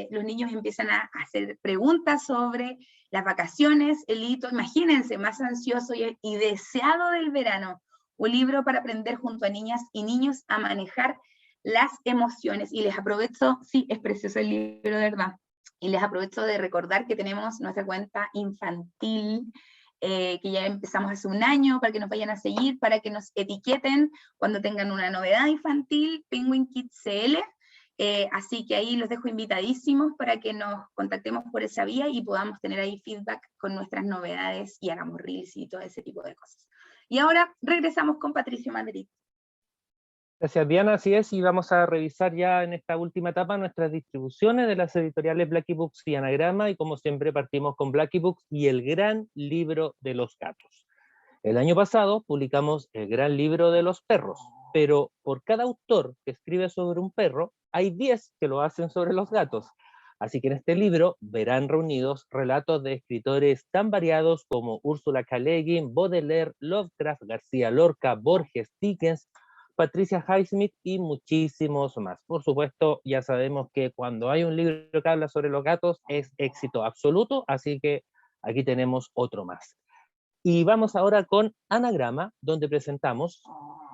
los niños empiezan a hacer preguntas sobre las vacaciones, el hito, imagínense, más ansioso y deseado del verano. Un libro para aprender junto a niñas y niños a manejar las emociones. Y les aprovecho, sí, es precioso el libro, de verdad. Y les aprovecho de recordar que tenemos nuestra cuenta infantil, que ya empezamos hace un año, para que nos vayan a seguir, para que nos etiqueten cuando tengan una novedad infantil, Penguin Kids CL. Así que ahí los dejo invitadísimos para que nos contactemos por esa vía y podamos tener ahí feedback con nuestras novedades y hagamos reels y todo ese tipo de cosas. Y ahora regresamos con Patricio Madrid. Gracias, Diana. Así es, y vamos a revisar ya en esta última etapa nuestras distribuciones de las editoriales Blackie Books y Anagrama, y como siempre partimos con Blackie Books y el gran libro de los gatos. El año pasado publicamos el gran libro de los perros, pero por cada autor que escribe sobre un perro, hay 10 que lo hacen sobre los gatos. Así que en este libro verán reunidos relatos de escritores tan variados como Úrsula K. Le Guin, Baudelaire, Lovecraft, García Lorca, Borges, Dickens, Patricia Highsmith y muchísimos más. Por supuesto, ya sabemos que cuando hay un libro que habla sobre los gatos es éxito absoluto, así que aquí tenemos otro más. Y vamos ahora con Anagrama, donde presentamos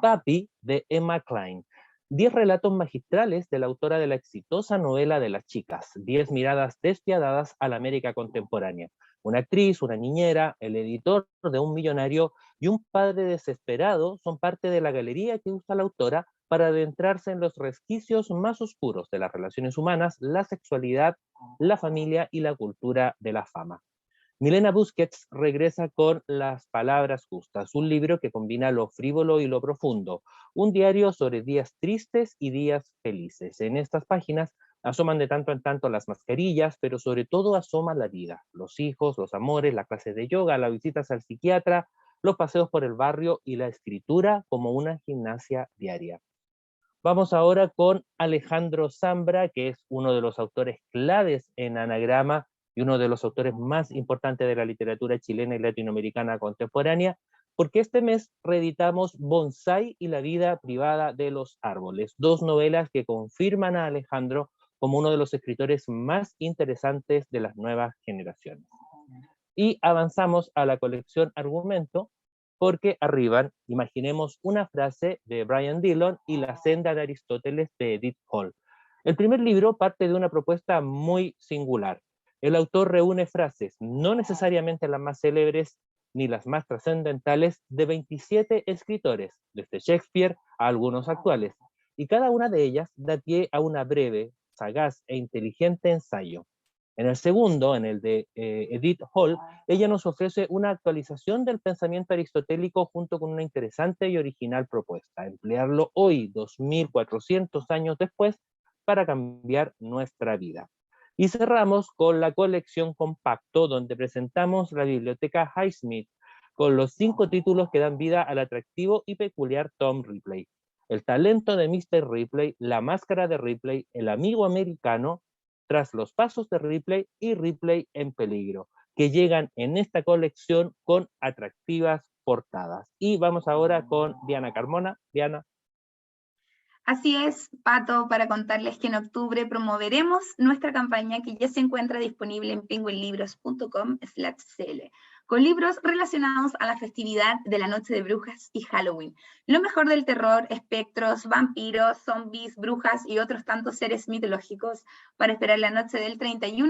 Papi de Emma Cline. 10 relatos magistrales de la autora de la exitosa novela de las chicas, 10 miradas despiadadas a la América contemporánea. Una actriz, una niñera, el editor de un millonario y un padre desesperado son parte de la galería que usa la autora para adentrarse en los resquicios más oscuros de las relaciones humanas, la sexualidad, la familia y la cultura de la fama. Milena Busquets regresa con Las Palabras Justas, un libro que combina lo frívolo y lo profundo, un diario sobre días tristes y días felices. En estas páginas asoman de tanto en tanto las mascarillas, pero sobre todo asoma la vida, los hijos, los amores, la clase de yoga, las visitas al psiquiatra, los paseos por el barrio y la escritura como una gimnasia diaria. Vamos ahora con Alejandro Zambra, que es uno de los autores claves en Anagrama y uno de los autores más importantes de la literatura chilena y latinoamericana contemporánea, porque este mes reeditamos Bonsai y la vida privada de los árboles, 2 novelas que confirman a Alejandro como uno de los escritores más interesantes de las nuevas generaciones. Y avanzamos a la colección Argumento, porque arriban, imaginemos una frase de Brian Dillon y La senda de Aristóteles de Edith Hall. El primer libro parte de una propuesta muy singular. El autor reúne frases, no necesariamente las más célebres ni las más trascendentales, de 27 escritores, desde Shakespeare a algunos actuales, y cada una de ellas da pie a una breve, sagaz e inteligente ensayo. En el segundo, en el de Edith Hall, ella nos ofrece una actualización del pensamiento aristotélico junto con una interesante y original propuesta, emplearlo hoy, 2400 años después, para cambiar nuestra vida. Y cerramos con la colección Compacto, donde presentamos la biblioteca Highsmith, con los 5 títulos que dan vida al atractivo y peculiar Tom Ripley. El talento de Mr. Ripley, La máscara de Ripley, El amigo americano, Tras los pasos de Ripley y Ripley en peligro, que llegan en esta colección con atractivas portadas. Y vamos ahora con Diana Carmona. Diana. Así es, Pato, para contarles que en octubre promoveremos nuestra campaña que ya se encuentra disponible en penguinlibros.com/cl, con libros relacionados a la festividad de la Noche de Brujas y Halloween. Lo mejor del terror, espectros, vampiros, zombies, brujas y otros tantos seres mitológicos para esperar la noche del 31